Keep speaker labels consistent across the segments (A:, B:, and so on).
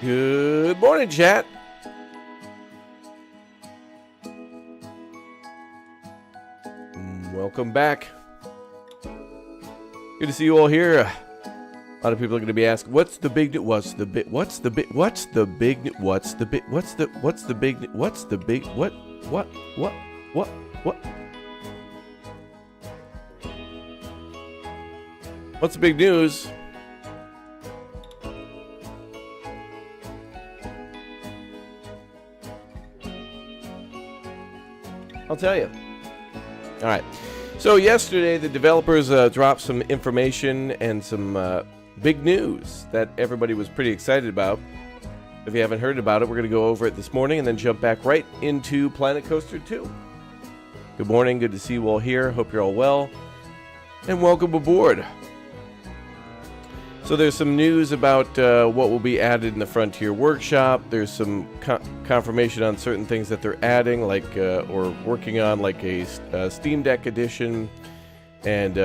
A: Good morning, chat. Welcome back. Good to see you all here. A lot of people are going to be asking, "What's the big? What's the big? What's the big? What's the big? What's the big? What's the big? What's the big? What? What's the big news?" I'll tell you. All right. So yesterday, the developers dropped some information and some big news that everybody was pretty excited about. If you haven't heard about it, we're going to go over it this morning and then jump back right into Planet Coaster 2. Good morning. Good to see you all here. Hope you're all well. And welcome aboard. So there's some news about what will be added in the Frontier Workshop. There's some confirmation on certain things that they're adding, like or working on, like a Steam Deck edition, and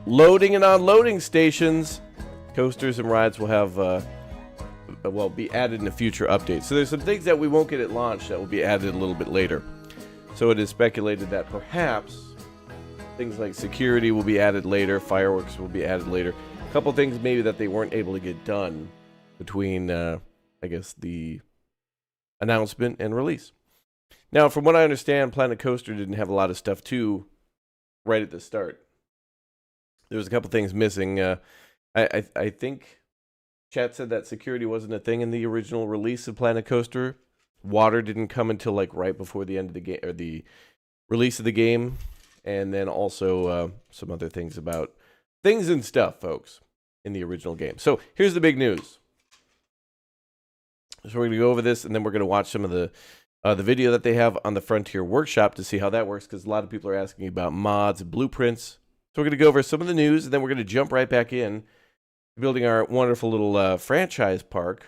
A: loading and unloading stations. Coasters and rides will have be added in a future update. So there's some things that we won't get at launch that will be added a little bit later. So it is speculated that perhaps things like security will be added later, fireworks will be added later. Couple things maybe that they weren't able to get done between, I guess, the announcement and release. Now, from what I understand, Planet Coaster didn't have a lot of stuff too right at the start. There was a couple things missing. I think chat said that security wasn't a thing in the original release of Planet Coaster. Water didn't come until like right before the end of the game, or the release of the game, and then also some other things about things and stuff, folks, in the original game. So here's the big news. So we're going to go over this, and then we're going to watch some of the video that they have on the Frontier Workshop to see how that works, because a lot of people are asking about mods and blueprints. So we're going to go over some of the news, and then we're going to jump right back in, building our wonderful little franchise park.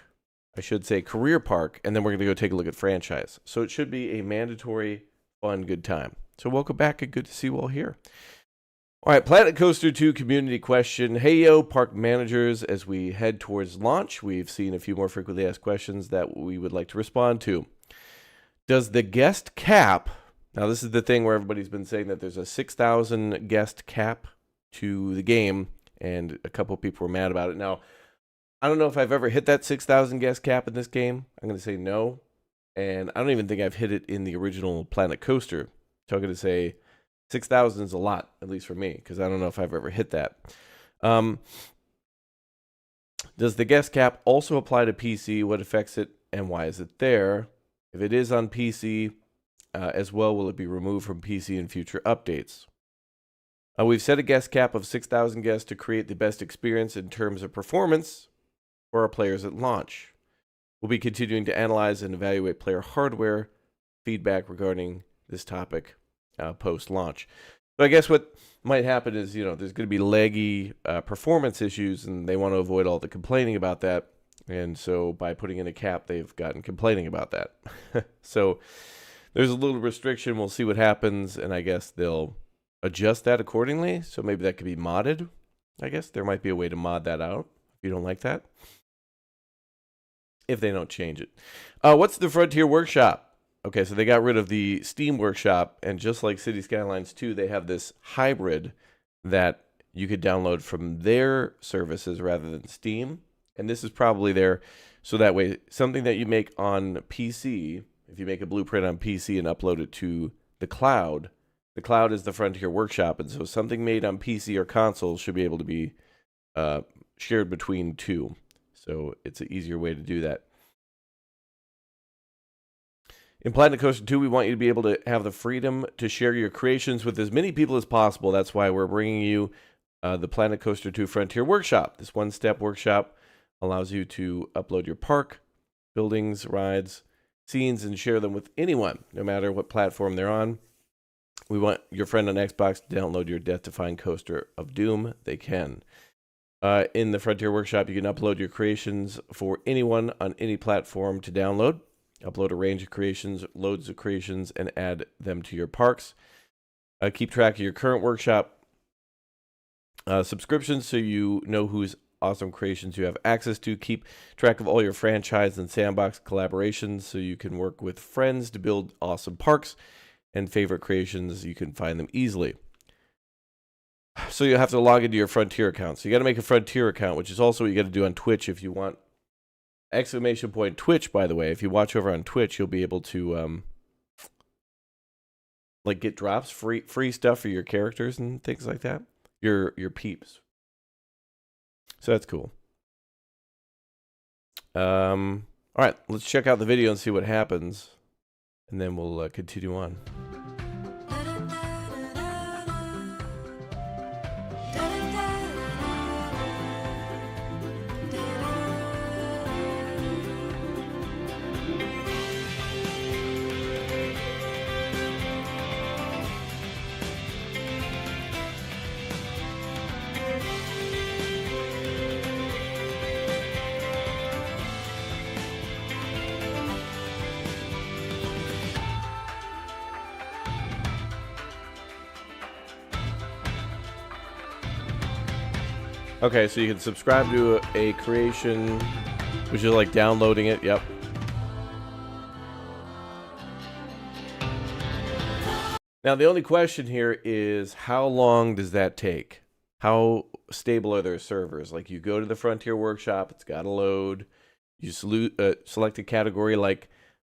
A: I should say career park, and then we're going to go take a look at franchise. So it should be a mandatory, fun, good time. So welcome back, and good to see you all here. All right, Planet Coaster 2 community question. Hey, yo, park managers, as we head towards launch, we've seen a few more frequently asked questions that we would like to respond to. Does the guest cap, now this is the thing where everybody's been saying that there's a 6,000 guest cap to the game, and a couple people were mad about it. Now, I don't know if I've ever hit that 6,000 guest cap in this game. I'm going to say no, and I don't even think I've hit it in the original Planet Coaster. So I'm going to say 6,000 is a lot, at least for me, because I don't know if I've ever hit that. Does the guest cap also apply to PC? What affects it, and why is it there? If it is on PC as well, will it be removed from PC in future updates? We've set a guest cap of 6,000 guests to create the best experience in terms of performance for our players at launch. We'll be continuing to analyze and evaluate player hardware feedback regarding this topic post-launch. So I guess what might happen is, there's going to be laggy performance issues, and they want to avoid all the complaining about that. And so by putting in a cap, they've gotten complaining about that. So there's a little restriction. We'll see what happens, and I guess they'll adjust that accordingly. So maybe that could be modded. I guess there might be a way to mod that out if you don't like that, if they don't change it. What's the Frontier Workshop? Okay, so they got rid of the Steam Workshop, and just like City Skylines 2, they have this hybrid that you could download from their services rather than Steam. And this is probably there, so that way, something that you make on PC, if you make a blueprint on PC and upload it to the cloud is the Frontier Workshop, and so something made on PC or console should be able to be shared between two. So it's an easier way to do that. In Planet Coaster 2, we want you to be able to have the freedom to share your creations with as many people as possible. That's why we're bringing you the Planet Coaster 2 Frontier Workshop. This one-step workshop allows you to upload your park, buildings, rides, scenes, and share them with anyone, no matter what platform they're on. We want your friend on Xbox to download your death-defying Coaster of Doom. They can. In the Frontier Workshop, you can upload your creations for anyone on any platform to download. Upload a range of creations, loads of creations, and add them to your parks. Keep track of your current workshop subscriptions so you know who's awesome creations you have access to. Keep track of all your franchise and sandbox collaborations so you can work with friends to build awesome parks and favorite creations. You can find them easily. So you'll have to log into your Frontier account. So you got to make a Frontier account, which is also what you got to do on Twitch if you want. Exclamation point Twitch, by the way. If you watch over on Twitch, you'll be able to like get drops, free stuff for your characters and things like that. Your peeps. So that's cool. All right, let's check out the video and see what happens, and then we'll continue on. Okay, so you can subscribe to a creation, which is like downloading it. Yep. Now, the only question here is how long does that take? How stable are their servers? Like, you go to the Frontier Workshop, it's got to load. You select a category like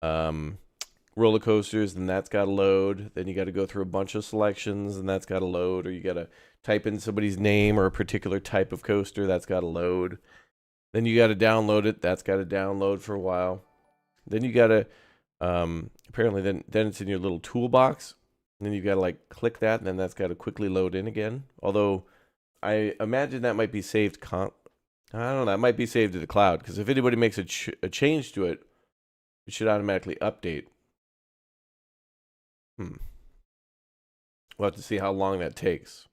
A: roller coasters, then that's got to load. Then you got to go through a bunch of selections, and that's got to load. Or you got to type in somebody's name or a particular type of coaster, that's got to load. Then you got to download it, that's got to download for a while. Then you got to, apparently then it's in your little toolbox. And then you got to like click that, and then that's got to quickly load in again. Although I imagine that might be saved, I don't know, that might be saved to the cloud. Because if anybody makes a change to it, it should automatically update. We'll have to see how long that takes.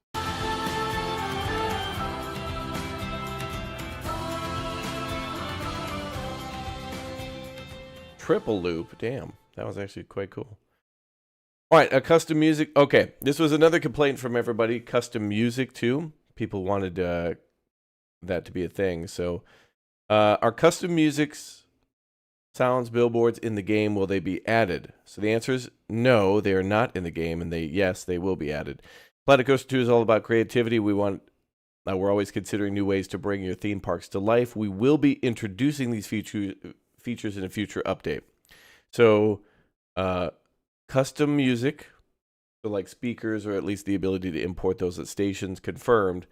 A: Triple loop, damn, that was actually quite cool. All right, custom music. Okay, this was another complaint from everybody. Custom music too. People wanted that to be a thing. So, are custom music's sounds, billboards in the game, will they be added? So the answer is no, they are not in the game, and yes, they will be added. Planet Coaster 2 is all about creativity. We're always considering new ways to bring your theme parks to life. We will be introducing these features in a future update. So, custom music, so like speakers, or at least the ability to import those at stations, confirmed.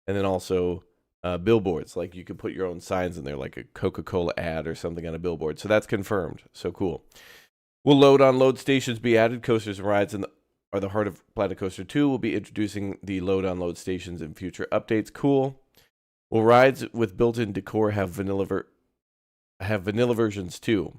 A: And then also billboards, like you could put your own signs in there, like a Coca-Cola ad or something on a billboard. So that's confirmed. So cool. Will load stations be added? Coasters and rides are the heart of Planet Coaster 2. We'll be introducing the load stations in future updates. Cool. Will rides with built-in decor have vanilla versions too?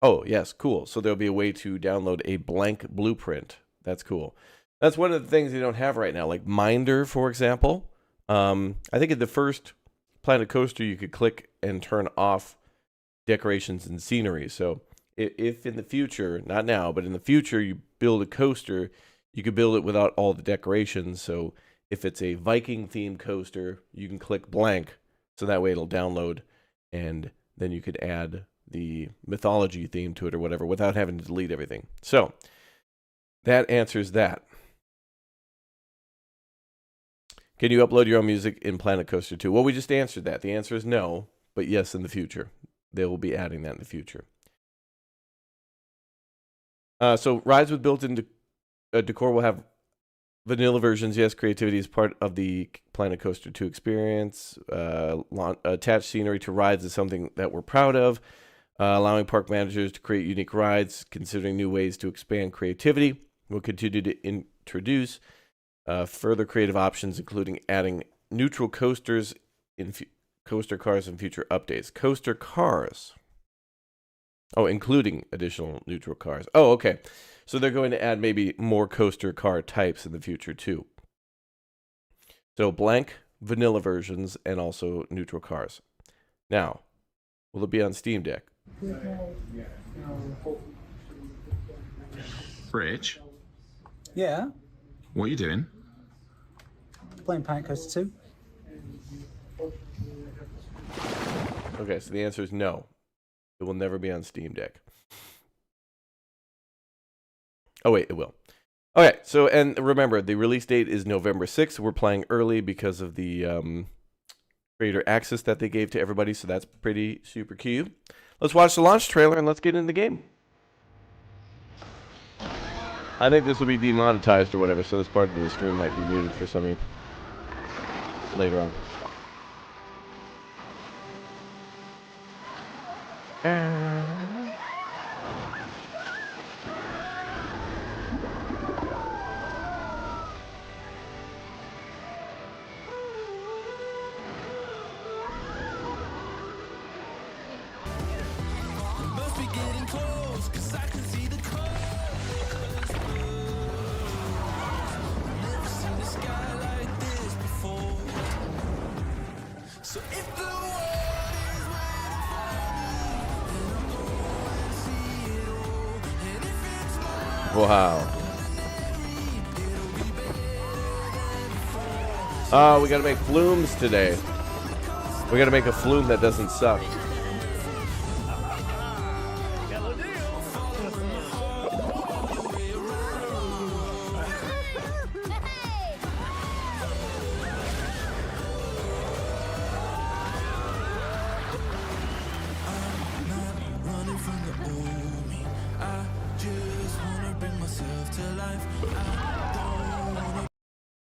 A: Oh, yes, cool. So there'll be a way to download a blank blueprint. That's cool. That's one of the things they don't have right now, like Minder, for example. I think in the first Planet Coaster, you could click and turn off decorations and scenery. So if in the future, not now, but in the future, you build a coaster, you could build it without all the decorations. So if it's a Viking-themed coaster, you can click blank, so that way it'll download, and then you could add the mythology theme to it or whatever without having to delete everything. So that answers that. Can you upload your own music in Planet Coaster 2? Well, we just answered that. The answer is no, but yes, in the future. They will be adding that in the future. So rides with built-in decor will have vanilla versions. Yes, creativity is part of the Planet Coaster 2 experience. Attached scenery to rides is something that we're proud of. Allowing park managers to create unique rides, considering new ways to expand creativity. We'll continue to introduce further creative options, including adding neutral coasters in coaster cars in future updates. Coaster cars. Oh, including additional neutral cars. Oh, okay. So they're going to add maybe more coaster car types in the future too. So blank vanilla versions and also neutral cars. Now, will it be on Steam Deck?
B: Rich,
C: Yeah,
B: what are you doing?
C: playing Planet Coaster 2.
A: Okay, so the answer is no. It will never be on Steam Deck. Oh, wait, it will. Okay, so, and remember, the release date is November 6th. We're playing early because of the creator access that they gave to everybody, so that's pretty super cute. Let's watch the launch trailer and let's get into the game. I think this will be demonetized or whatever, so this part of the stream might be muted for some reason later on. Wow. Oh, we gotta make flumes today. We gotta make a flume that doesn't suck.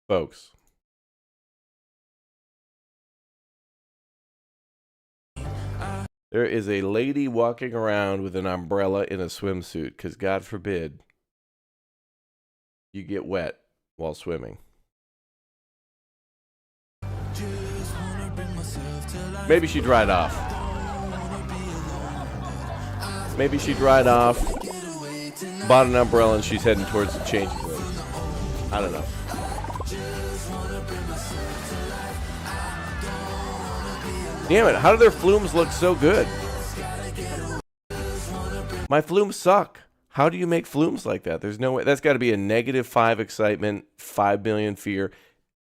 A: Folks. There is a lady walking around with an umbrella in a swimsuit because God forbid you get wet while swimming. Maybe she dried off. Maybe she dried off, bought an umbrella, and she's heading towards the changing room. I don't know. Damn it, how do their flumes look so good? My flumes suck. How do you make flumes like that? There's no way. That's got to be a -5 excitement, 5 million fear.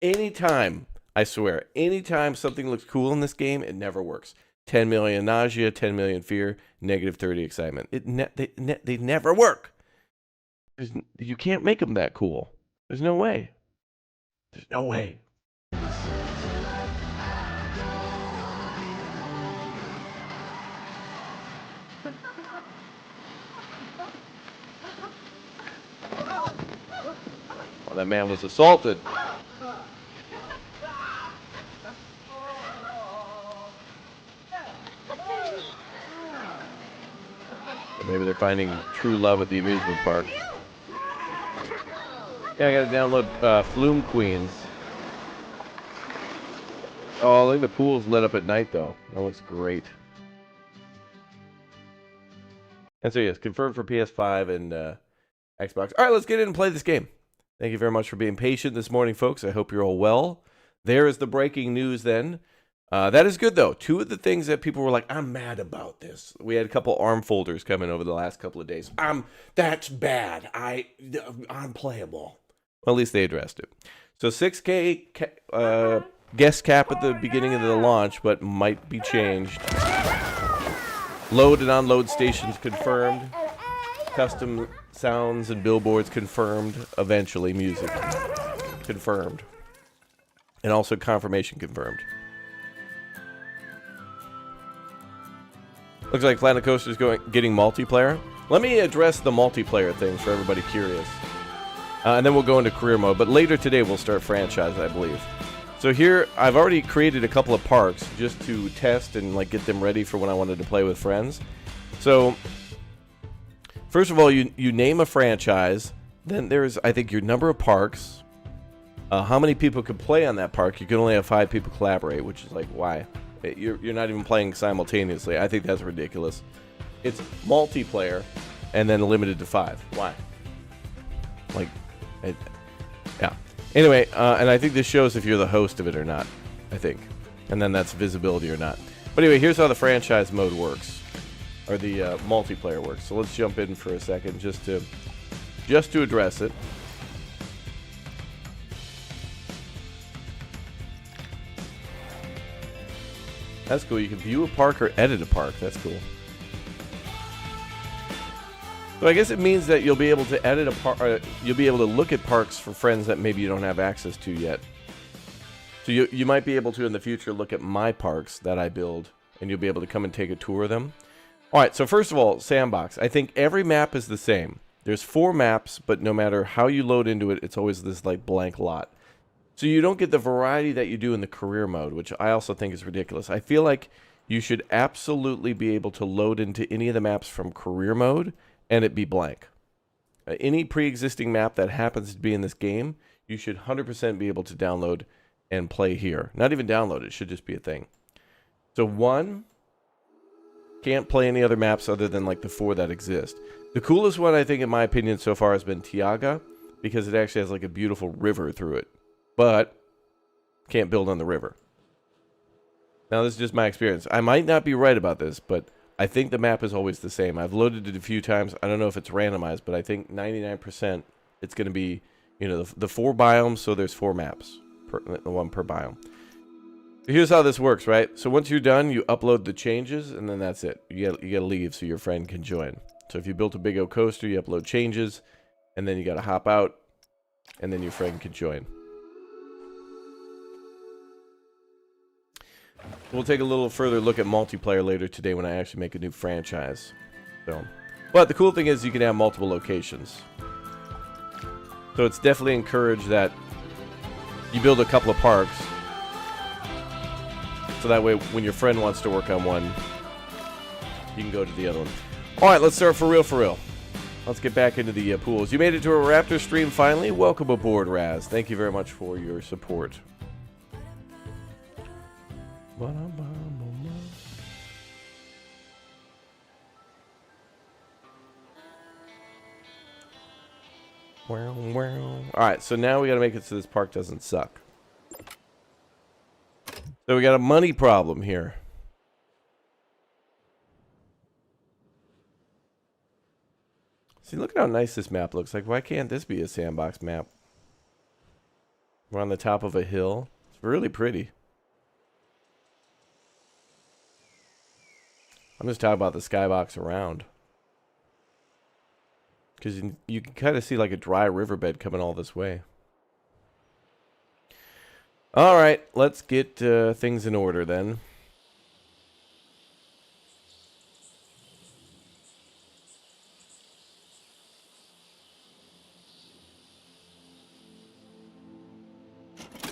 A: Anytime, I swear, anytime something looks cool in this game, it never works. 10 million nausea, 10 million fear, -30 excitement. They never work. You can't make them that cool. There's no way. There's no way. Well, that man was assaulted. Maybe they're finding true love at the amusement park. Yeah, I gotta download Flume Queens. Oh, look, the pool's lit up at night, though. That looks great. And so, yes, confirmed for PS5 and Xbox. All right, let's get in and play this game. Thank you very much for being patient this morning, folks. I hope you're all well. There is the breaking news then. That is good, though. Two of the things that people were like, I'm mad about this. We had a couple ARM folders come in over the last couple of days. That's bad. Unplayable. Well, at least they addressed it. So 6K guest cap at the beginning of the launch, but might be changed. Load and unload stations confirmed. Custom sounds and billboards confirmed. Eventually, music confirmed. And also confirmation confirmed. Looks like Planet Coaster's getting multiplayer. Let me address the multiplayer thing for everybody curious. And then we'll go into career mode. But later today, we'll start franchise, I believe. So here, I've already created a couple of parks just to test and like get them ready for when I wanted to play with friends. So, first of all, you name a franchise. Then there's, I think, your number of parks. How many people could play on that park? You can only have 5 people collaborate, which is like, why? You're not even playing simultaneously. I think that's ridiculous. It's multiplayer and then limited to 5. Why? Like, yeah. Anyway, and I think this shows if you're the host of it or not, I think. And then that's visibility or not. But anyway, here's how the franchise mode works. Or the multiplayer works. So let's jump in for a second just to address it. That's cool. You can view a park or edit a park. That's cool. So I guess it means that you'll be able to edit a park. You'll be able to look at parks for friends that maybe you don't have access to yet. So you might be able to in the future look at my parks that I build, and you'll be able to come and take a tour of them. All right. So first of all, Sandbox. I think every map is the same. There's 4 maps, but no matter how you load into it, it's always this like blank lot. So you don't get the variety that you do in the career mode, which I also think is ridiculous. I feel like you should absolutely be able to load into any of the maps from career mode and it be blank. Any pre-existing map that happens to be in this game, you should 100% be able to download and play here. Not even download, it should just be a thing. So 1, can't play any other maps other than like the 4 that exist. The coolest one, I think, in my opinion, so far has been Tiaga, because it actually has like a beautiful river through it. But can't build on the river. Now, this is just my experience. I might not be right about this, but I think the map is always the same. I've loaded it a few times. I don't know if it's randomized, but I think 99% it's going to be, you know, the 4 biomes, so there's 4 maps, one per biome. Here's how this works, right? So once you're done, you upload the changes, and then that's it. You gotta leave so your friend can join. So if you built a Big O coaster, you upload changes, and then you got to hop out, and then your friend can join. We'll take a little further look at multiplayer later today when I actually make a new franchise. So, but the cool thing is you can have multiple locations. So it's definitely encouraged that you build a couple of parks. So that way when your friend wants to work on one, you can go to the other one. Alright, let's start for real. Let's get back into the pools. You made it to a Raptor stream finally. Welcome aboard, Raz. Thank you very much for your support. Alright, so now we gotta make it so this park doesn't suck. So we got a money problem here. See, look at how nice this map looks. Like, why can't this be a sandbox map? We're on the top of a hill. It's really pretty. I'm just talking about the skybox around. Because you can kind of see like a dry riverbed coming all this way. Alright, let's get things in order then.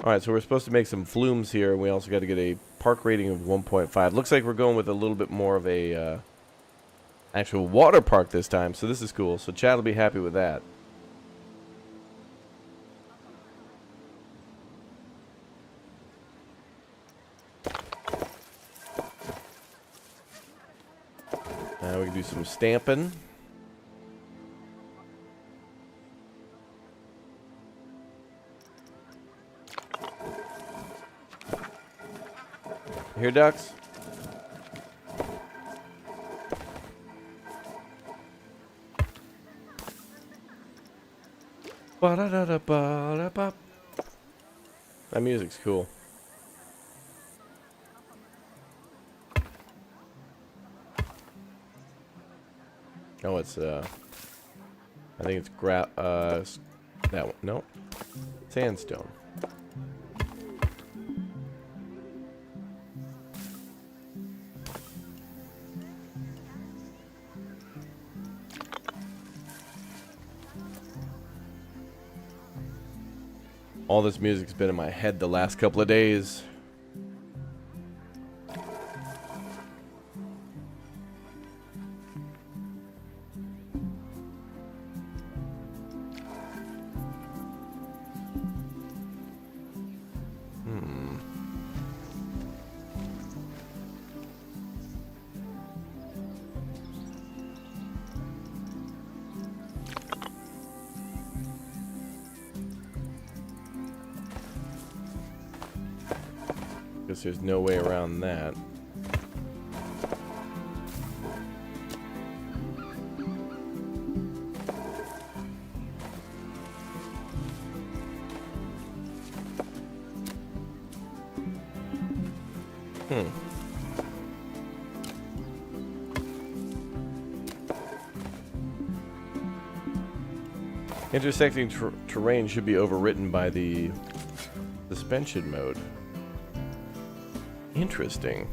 A: Alright, so we're supposed to make some flumes here. We also got to get a park rating of 1.5. Looks like we're going with a little bit more of a actual water park this time, so this is cool. So Chad will be happy with that. Now we can do some stamping. Here, ducks. That music's cool. Oh, it's I think it's that one. No, sandstone. All this music's been in my head the last couple of days. Guess there's no way around that. Intersecting terrain should be overwritten by the suspension mode. Interesting.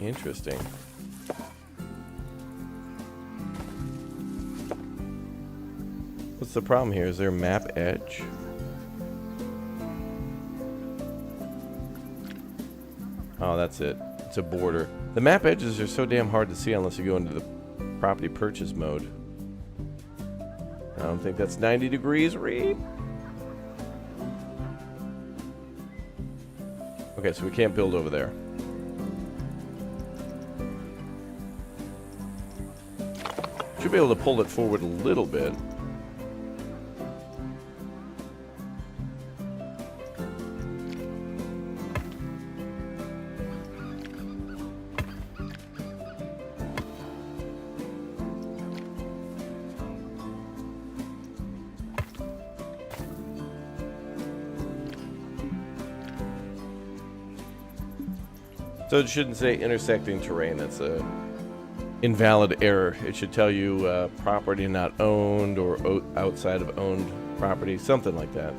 A: Interesting. What's the problem here? Is there a map edge? Oh, that's it. It's a border. The map edges are so damn hard to see unless you go into the property purchase mode. I don't think that's 90 degrees, Reed. Okay, so we can't build over there. Should be able to pull it forward a little bit. So it shouldn't say intersecting terrain. That's a invalid error. It should tell you property not owned or outside of owned property, something like that.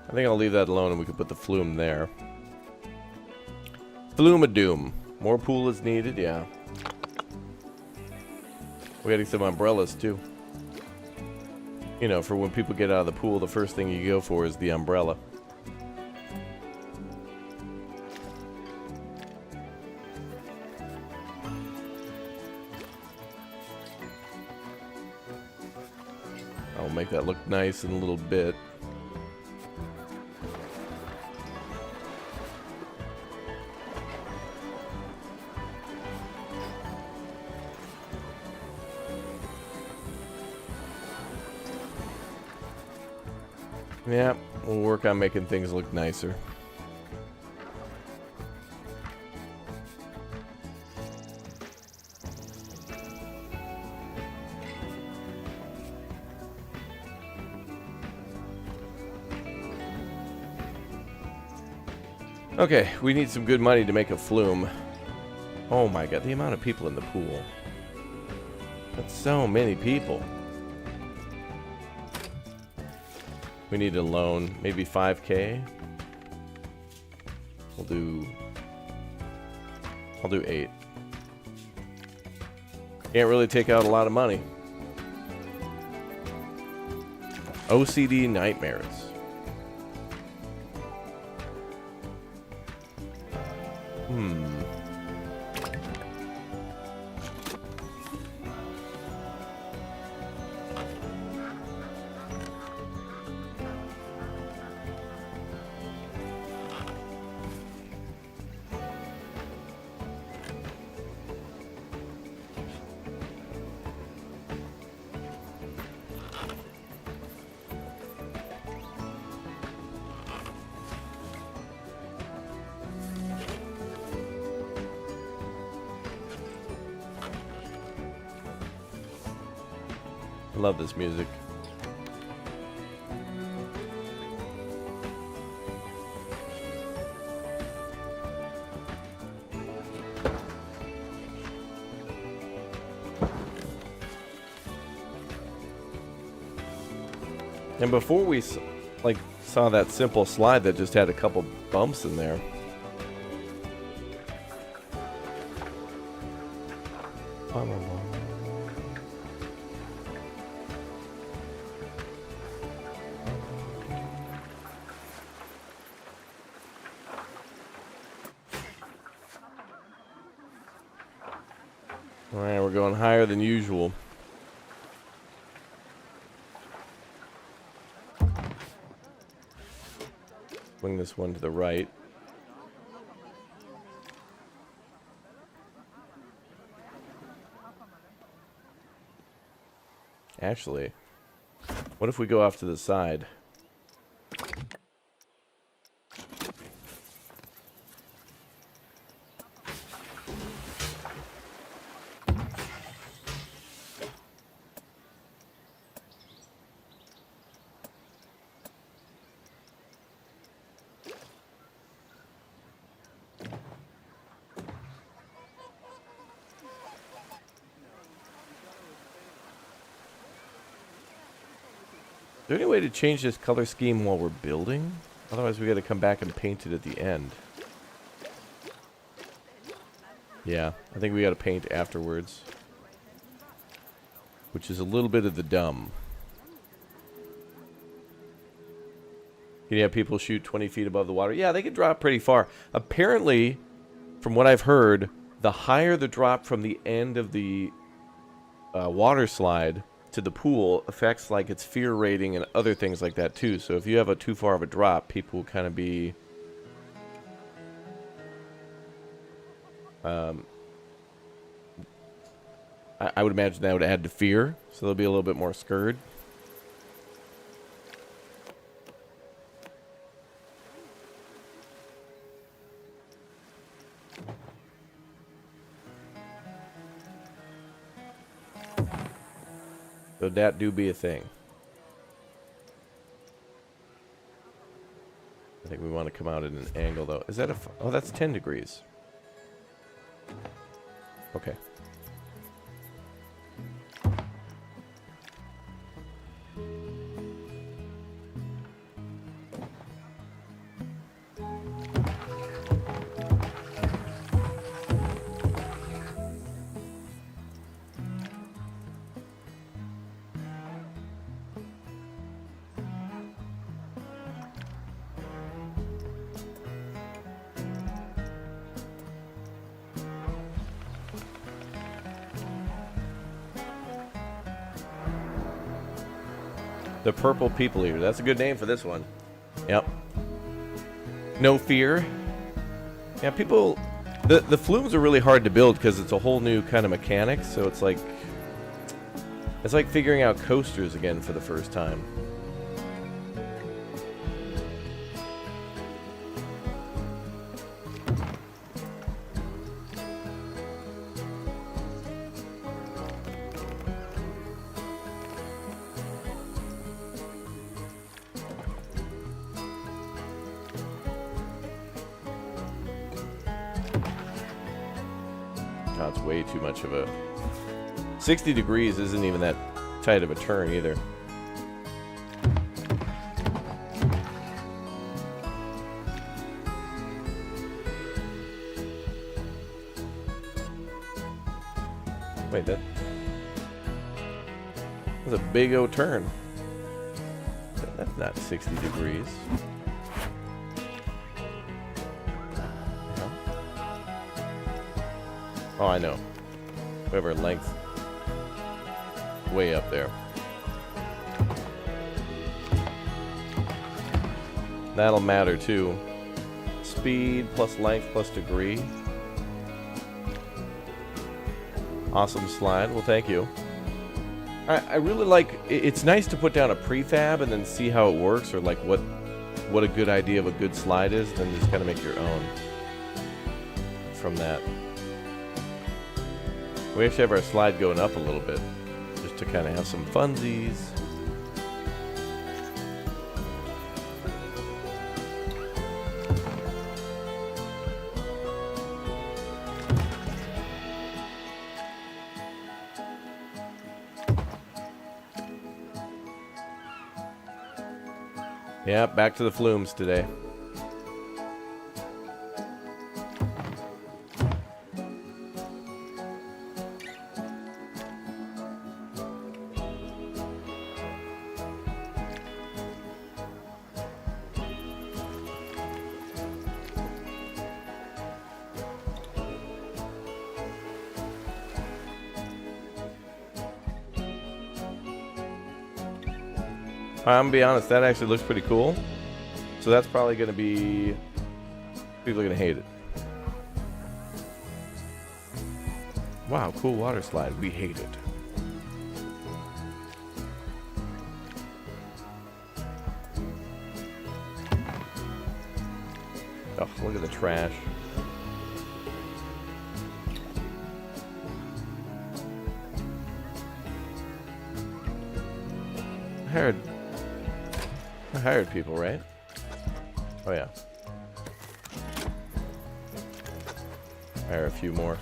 A: I think I'll leave that alone and we can put the flume there. Flume-a-doom. More pool is needed, yeah. We're getting some umbrellas too. You know, for when people get out of the pool, the first thing you go for is the umbrella. I'll make that look nice in a little bit. Yeah, we'll work on making things look nicer. Okay, we need some good money to make a flume. Oh my god, the amount of people in the pool. That's so many people. We need a loan, maybe 5K. I'll do 8. Can't really take out a lot of money. OCD nightmares. I love this music. And before we saw that simple slide that just had a couple bumps in there. All right, we're going higher than usual. Bring this one to the right. Actually, what if we go off to the side? Is there any way to change this color scheme while we're building? Otherwise we gotta come back and paint it at the end. Yeah, I think we gotta paint afterwards. Which is a little bit of the dumb. Can you have people shoot 20 feet above the water? Yeah, they can drop pretty far. Apparently, from what I've heard, the higher the drop from the end of the water slide to the pool affects like its fear rating and other things like that too. So if you have a too far of a drop, people will kind of be I would imagine that would add to fear, so they'll be a little bit more scared. So that do be a thing. I think we want to come out at an angle though. Is that a... Oh, that's 10 degrees. Okay. The Purple People Eater. That's a good name for this one. Yep. No fear. Yeah, people... The flumes are really hard to build because it's a whole new kind of mechanic, so it's like figuring out coasters again for the first time. Oh, it's way too much of a... 60 degrees isn't even that tight of a turn either. Wait, that's a big O turn. That's not 60 degrees. Oh, I know. We have our length way up there. That'll matter too. Speed plus length plus degree. Awesome slide. Well, thank you. I really like... It's nice to put down a prefab and then see how it works, or like what a good idea of a good slide is, then just kind of make your own from that. We actually have our slide going up a little bit, just just to kind of have some funsies. Yeah, back to the flumes today. I'm gonna be honest, that actually looks pretty cool. So that's probably gonna be... people are gonna hate it. Wow, cool water slide. We hate it. Oh, look at the trash. I hired people, right? Oh yeah. Hire a few more.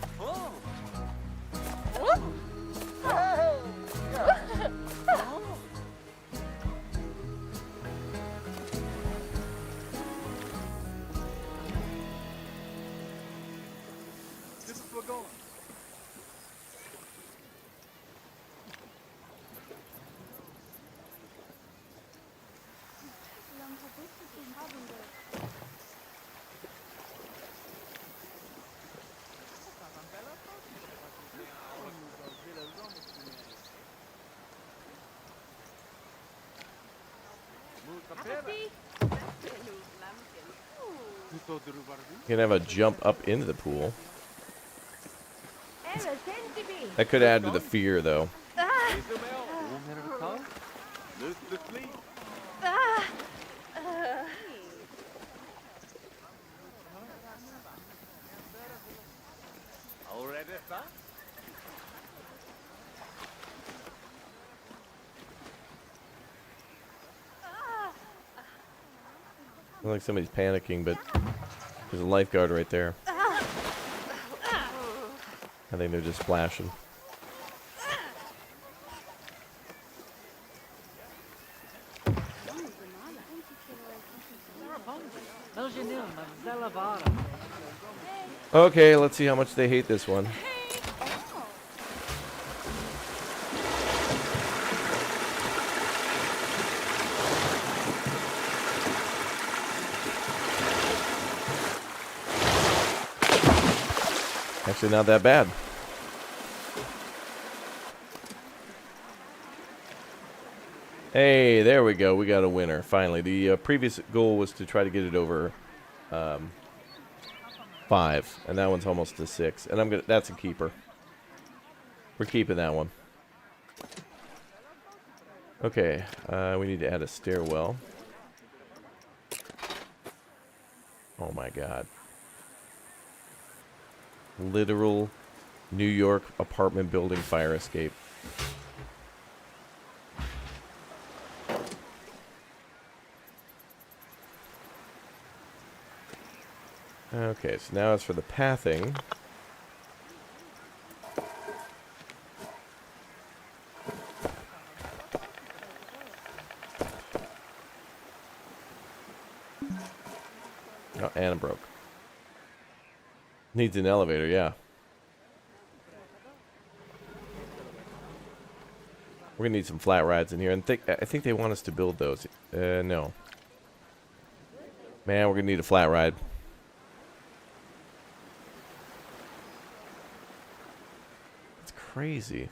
A: You can have a jump up into the pool. That could add to the fear, though. Looks like somebody's panicking, but there's a lifeguard right there. I think they're just splashing. Okay, let's see how much they hate this one. Actually, not that bad. Hey, there we go. We got a winner, finally. The previous goal was to try to get it over 5, and that one's almost to 6. And that's a keeper. We're keeping that one. Okay, we need to add a stairwell. Oh my god. Literal New York apartment building fire escape. Okay, so now as for the pathing. Oh, and it broke. Needs an elevator, yeah. We're gonna need some flat rides in here, and I think they want us to build those. No. Man, we're gonna need a flat ride. It's crazy.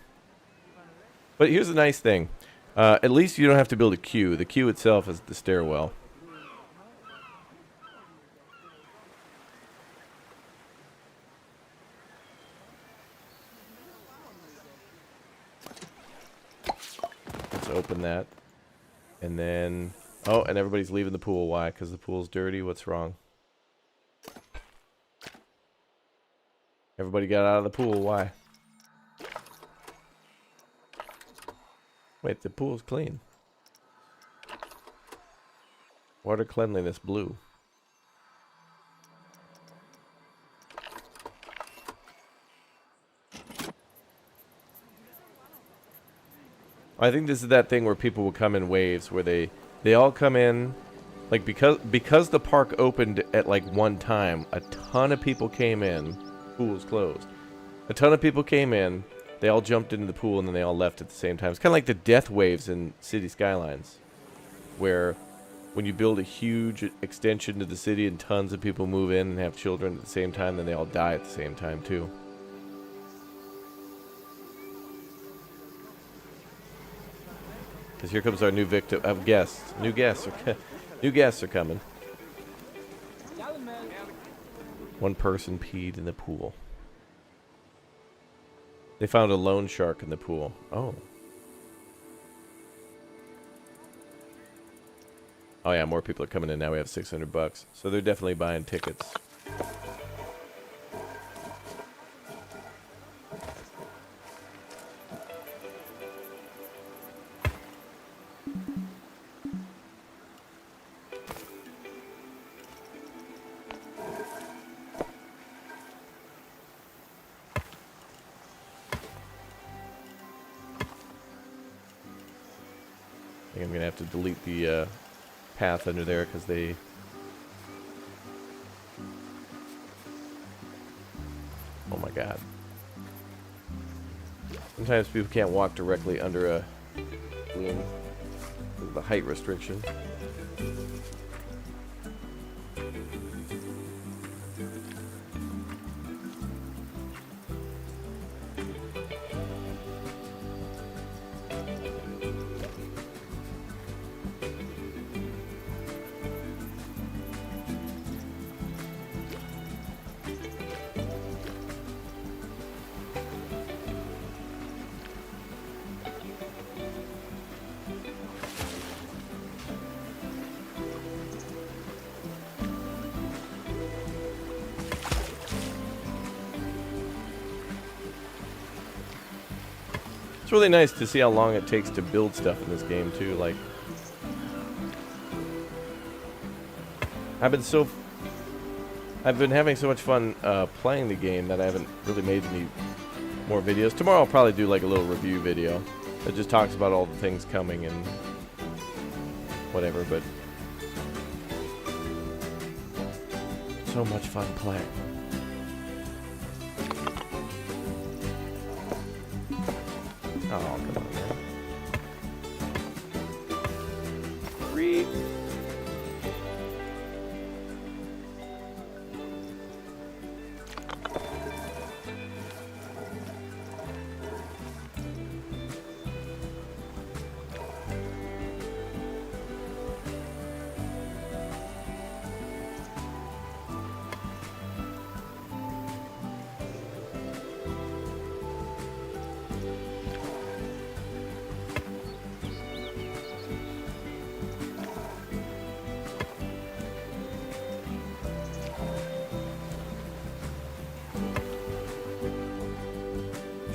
A: But here's the nice thing. At least you don't have to build a queue. The queue itself is the stairwell. Open that, and then and everybody's leaving the pool. Why? Because the pool's dirty. What's wrong? Everybody got out of the pool. Why? Wait, the pool's clean. Water cleanliness blue. I think this is that thing where people will come in waves, where they all come in, like because the park opened at like one time, a ton of people came in. Pool was closed. A ton of people came in. They all jumped into the pool and then they all left at the same time. It's kind of like the death waves in City Skylines, where when you build a huge extension to the city and tons of people move in and have children at the same time, then they all die at the same time too. Because here comes our new victim of guests. New guests are coming. One person peed in the pool. They found a loan shark in the pool. Oh. Oh yeah, more people are coming in now. We have $600. So they're definitely buying tickets. I think I'm gonna have to delete the path under there because they... Oh my god. Sometimes people can't walk directly under a balloon because of the height restriction. It's really nice to see how long it takes to build stuff in this game too. Like, I've been having so much fun playing the game that I haven't really made any more videos. Tomorrow I'll probably do like a little review video that just talks about all the things coming and whatever, but so much fun playing. Oh, come on, man. Creep.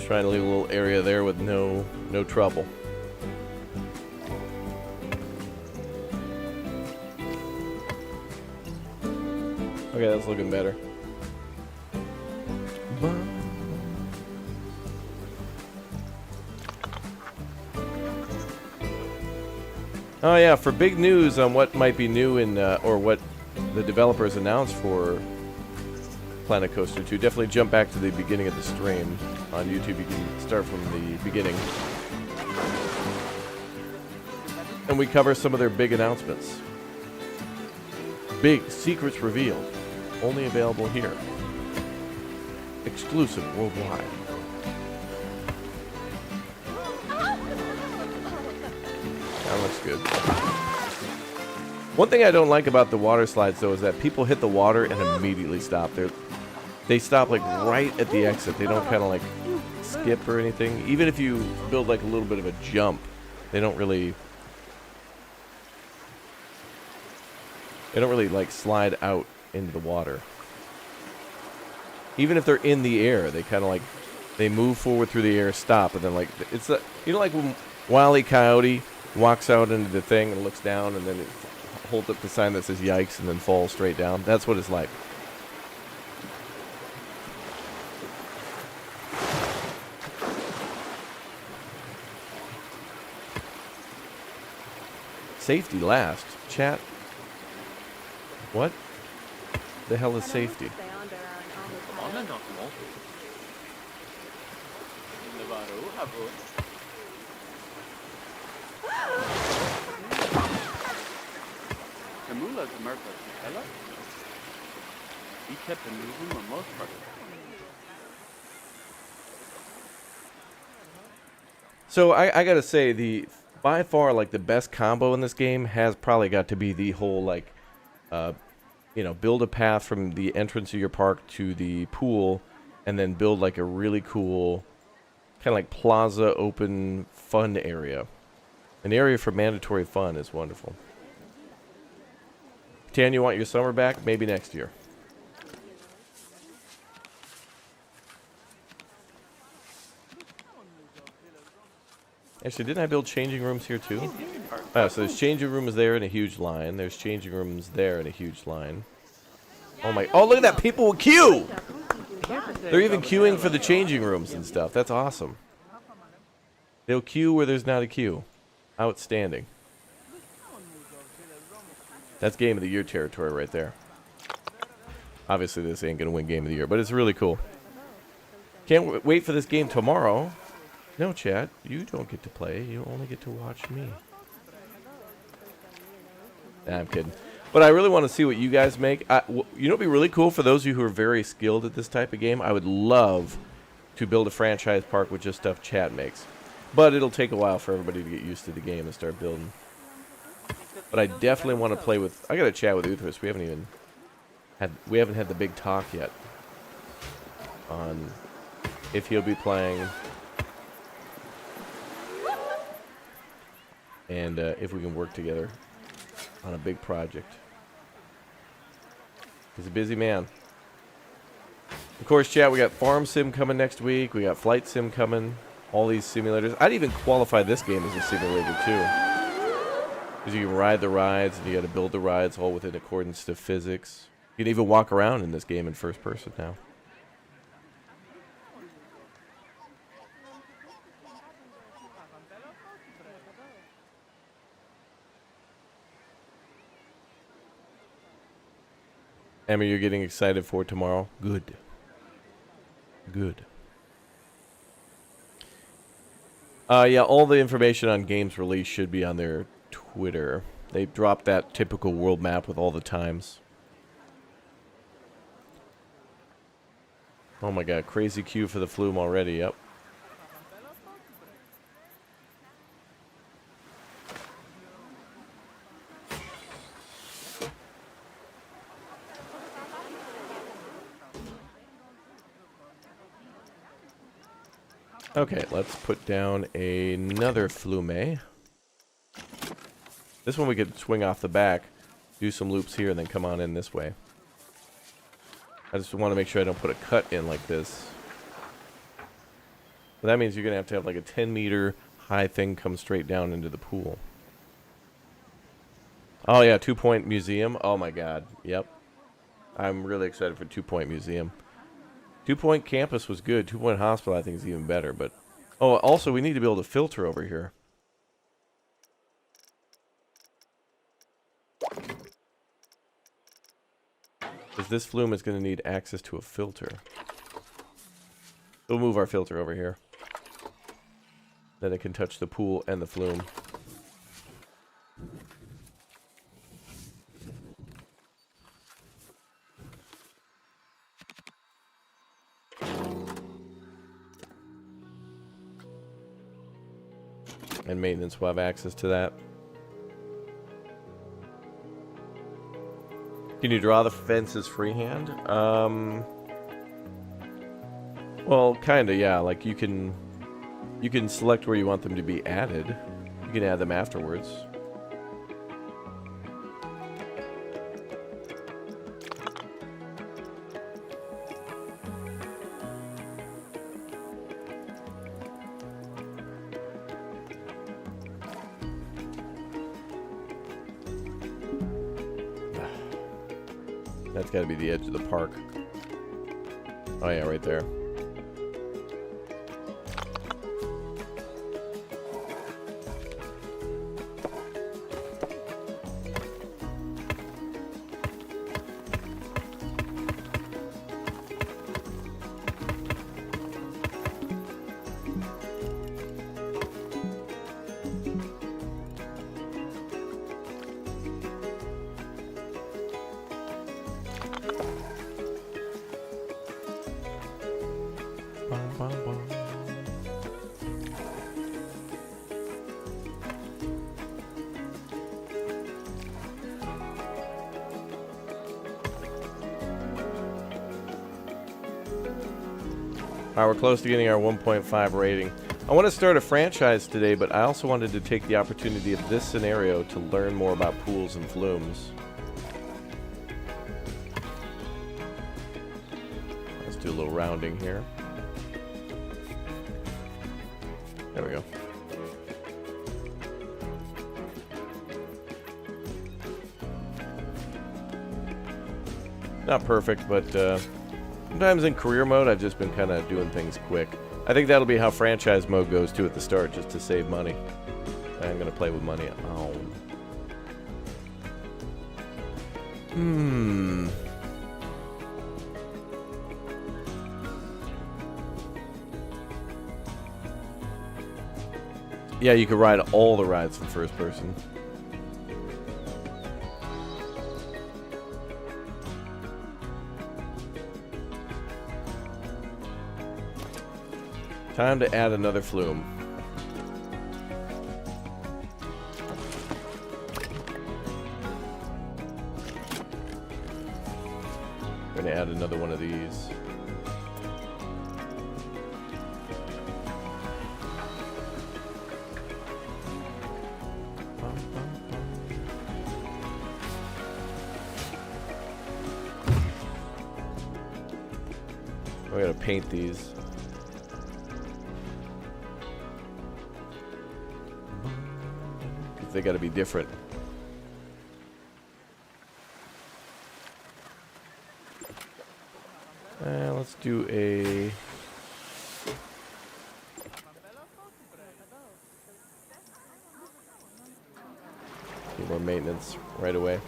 A: Trying to leave a little area there with no trouble. Okay, that's looking better. Oh yeah, for big news on what might be new in or what the developers announced for Planet Coaster 2, definitely jump back to the beginning of the stream. On YouTube, you can start from the beginning. And we cover some of their big announcements. Big secrets revealed. Only available here. Exclusive worldwide. That looks good. One thing I don't like about the water slides, though, is that people hit the water and immediately stop. They stop like right at the exit. They don't kind of like skip or anything. Even if you build like a little bit of a jump, they don't really like slide out into the water. Even if they're in the air, they kind of like they move forward through the air, stop, and then like it's you know, like Wile E. Coyote walks out into the thing and looks down, and then it holds up the sign that says "Yikes" and then falls straight down. That's what it's like. Safety last. Chat. What the hell is safety? So I gotta say, by far, like, the best combo in this game has probably got to be the whole, like, build a path from the entrance of your park to the pool, and then build, like, a really cool kind of like plaza open fun area. An area for mandatory fun is wonderful. Tan, you want your summer back? Maybe next year. Actually, didn't I build changing rooms here too? Oh, so there's changing rooms there in a huge line. There's changing rooms there in a huge line. Oh my! Oh, look at that! People will queue. They're even queuing for the changing rooms and stuff. That's awesome. They'll queue where there's not a queue. Outstanding. That's Game of the Year territory right there. Obviously, this ain't gonna win Game of the Year, but it's really cool. Can't wait for this game tomorrow. No, chat. You don't get to play. You only get to watch me. Nah, I'm kidding. But I really want to see what you guys make. You know what would be really cool for those of you who are very skilled at this type of game? I would love to build a franchise park with just stuff chat makes. But it'll take a while for everybody to get used to the game and start building. But I definitely want to play with... I got to chat with Uthris. We haven't had the big talk yet on if he'll be playing... and if we can work together on a big project. He's a busy man. Of course, chat, we got Farm Sim coming next week. We got Flight Sim coming. All these simulators. I'd even qualify this game as a simulator, too. Because you can ride the rides, and you got to build the rides all within accordance to physics. You can even walk around in this game in first person now. Emma, you're getting excited for tomorrow? Good. Good. Yeah, all the information on games release should be on their Twitter. They dropped that typical world map with all the times. Oh my god, crazy queue for the flume already, yep. Okay, let's put down another flume. This one we could swing off the back, do some loops here, and then come on in this way. I just want to make sure I don't put a cut in like this. But that means you're going to have like a 10-meter high thing come straight down into the pool. Oh yeah, 2 Point Museum. Oh my god, yep. I'm really excited for 2 Point Museum. 2 Point Campus was good. 2 Point Hospital I think is even better. But oh, also we need to build a filter over here. Because this flume is going to need access to a filter. We'll move our filter over here. Then it can touch the pool and the flume. And maintenance will have access to that. Can you draw the fences freehand? Well, kinda, yeah. Like you can select where you want them to be added. You can add them afterwards. That's got to be the edge of the park. Oh yeah, right there. Alright, we're close to getting our 1.5 rating. I want to start a franchise today, but I also wanted to take the opportunity of this scenario to learn more about pools and flumes. Let's do a little rounding here. There we go. Not perfect, but sometimes in career mode, I've just been kind of doing things quick. I think that'll be how franchise mode goes too at the start, just to save money. I'm gonna play with money. Oh. Yeah, you could ride all the rides in first person. Time to add another flume. We're gonna add another one of these. We gotta paint these. They got to be different. Let's do a... Need more maintenance right away.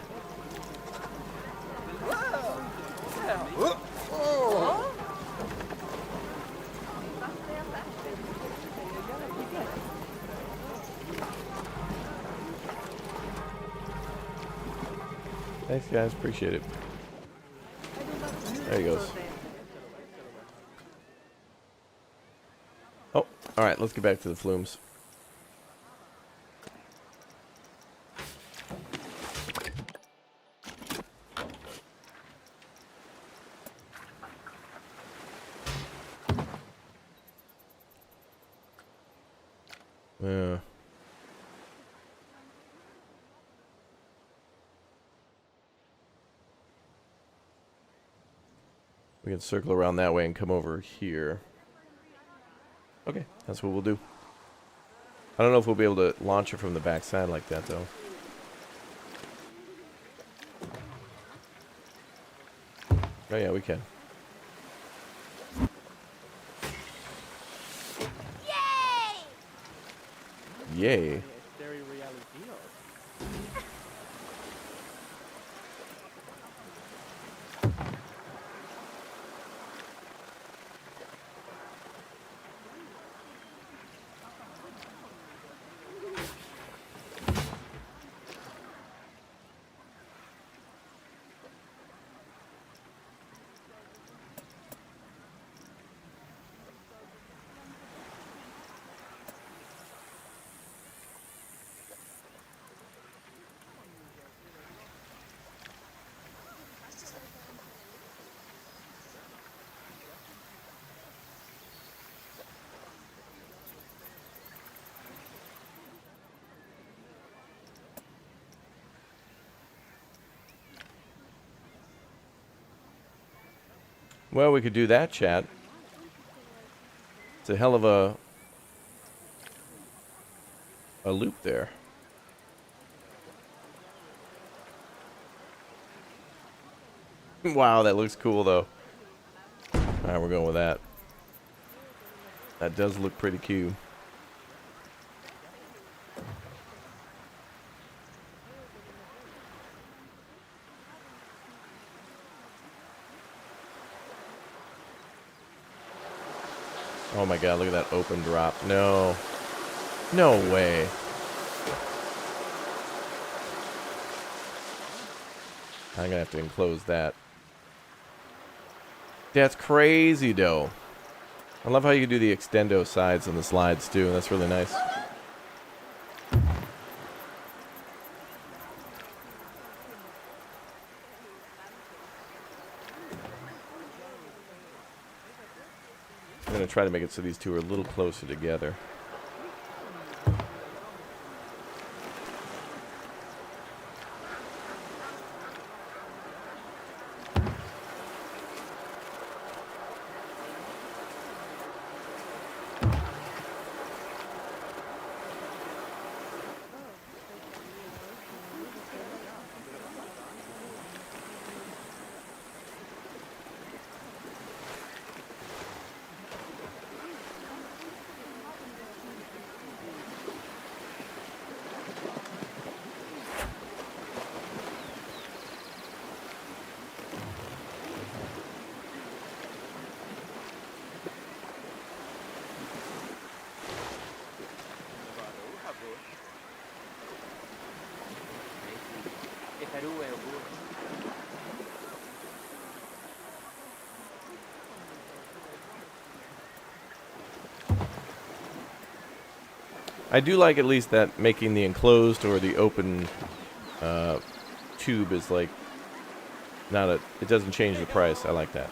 A: Thanks, guys. Appreciate it. There he goes. Oh, alright. Let's get back to the flumes. Yeah. We can circle around that way and come over here. Okay, that's what we'll do. I don't know if we'll be able to launch it from the back side like that, though. Oh yeah, we can. Yay! Yay! Well, we could do that, chat. It's a hell of a loop there. Wow, that looks cool though. All right, we're going with that. That does look pretty cute. Oh my god, look at that open drop. No. No way. I'm gonna have to enclose that. That's crazy though. I love how you can do the extendo sides on the slides too. That's really nice. I'm gonna try to make it so these two are a little closer together. I do like at least that making the enclosed or the open tube is like not a, it doesn't change the price. I like that.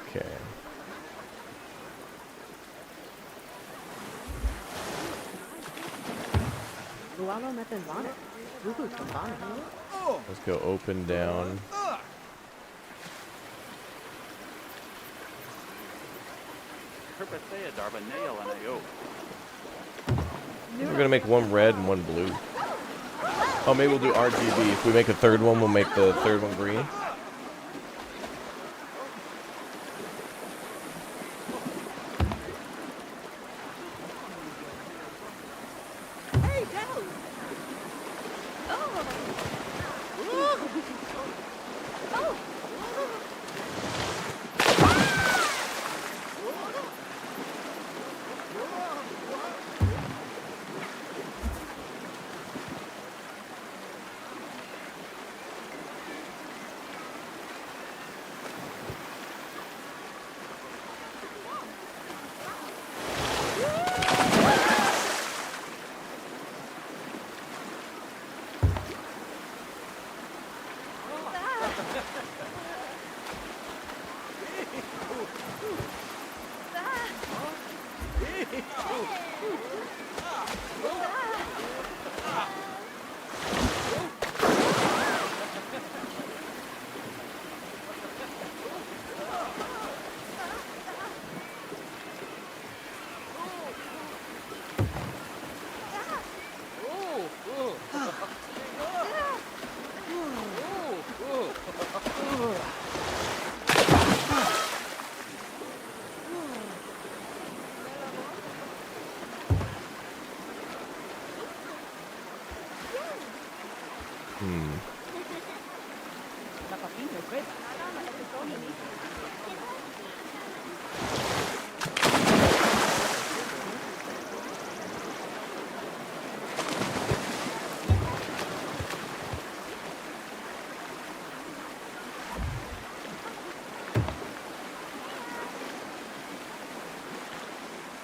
A: Okay. Let's go open down. We're gonna make one red and one blue. Oh, maybe we'll do RGB. If we make a third one, we'll make the third one green.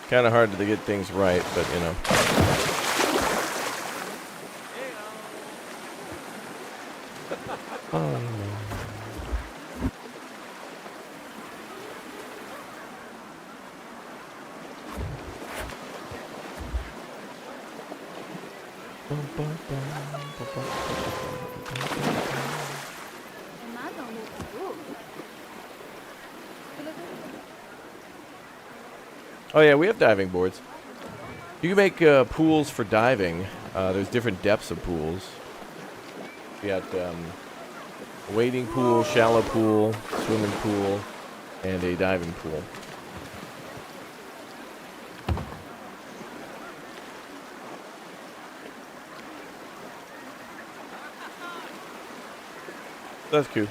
A: Kind of hard to get things right, but you know. Oh yeah, we have diving boards. You can make pools for diving. There's different depths of pools. You got wading pool, shallow pool, swimming pool, and a diving pool. That's cool.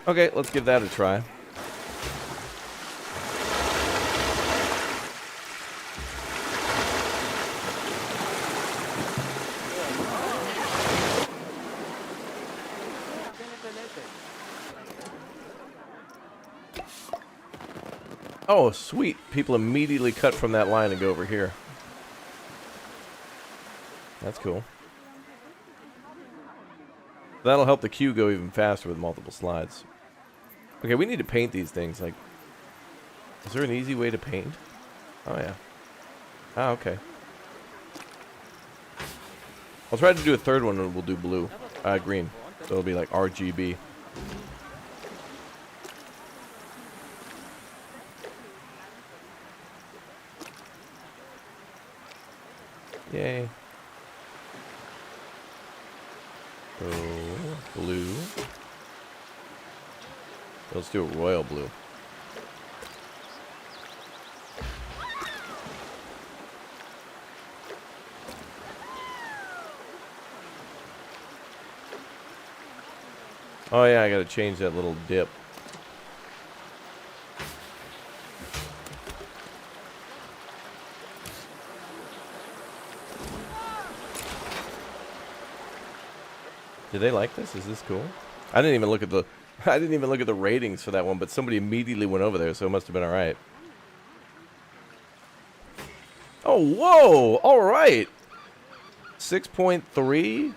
A: Okay, let's give that a try. Oh, sweet. People immediately cut from that line and go over here. That's cool. That'll help the queue go even faster with multiple slides. Okay, we need to paint these things. Like, is there an easy way to paint? Oh, yeah. Ah, okay. I'll try to do a third one and we'll do blue. Green. So it'll be like RGB. Yay. Oh, blue. Let's do a royal blue. Oh yeah, I gotta change that little dip. Do they like this? Is this cool? I didn't even look at the ratings for that one, but somebody immediately went over there, so it must have been all right. Oh, whoa! All right. 6.3.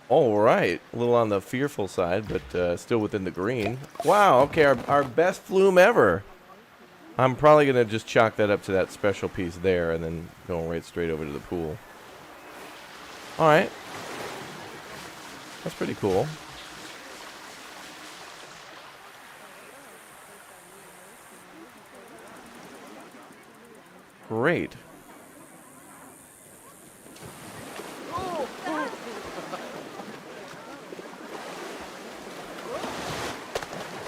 A: All right. A little on the fearful side, but still within the green. Wow. Okay, our best flume ever. I'm probably gonna just chalk that up to that special piece there, and then go right straight over to the pool. All right. That's pretty cool. Great.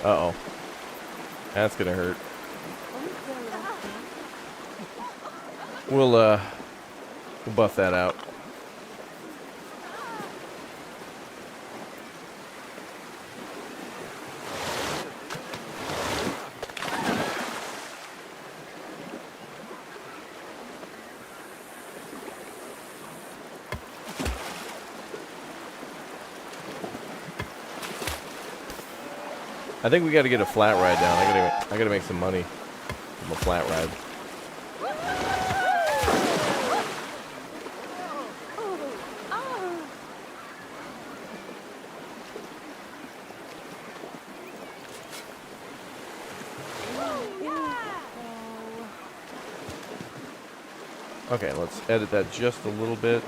A: Uh-oh. That's gonna hurt. We'll buff that out. I think we got to get a flat ride down. I gotta make some money from a flat ride. Okay, let's edit that just a little bit.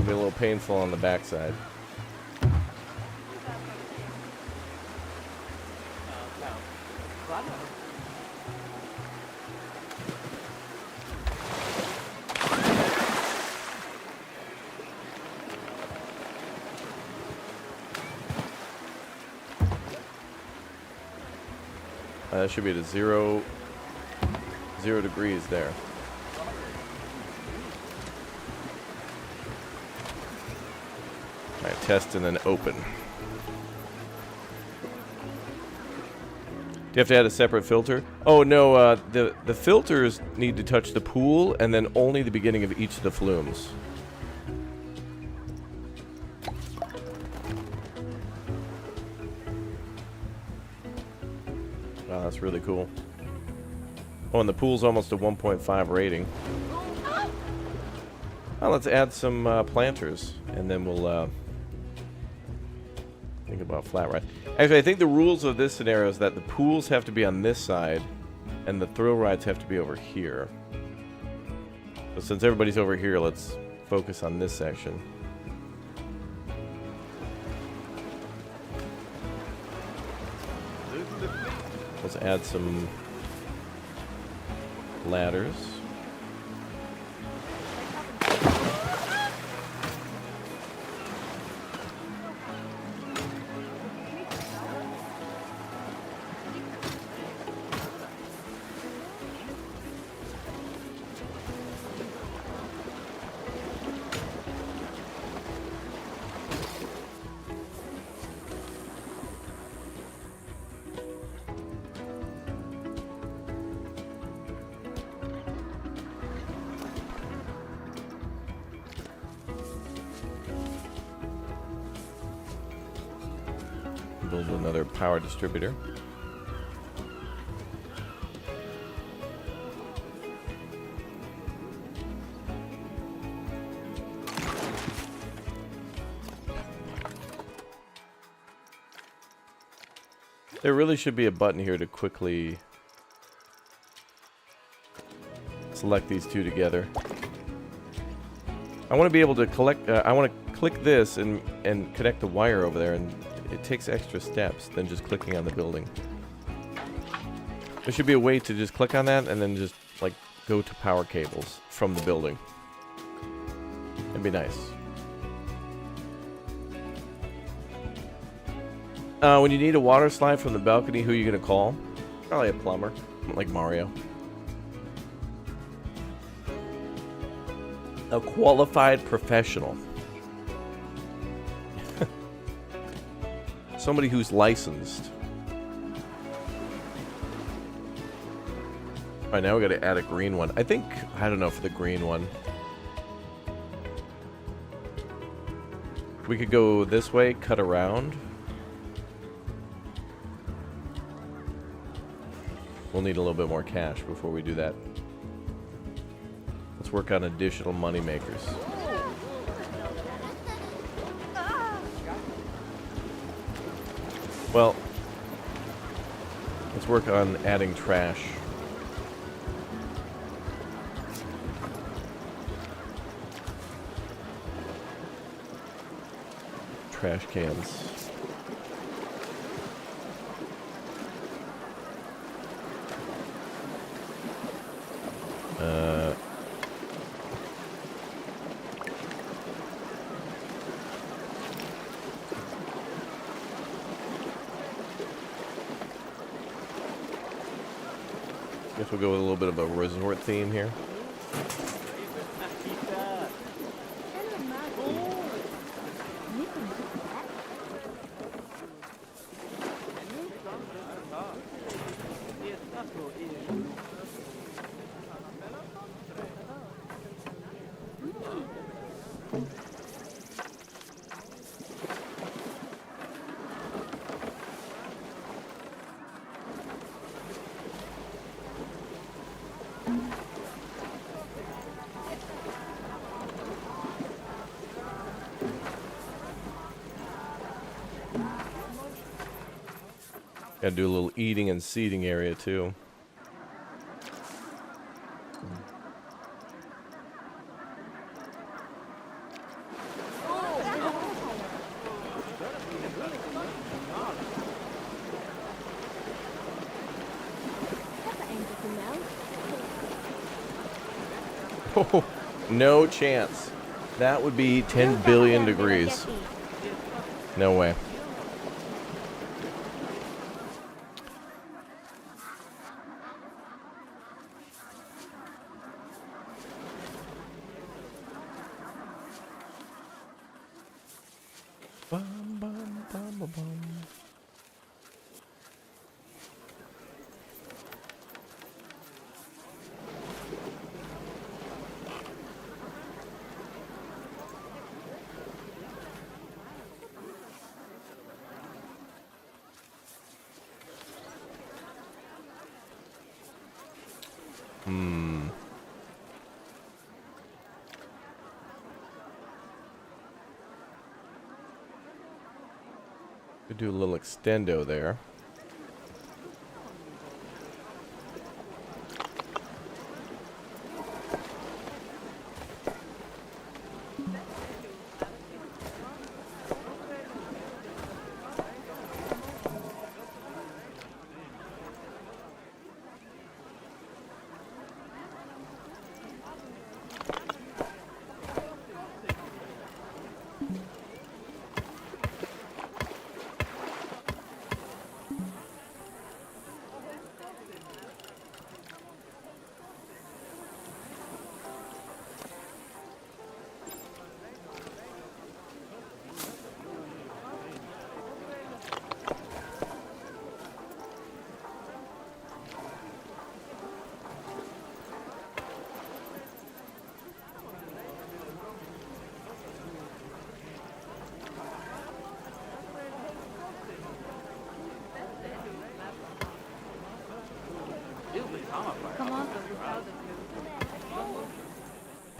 A: Be a little painful on the backside. That should be at a 0 degrees there. All right, test and then open. Do you have to add a separate filter? Oh no, the filters need to touch the pool and then only the beginning of each of the flumes. Wow, that's really cool. Oh, and the pool's almost a 1.5 rating. Well, let's add some planters, and then we'll think about flat ride. Actually, I think the rules of this scenario is that the pools have to be on this side, and the thrill rides have to be over here. So since everybody's over here, let's focus on this section. Let's add some ladders. Build another power distributor. There really should be a button here to quickly select these two together. I want to be able to collect. I want to click this and connect the wire over there, and it takes extra steps than just clicking on the building. There should be a way to just click on that and then just like go to power cables from the building. That'd be nice. When you need a water slide from the balcony, who are you gonna call? Probably a plumber, like Mario. A qualified professional. Somebody who's licensed. Alright, now we gotta add a green one. I don't know for the green one. We could go this way, cut around. We'll need a little bit more cash before we do that. Let's work on additional money makers. Well, let's work on adding trash. Trash cans. Guess we'll go with a little bit of a resort theme here. Gotta do a little eating and seating area too. Oh, no chance. That would be 10 billion degrees. No way. Could do a little extendo there.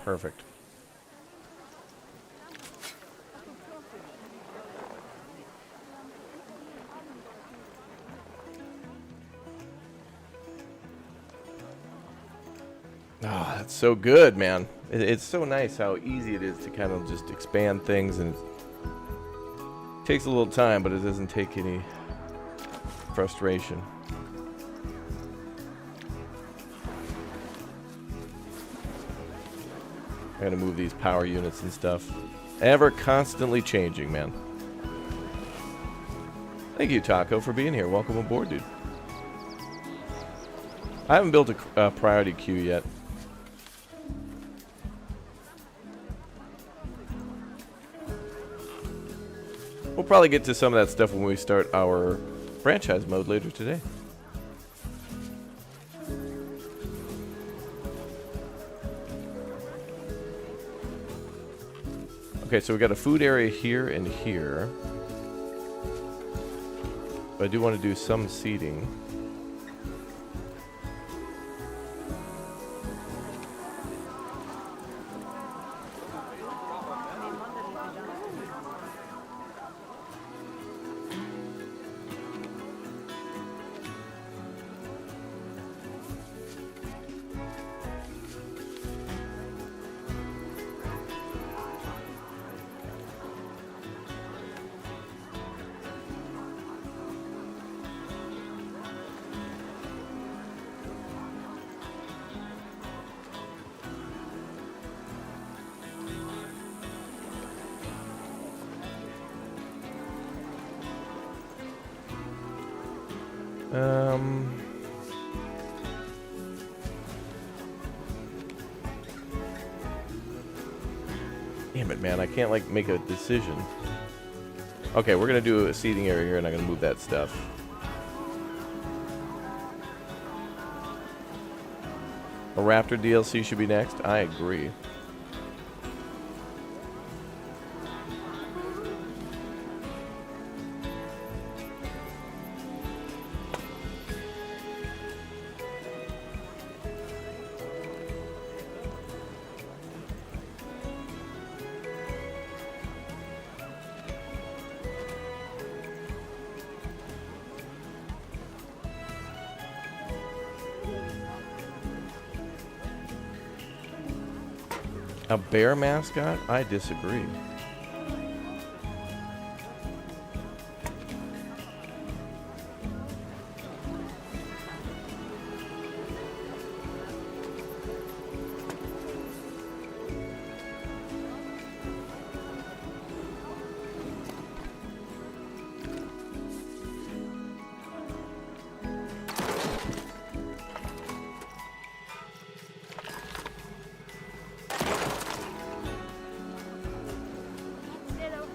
A: Perfect. Oh, that's so good, man. It's so nice how easy it is to kind of just expand things, and it takes a little time, but it doesn't take any frustration. I gotta move these power units and stuff. Ever constantly changing, man. Thank you, Taco, for being here. Welcome aboard, dude. I haven't built a priority queue yet. We'll probably get to some of that stuff when we start our franchise mode later today. Okay, so we got a food area here and here. But I do want to do some seating. Damn it, man. I can't, like, make a decision. Okay, we're going to do a seating area here, and I'm going to move that stuff. A Raptor DLC should be next. I agree. A bear mascot? I disagree.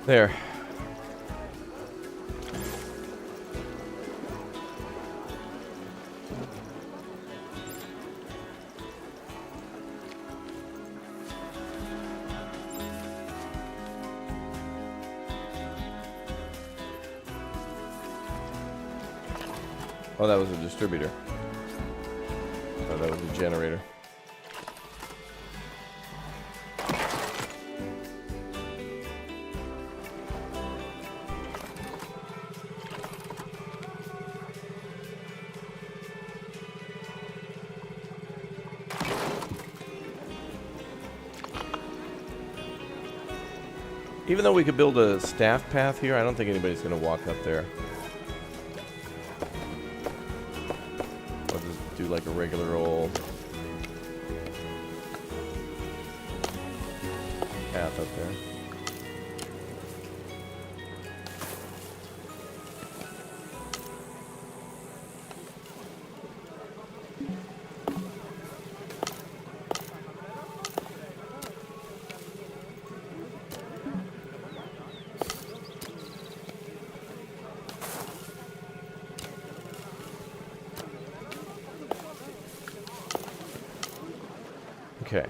A: There. Oh, that was a distributor. Oh, that was a generator. Even though we could build a staff path here, I don't think anybody's going to walk up there. I'll just do like a regular old path up there. Okay.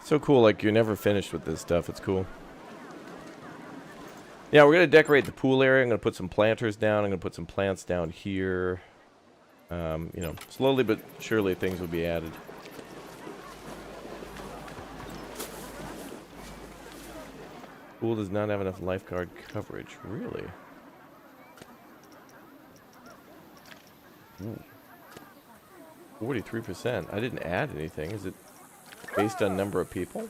A: So cool, like you're never finished with this stuff. It's cool. Yeah, we're going to decorate the pool area. I'm going to put some planters down. I'm going to put some plants down here. You know, slowly but surely things will be added. Pool does not have enough lifeguard coverage. Really? Ooh. 43%. I didn't add anything. Is it based on number of people?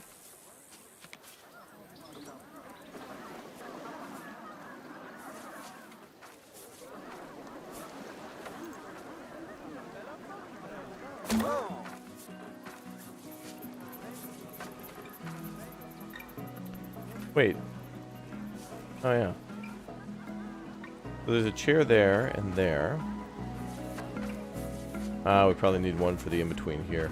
A: Wait. Oh, yeah. So there's a chair there and there. We probably need one for the in-between here.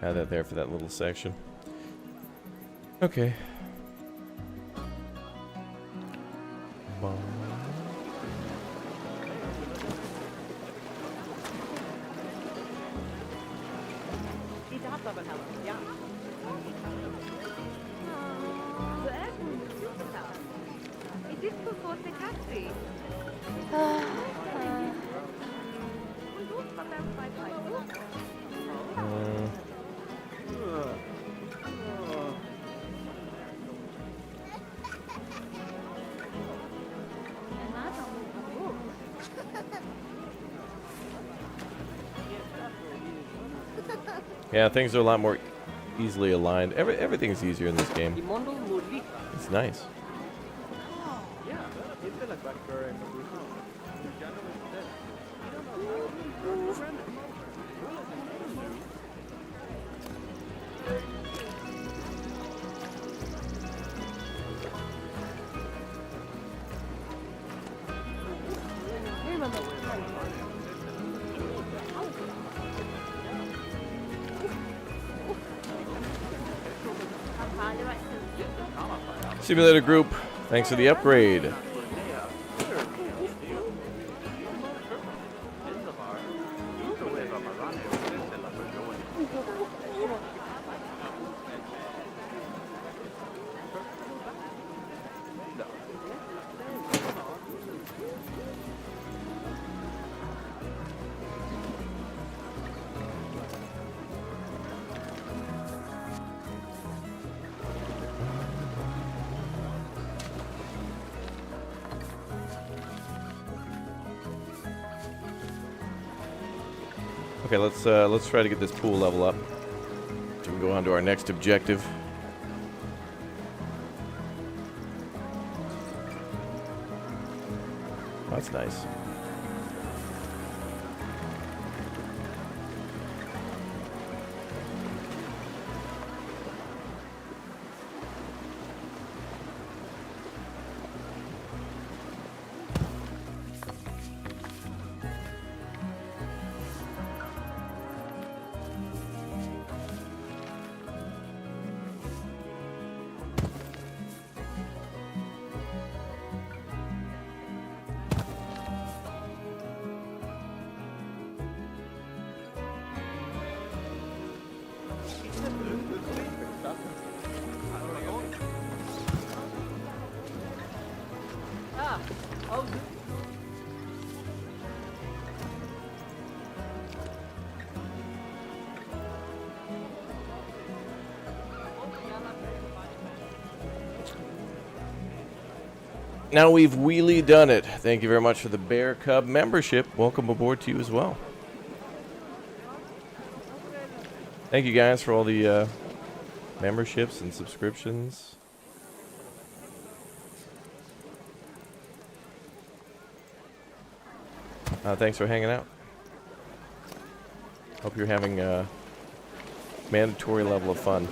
A: Add that there for that little section. Okay. Yeah, things are a lot more easily aligned. Everything's easier in this game. It's nice. Simulator group, thanks for the upgrade. Okay, let's try to get this pool level up. We can go on to our next objective. That's nice. Now we've wheelie done it. Thank you very much for the Bear Cub membership. Welcome aboard to you as well. Thank you guys for all the memberships and subscriptions. Thanks for hanging out. Hope you're having a mandatory level of fun.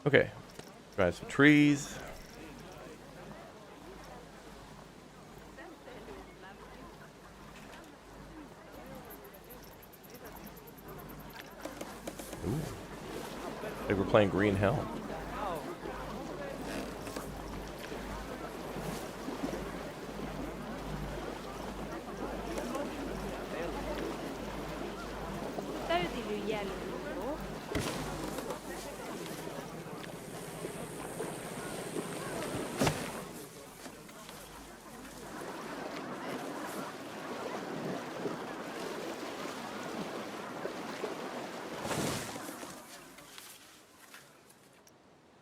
A: Okay, try some trees. Ooh. I think we're playing Green Hell.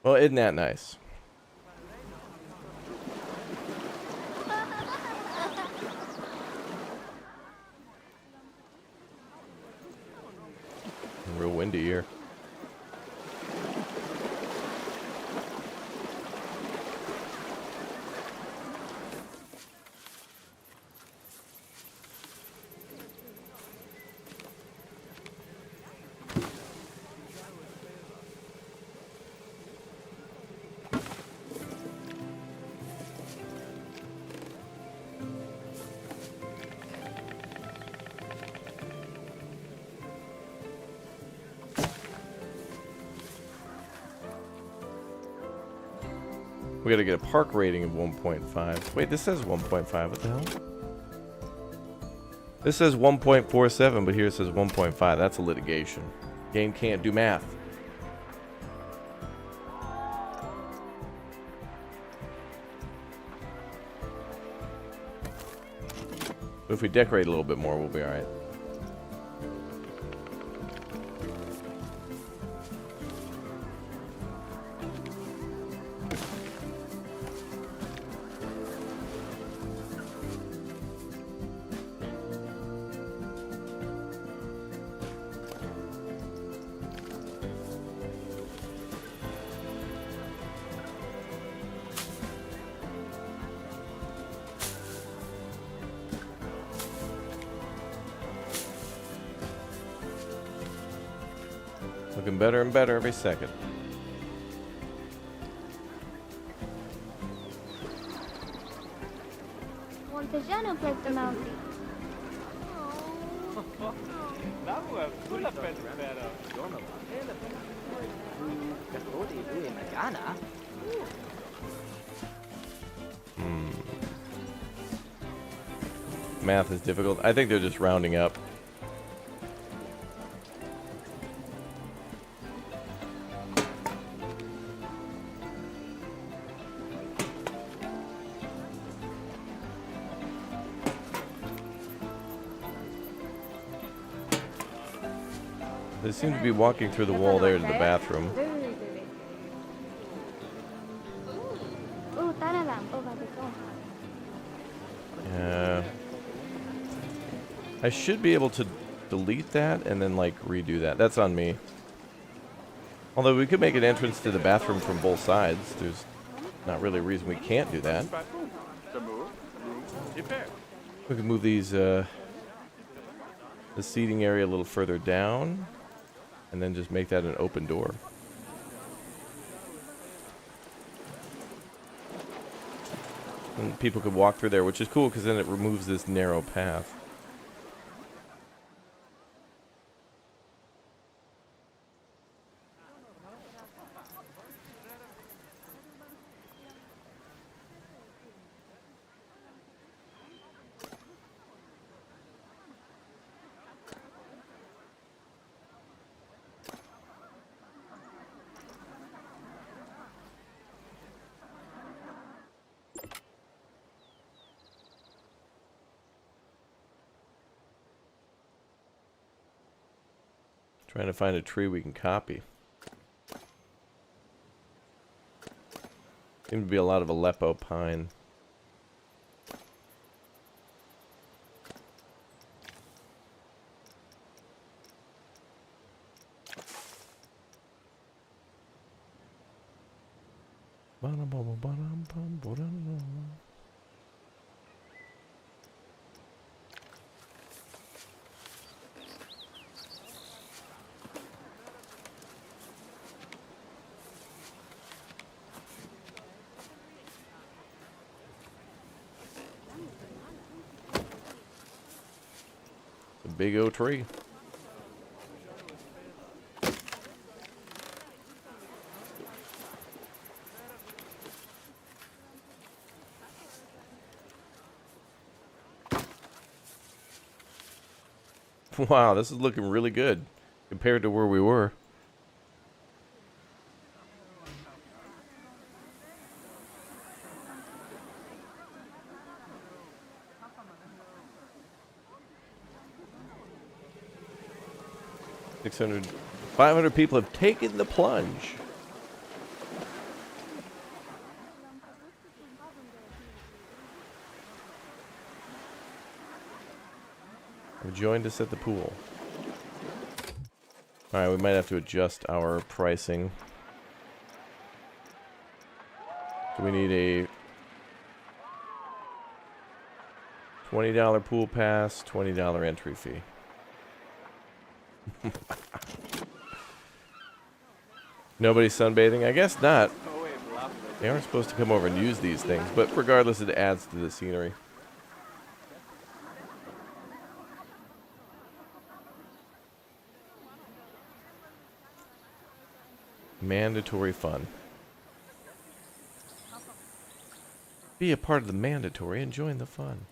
A: Well, isn't that nice? Real windy here. We gotta get a park rating of 1.5. Wait, this says 1.5. What the hell? This says 1.47, but here it says 1.5. That's a litigation. Game can't do math. But if we decorate a little bit more, we'll be alright. Looking better and better every second.
B: Montejano played the mountain.
A: Math is difficult. I think they're just rounding up. They seem to be walking through the wall there to the bathroom. I should be able to delete that and then like redo that. That's on me. Although we could make an entrance to the bathroom from both sides. There's not really a reason we can't do that. We could move these the seating area a little further down and then just make that an open door. And people could walk through there, which is cool because then it removes this narrow path. Trying to find a tree we can copy. Seems to be a lot of Aleppo pine. A big old tree. Wow, this is looking really good compared to where we were. $600, 500 people have taken the plunge. Have joined us at the pool. Alright, we might have to adjust our pricing. So we need a $20 pool pass, $20 entry fee. Nobody's sunbathing? I guess not. They aren't supposed to come over and use these things, but regardless, it adds to the scenery. Mandatory fun. Be a part of the mandatory and join the fun.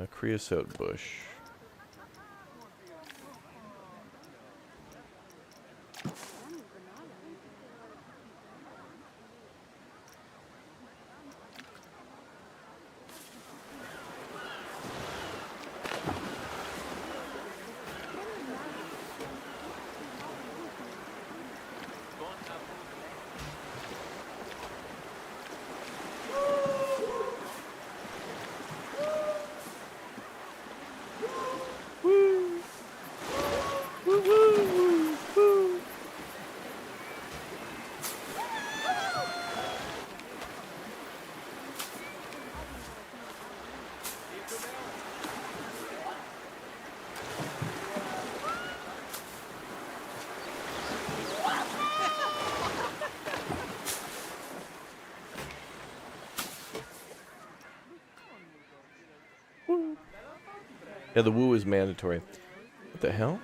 A: Creosote bush. Yeah, the woo is mandatory. What the hell?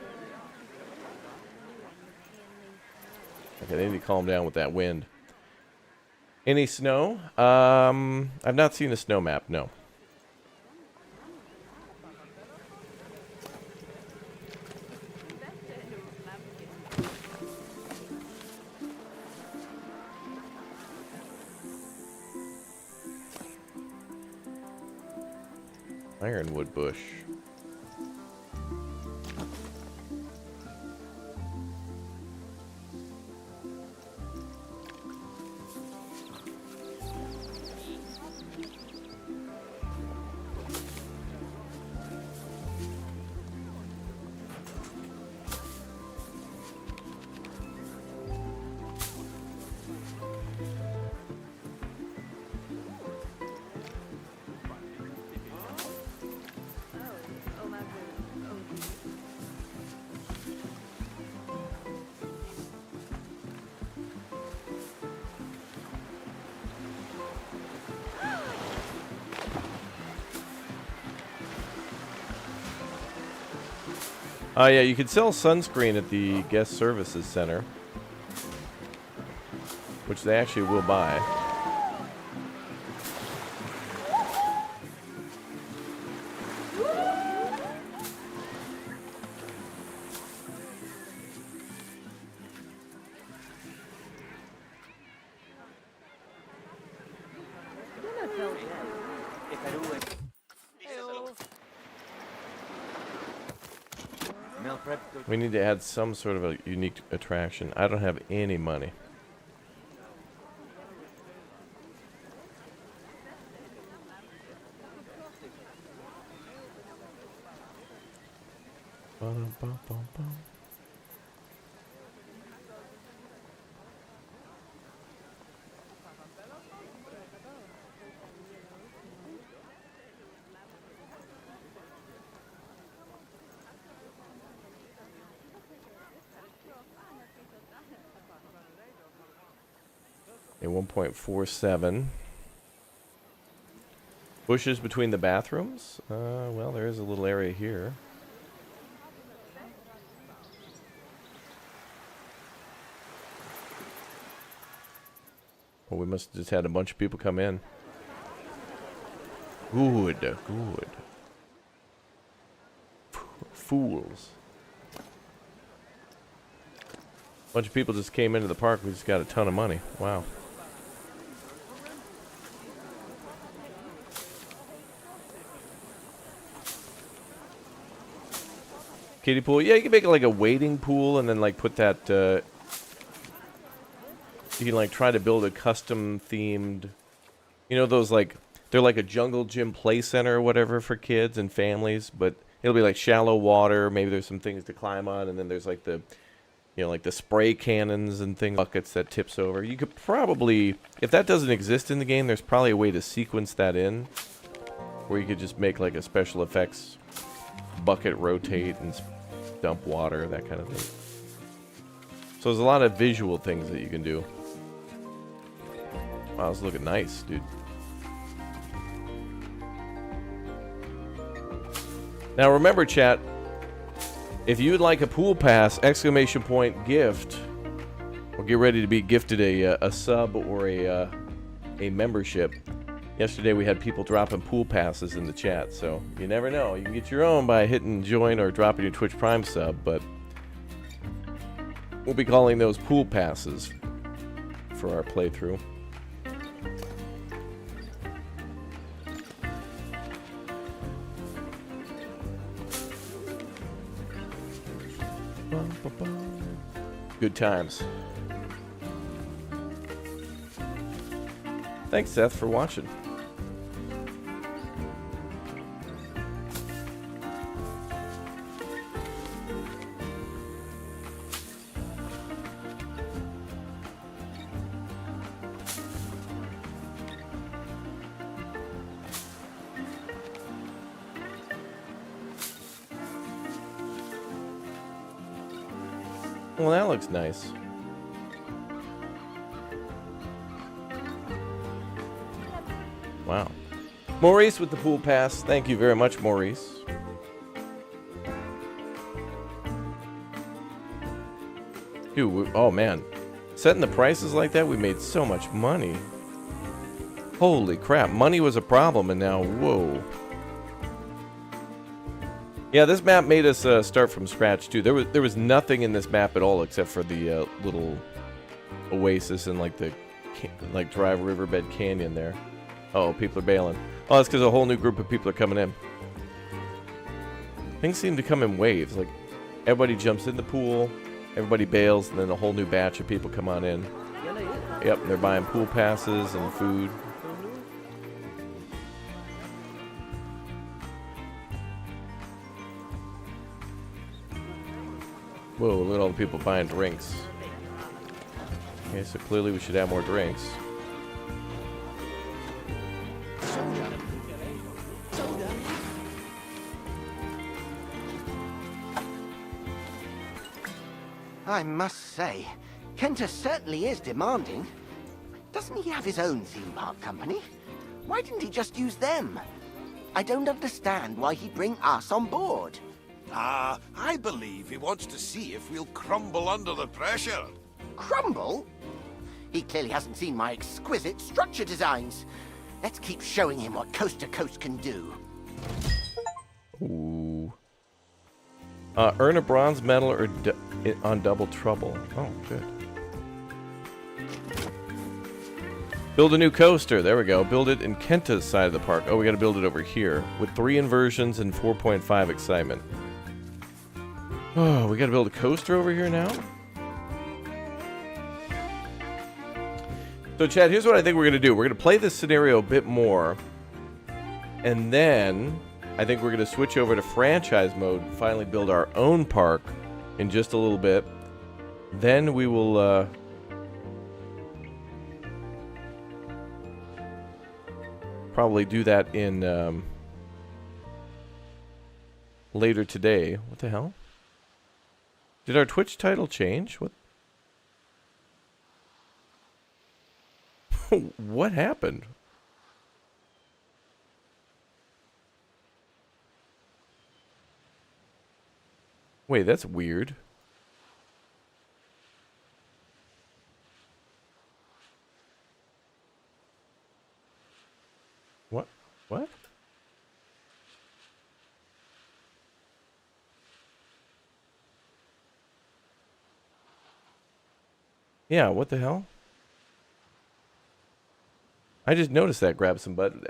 A: Okay, they need to calm down with that wind. Any snow? I've not seen a snow map, no. Ironwood bush. Yeah, you could sell sunscreen at the guest services center, which they actually will buy. We need to add some sort of a unique attraction. I don't have any money. Ba-dum-bum-bum-bum. A 1.47. Bushes between the bathrooms? Well, there is a little area here. Well, we must have just had a bunch of people come in. Good, good. Fools. A bunch of people just came into the park. We just got a ton of money. Wow. Kiddie pool. Yeah, you can make it like a wading pool and then like put that... you can like try to build a custom themed, you know, those like, they're like a jungle gym play center or whatever for kids and families, but it'll be like shallow water. Maybe there's some things to climb on, and then there's like the, you know, like the spray cannons and things, buckets that tips over. You could probably, if that doesn't exist in the game, there's probably a way to sequence that in, where you could just make like a special effects bucket rotate and dump water, that kind of thing. So there's a lot of visual things that you can do. Wow, this is looking nice, dude. Now remember, chat, if you'd like a pool pass, ! Gift, or get ready to be gifted a sub or a membership. Yesterday we had people dropping pool passes in the chat, so you never know. You can get your own by hitting join or dropping your Twitch Prime sub, but we'll be calling those pool passes for our playthrough. Good times. Thanks, Seth, for watching. Well, that looks nice. Wow. Maurice with the pool pass. Thank you very much, Maurice. Dude, oh man. Setting the prices like that, we made so much money. Holy crap. Money was a problem, and now, whoa. Yeah, this map made us start from scratch too. There was nothing in this map at all except for the little oasis and like the dry riverbed canyon there. Oh, people are bailing. Oh, that's because a whole new group of people are coming in. Things seem to come in waves. Like everybody jumps in the pool, everybody bails, and then a whole new batch of people come on in. Yep, they're buying pool passes and food. Whoa, look at all the people buying drinks. Okay, so clearly we should have more drinks.
C: I must say, Kenta certainly is demanding. Doesn't he have his own theme park company? Why didn't he just use them? I don't understand why he'd bring us on board.
D: I believe he wants to see if we'll crumble under the pressure.
C: Crumble? He clearly hasn't seen my exquisite structure designs. Let's keep showing him what Coast to Coast can do.
A: Ooh. Earn a bronze medal or on Double Trouble. Oh, good. Build a new coaster. There we go. Build it in Kenta's side of the park. Oh, we got to build it over here with 3 inversions and 4.5 excitement. Oh, we got to build a coaster over here now. So, Chad, here's what I think we're going to do. We're going to play this scenario a bit more. And then I think we're going to switch over to franchise mode, finally build our own park in just a little bit. Then we will probably do that in later today. What the hell? Did our Twitch title change? What? What happened? Wait, that's weird. What? What? Yeah, what the hell? I just noticed that grab some button.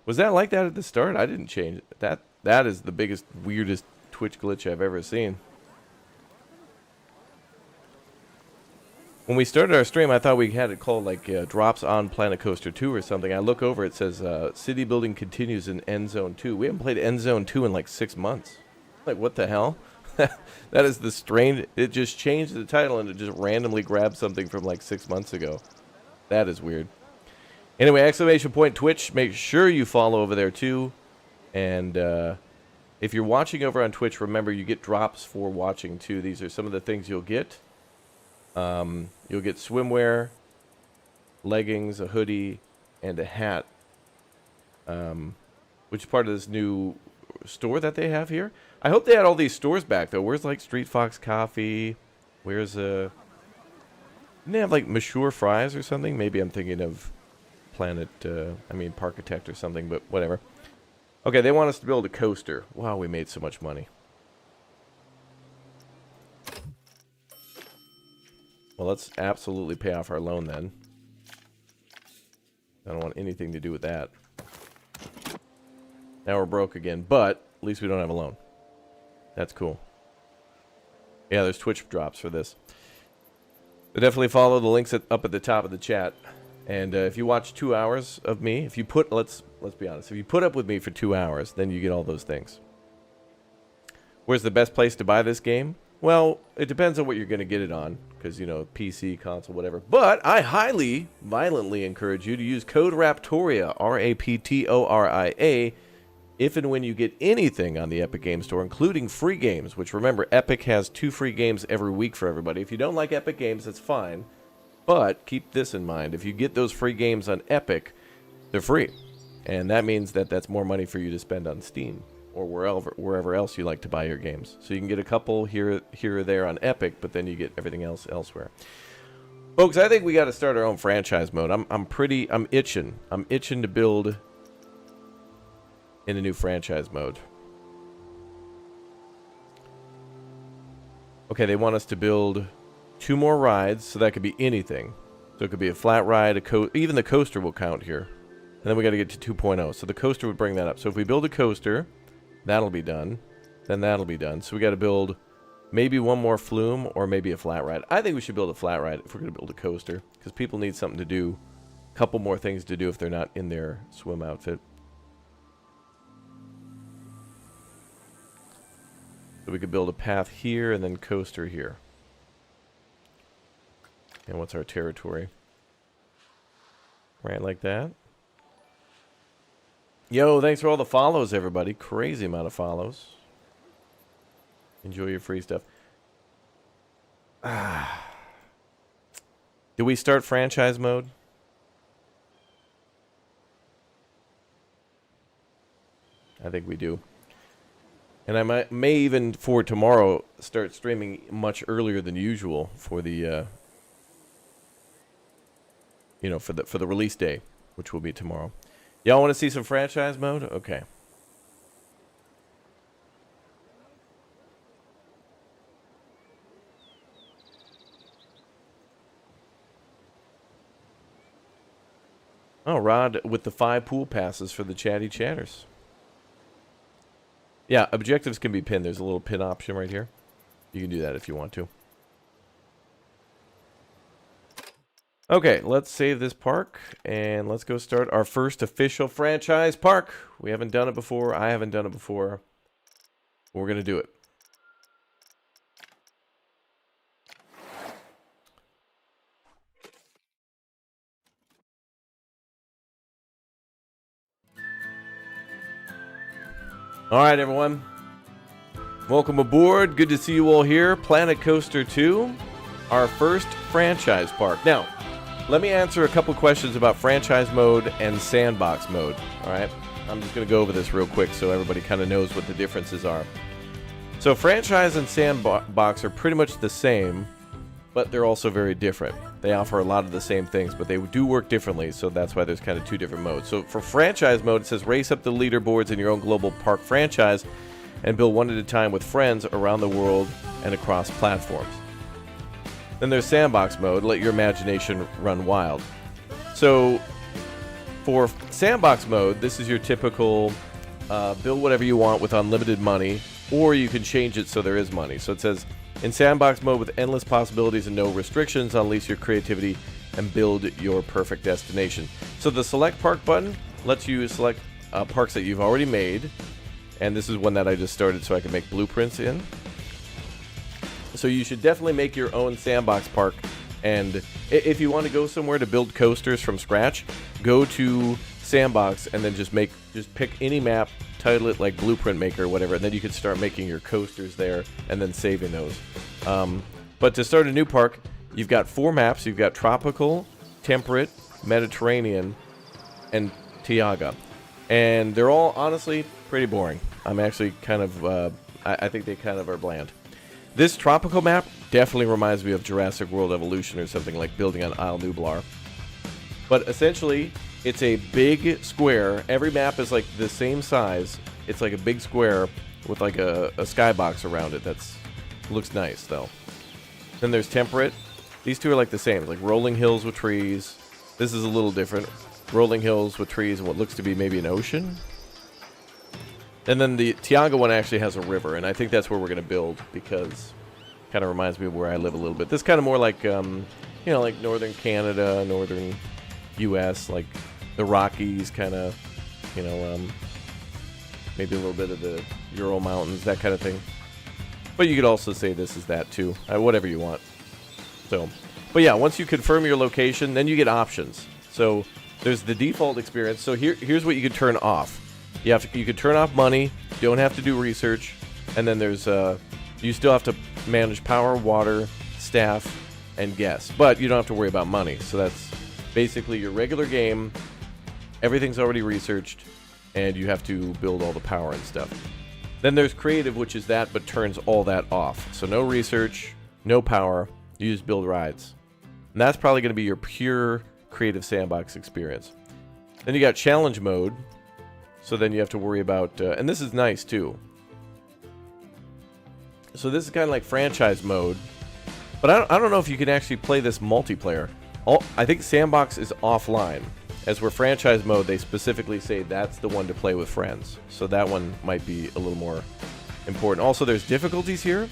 A: Was that like that at the start? I didn't change it. That is the biggest, weirdest Twitch glitch I've ever seen. When we started our stream, I thought we had it called like Drops on Planet Coaster 2 or something. I look over, it says City Building continues in End Zone 2. We haven't played End Zone 2 in like 6 months. Like, what the hell? That is the strange... It just changed the title and it just randomly grabbed something from like 6 months ago. That is weird. Anyway, exclamation point Twitch. Make sure you follow over there too. And if you're watching over on Twitch, remember you get drops for watching too. These are some of the things you'll get. You'll get swimwear, leggings, a hoodie, and a hat. Which is part of this new store that they have here. I hope they had all these stores back though. Where's like Street Fox Coffee? Where's didn't they have like Mashur Fries or something? Maybe I'm thinking of Parkitect or something, but whatever. Okay, they want us to build a coaster. Wow, we made so much money. Well, let's absolutely pay off our loan then. I don't want anything to do with that. Now we're broke again, but at least we don't have a loan. That's cool. Yeah, there's Twitch drops for this. So definitely follow the links up at the top of the chat. And if you watch 2 hours of me, if you put, let's be honest, if you put up with me for 2 hours, then you get all those things. Where's the best place to buy this game? Well, it depends on what you're going to get it on, because, you know, PC, console, whatever. But I highly, violently encourage you to use code RAPTORIA, RAPTORIA, if and when you get anything on the Epic Games Store, including free games, which, remember, Epic has 2 free games every week for everybody. If you don't like Epic Games, that's fine. But keep this in mind. If you get those free games on Epic, they're free. And that means that that's more money for you to spend on Steam or wherever else you like to buy your games. So you can get a couple here or there on Epic, but then you get everything else elsewhere. Folks, I think we got to start our own franchise mode. I'm itching. I'm itching to build in a new franchise mode. Okay, they want us to build 2 more rides, so that could be anything. So it could be a flat ride, even the coaster will count here. And then we got to get to 2.0. So the coaster would bring that up. So if we build a coaster, that'll be done. Then that'll be done. So we got to build maybe one more flume or maybe a flat ride. I think we should build a flat ride if we're going to build a coaster, because people need something to do. A couple more things to do if they're not in their swim outfit. So we could build a path here and then coaster here. And what's our territory? Right like that. Yo, thanks for all the follows, everybody. Crazy amount of follows. Enjoy your free stuff. Do we start franchise mode? I think we do. And I may even, for tomorrow, start streaming much earlier than usual for the... for the release day, which will be tomorrow. Y'all want to see some franchise mode? Okay. Oh, Rod with the 5 pool passes for the chatty chatters. Yeah, objectives can be pinned. There's a little pin option right here. You can do that if you want to. Okay, let's save this park, and let's go start our first official franchise park. We haven't done it before. I haven't done it before. We're going to do it. All right, everyone. Welcome aboard. Good to see you all here. Planet Coaster 2, our first franchise park. Now, let me answer a couple questions about franchise mode and sandbox mode. All right, I'm just going to go over this real quick so everybody kind of knows what the differences are. So franchise and sandbox are pretty much the same, but they're also very different. They offer a lot of the same things, but they do work differently, so that's why there's kind of two different modes. So for franchise mode, it says race up the leaderboards in your own global park franchise and build one at a time with friends around the world and across platforms. Then there's sandbox mode, let your imagination run wild. So for sandbox mode, this is your typical build whatever you want with unlimited money, or you can change it so there is money. So it says, in sandbox mode with endless possibilities and no restrictions, unleash your creativity and build your perfect destination. So the select park button lets you select parks that you've already made, and this is one that I just started so I can make blueprints in. So you should definitely make your own sandbox park, and if you want to go somewhere to build coasters from scratch, go to sandbox and then just pick any map, title it like Blueprint Maker or whatever, and then you can start making your coasters there and then saving those. But to start a new park, you've got 4 maps. You've got Tropical, Temperate, Mediterranean, and Tiaga. And they're all, honestly, pretty boring. I'm actually kind of, I think they kind of are bland. This Tropical map definitely reminds me of Jurassic World Evolution or something, like building on Isle Nublar. But essentially, it's a big square. Every map is like the same size. It's like a big square with like a skybox around it. Looks nice though. Then there's Temperate. These two are like the same, like rolling hills with trees. This is a little different. Rolling hills with trees and what looks to be maybe an ocean. And then the Tiaga one actually has a river, and I think that's where we're going to build because it kind of reminds me of where I live a little bit. This kind of more like, like northern Canada, northern U.S., like the Rockies, kind of, maybe a little bit of the Ural Mountains, that kind of thing. But you could also say this is that too, whatever you want. So, but yeah, once you confirm your location, then you get options. So there's the default experience. So here's what you can turn off. You can turn off money. You don't have to do research, and then there's you still have to manage power, water, staff, and guests, but you don't have to worry about money. So that's basically your regular game. Everything's already researched, and you have to build all the power and stuff. Then there's creative, which is that, but turns all that off. So no research, no power. You just build rides, and that's probably going to be your pure creative sandbox experience. Then you got challenge mode. So then you have to worry about, and this is nice too. So this is kind of like franchise mode, but I don't know if you can actually play this multiplayer. I think sandbox is offline. As we're franchise mode, they specifically say that's the one to play with friends. So that one might be a little more important. Also, there's difficulties here.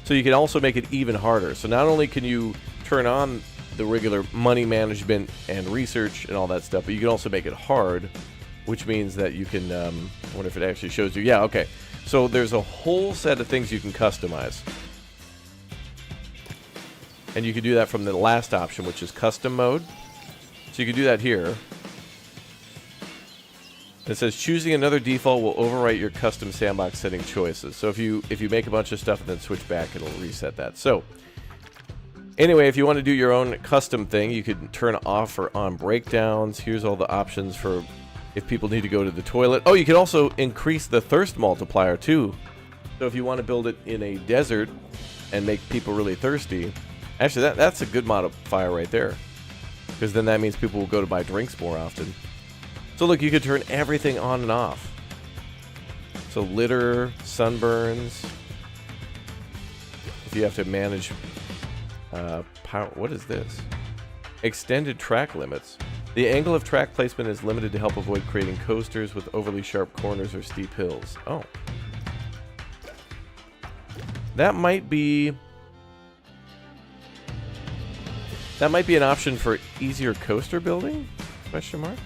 A: So you can also make it even harder. So not only can you turn on the regular money management and research and all that stuff, but you can also make it hard, which means that you can, I wonder if it actually shows you. Yeah, okay. So there's a whole set of things you can customize. And you can do that from the last option, which is custom mode. So you can do that here. It says choosing another default will overwrite your custom sandbox setting choices. So if you make a bunch of stuff and then switch back, it'll reset that. So anyway, if you want to do your own custom thing, you can turn off or on breakdowns. Here's all the options for if people need to go to the toilet. Oh, you can also increase the thirst multiplier too. So if you want to build it in a desert and make people really thirsty, actually that's a good modifier right there, because then that means people will go to buy drinks more often. So look, you can turn everything on and off. So litter, sunburns. If you have to manage power, what is this? Extended track limits. The angle of track placement is limited to help avoid creating coasters with overly sharp corners or steep hills. Oh. That might be an option for easier coaster building? Question mark.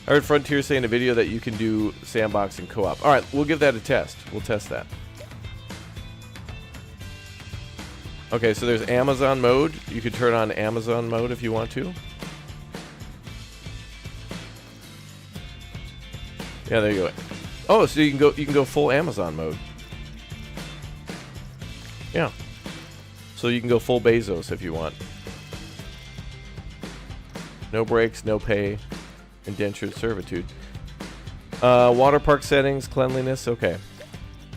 A: I heard Frontier say in a video that you can do sandbox and co-op. All right, we'll give that a test. We'll test that. Okay, so there's Amazon mode. You could turn on Amazon mode if you want to. Yeah, there you go. Oh, so you can go full Amazon mode. Yeah. So you can go full Bezos if you want. No breaks, no pay, indentured servitude. Water park settings, cleanliness, okay.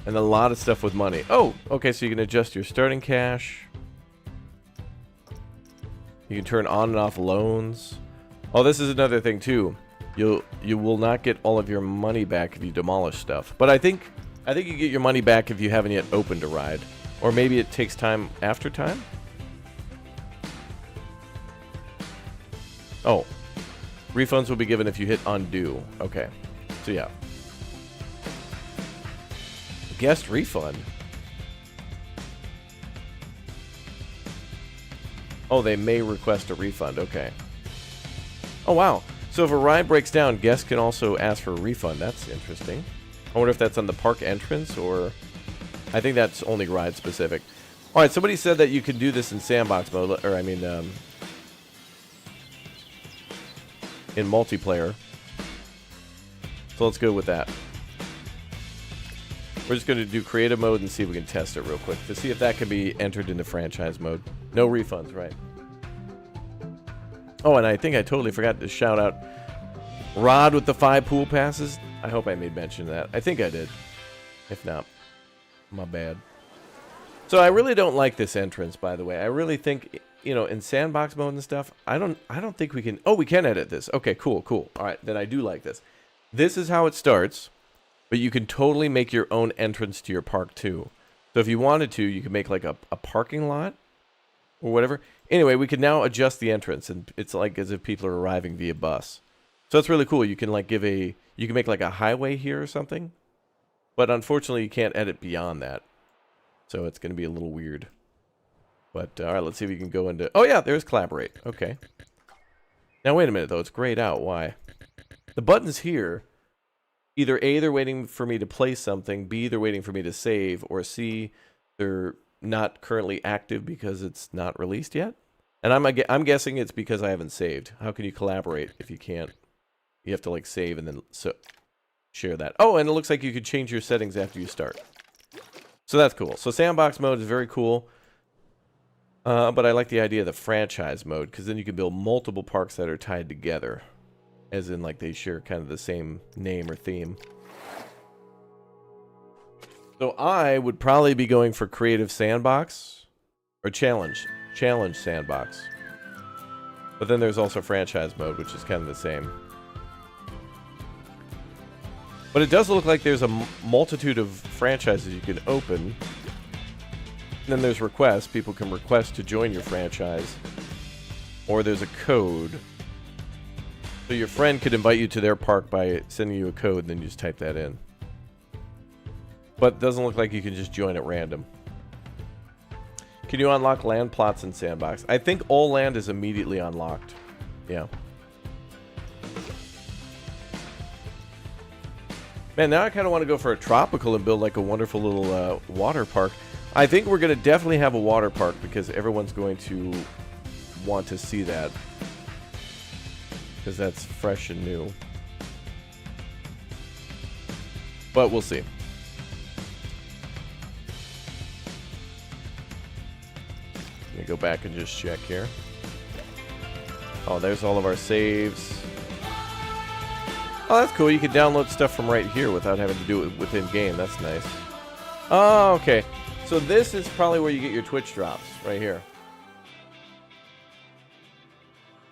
A: And a lot of stuff with money. Oh, okay, so you can adjust your starting cash. You can turn on and off loans. Oh, this is another thing too. You will not get all of your money back if you demolish stuff. But I think you get your money back if you haven't yet opened a ride. Or maybe it takes time after time? Oh. Refunds will be given if you hit undo. Okay. So yeah. Guest refund. Oh, they may request a refund. Okay. Oh, wow. So if a ride breaks down, guests can also ask for a refund. That's interesting. I wonder if that's on the park entrance or... I think that's only ride specific. All right, somebody said that you can do this in sandbox mode, or I mean, in multiplayer. So let's go with that. We're just going to do creative mode and see if we can test it real quick to see if that can be entered into franchise mode. No refunds, right? Oh, and I think I totally forgot to shout out Rod with the 5 pool passes. I hope I made mention of that. I think I did. If not, my bad. So I really don't like this entrance, by the way. I really think, you know, in sandbox mode and stuff, I don't think we can... Oh, we can edit this. Okay, cool. All right, then I do like this. This is how it starts, but you can totally make your own entrance to your park, too. So if you wanted to, you could make, like, a parking lot or whatever. Anyway, we can now adjust the entrance, and it's like as if people are arriving via bus. So that's really cool. You can, like, you can make, like, a highway here or something. But unfortunately, you can't edit beyond that. So it's going to be a little weird. But, all right, let's see if we can go into... Oh, yeah, there's collaborate. Okay. Now, wait a minute, though. It's grayed out. Why? The buttons here, either A, they're waiting for me to play something, B, they're waiting for me to save, or C, they're not currently active because it's not released yet. And I'm guessing it's because I haven't saved. How can you collaborate if you can't? You have to, like, save and then share that. Oh, and it looks like you could change your settings after you start. So that's cool. So sandbox mode is very cool. But I like the idea of the franchise mode, because then you can build multiple parks that are tied together. As in, like, they share kind of the same name or theme. So I would probably be going for creative sandbox. Or challenge sandbox. But then there's also franchise mode, which is kind of the same. But it does look like there's a multitude of franchises you can open. And then there's requests. People can request to join your franchise. Or there's a code. So your friend could invite you to their park by sending you a code, and then you just type that in. But it doesn't look like you can just join at random. Can you unlock land plots in Sandbox? I think all land is immediately unlocked. Yeah. Man, now I kind of want to go for a tropical and build like a wonderful little water park. I think we're going to definitely have a water park because everyone's going to want to see that. Because that's fresh and new. But we'll see. Let me go back and just check here. Oh, there's all of our saves. Oh, that's cool. You can download stuff from right here without having to do it within game. That's nice. Oh, okay. So this is probably where you get your Twitch drops, right here.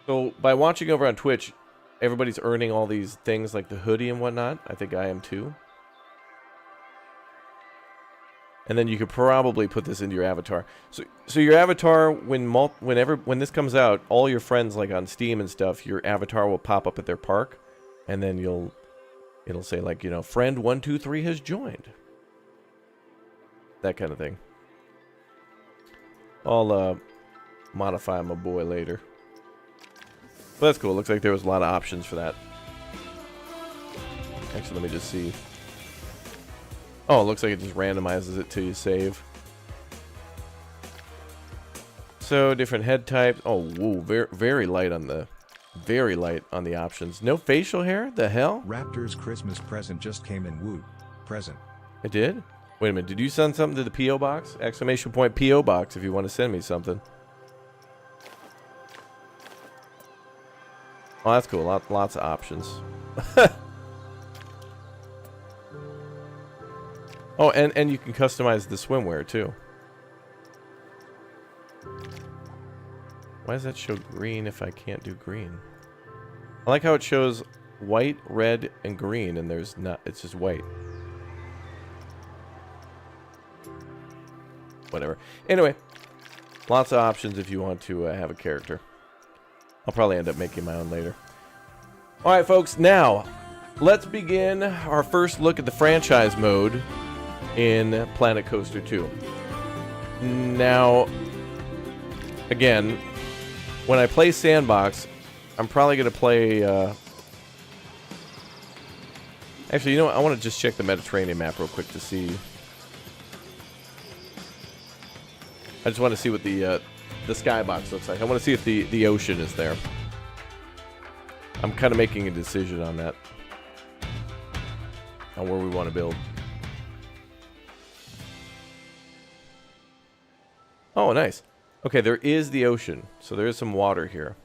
A: So by watching over on Twitch, everybody's earning all these things like the hoodie and whatnot. I think I am too. And then you could probably put this into your avatar. So your avatar, when this comes out, all your friends like on Steam and stuff, your avatar will pop up at their park. And then it'll say like, you know, friend 123 has joined. that kind of thing. I'll modify my boy later. But that's cool. Looks like there was a lot of options for that. Actually, let me just see. Oh, it looks like it just randomizes it till you save. So different head types. Oh, whoa, very light on the options. No facial hair? The hell?
E: Raptor's Christmas present just came in. Woo. Present.
A: It did? Wait a minute. Did you send something to the P.O. box? Exclamation point P.O. box if you want to send me something. Oh, that's cool. Lots of options. Oh, and you can customize the swimwear too. Why does that show green if I can't do green? I like how it shows white, red, and green, and there's not, it's just white. Whatever. Anyway, lots of options if you want to have a character. I'll probably end up making my own later. Alright, folks, now let's begin our first look at the franchise mode in Planet Coaster 2. Now, again, when I play Sandbox, I'm probably going to play... Actually, you know what? I want to just check the Mediterranean map real quick to see... I just want to see what the skybox looks like. I want to see if the ocean is there. I'm kind of making a decision on that. On where we want to build. Oh, nice. Okay, there is the ocean. So there is some water here.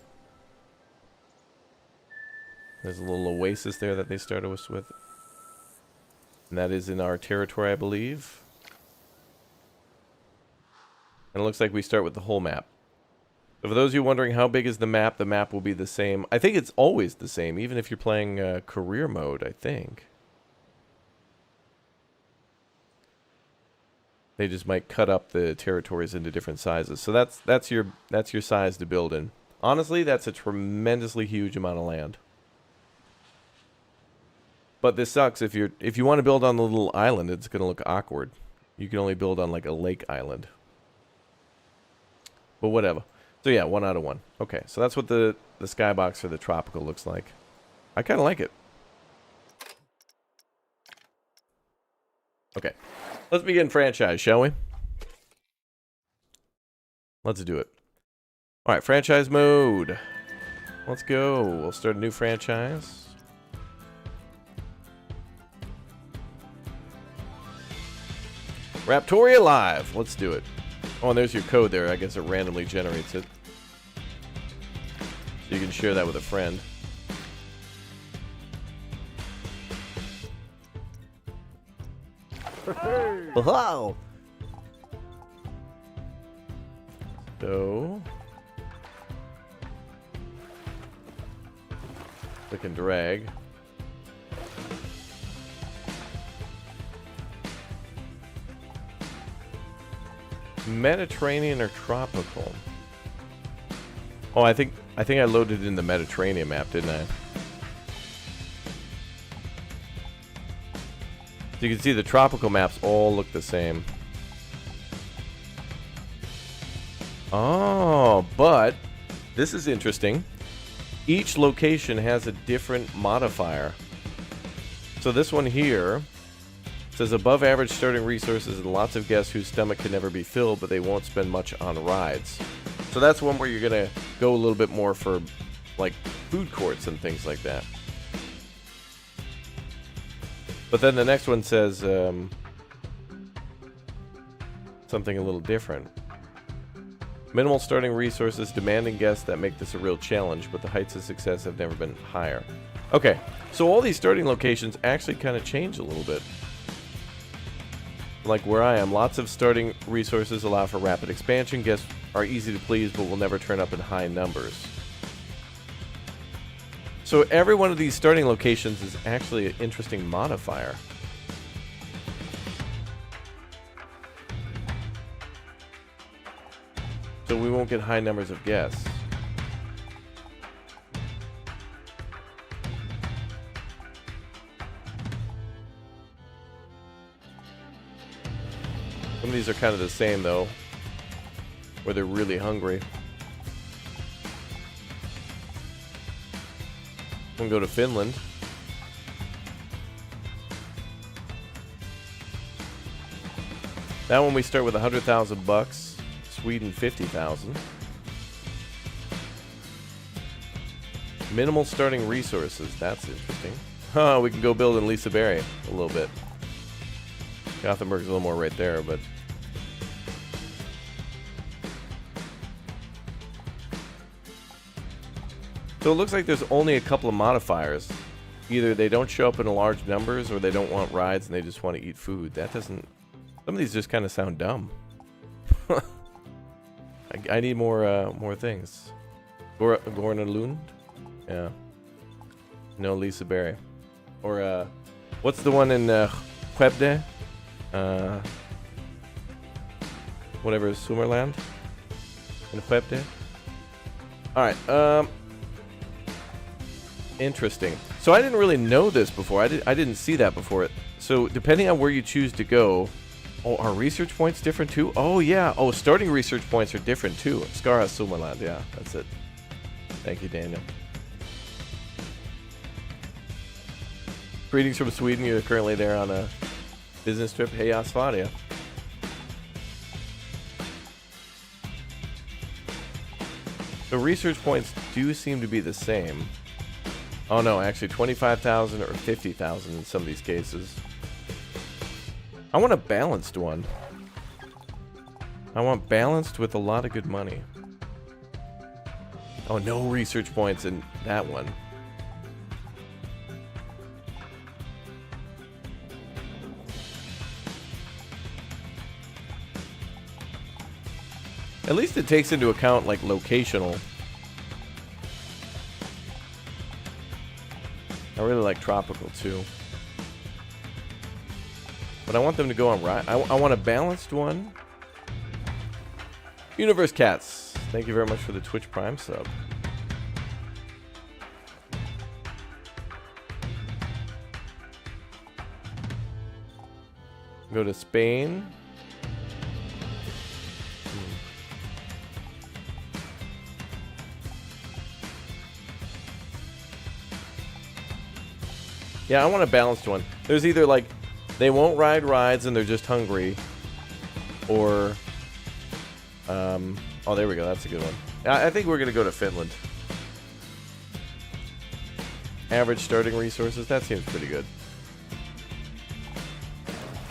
A: There's a little oasis there that they started us with. And that is in our territory, I believe. And it looks like we start with the whole map. So for those of you wondering how big is the map will be the same. I think it's always the same, even if you're playing career mode, I think. They just might cut up the territories into different sizes. So that's your size to build in. Honestly, that's a tremendously huge amount of land. But this sucks if you want to build on the little island, it's going to look awkward. You can only build on like a lake island. But whatever. So yeah, 1 out of 1. Okay, so that's what the skybox for the tropical looks like. I kind of like it. Okay. Let's begin franchise, shall we? Let's do it. Alright, franchise mode. Let's go. We'll start a new franchise. Raptoria Live. Let's do it. Oh, and there's your code there. I guess it randomly generates it. So you can share that with a friend. Wow. So click and drag. Mediterranean or tropical? Oh, I think I loaded in the Mediterranean map, didn't I? So you can see the tropical maps all look the same. Oh, but this is interesting. Each location has a different modifier. So this one here says above average starting resources and lots of guests whose stomach can never be filled, but they won't spend much on rides. So that's one where you're going to go a little bit more for like food courts and things like that. But then the next one says something a little different. Minimal starting resources, demanding guests that make this a real challenge, but the heights of success have never been higher. Okay, so all these starting locations actually kind of change a little bit. Like where I am, lots of starting resources allow for rapid expansion. Guests are easy to please, but will never turn up in high numbers. So every one of these starting locations is actually an interesting modifier. So we won't get high numbers of guests. Some of these are kind of the same, though, where they're really hungry. I'm gonna go to Finland. That one we start with 100,000 bucks. Sweden 50,000. Minimal starting resources. That's interesting. Huh, we can go build in Liseberg a little bit. Gothenburg's a little more right there, but... So it looks like there's only a couple of modifiers. Either they don't show up in large numbers, or they don't want rides and they just want to eat food. That doesn't... Some of these just kind of sound dumb. I need more things. Gornalund? Yeah. No, Liseberg. Or, what's the one in Skövde? Whatever, Summerland? In Skövde? Alright, interesting. So I didn't really know this before. I didn't see that before. So depending on where you choose to go... Oh, are research points different too? Oh, yeah. Oh, starting research points are different too. Skara Summerland. Yeah, that's it. Thank you, Daniel. Greetings from Sweden. You're currently there on a business trip. Hey, Asfadia. The research points do seem to be the same. Oh, no. Actually, 25,000 or 50,000 in some of these cases. I want a balanced one. I want balanced with a lot of good money. Oh, no research points in that one. At least it takes into account, like, locational. I really like tropical, too. But I want them to go on right. I want a balanced one. Universe Cats. Thank you very much for the Twitch Prime sub. Go to Spain. Yeah, I want a balanced one. There's either like they won't ride rides and they're just hungry, or oh, there we go. That's a good one. I think we're gonna go to Finland. Average starting resources. That seems pretty good.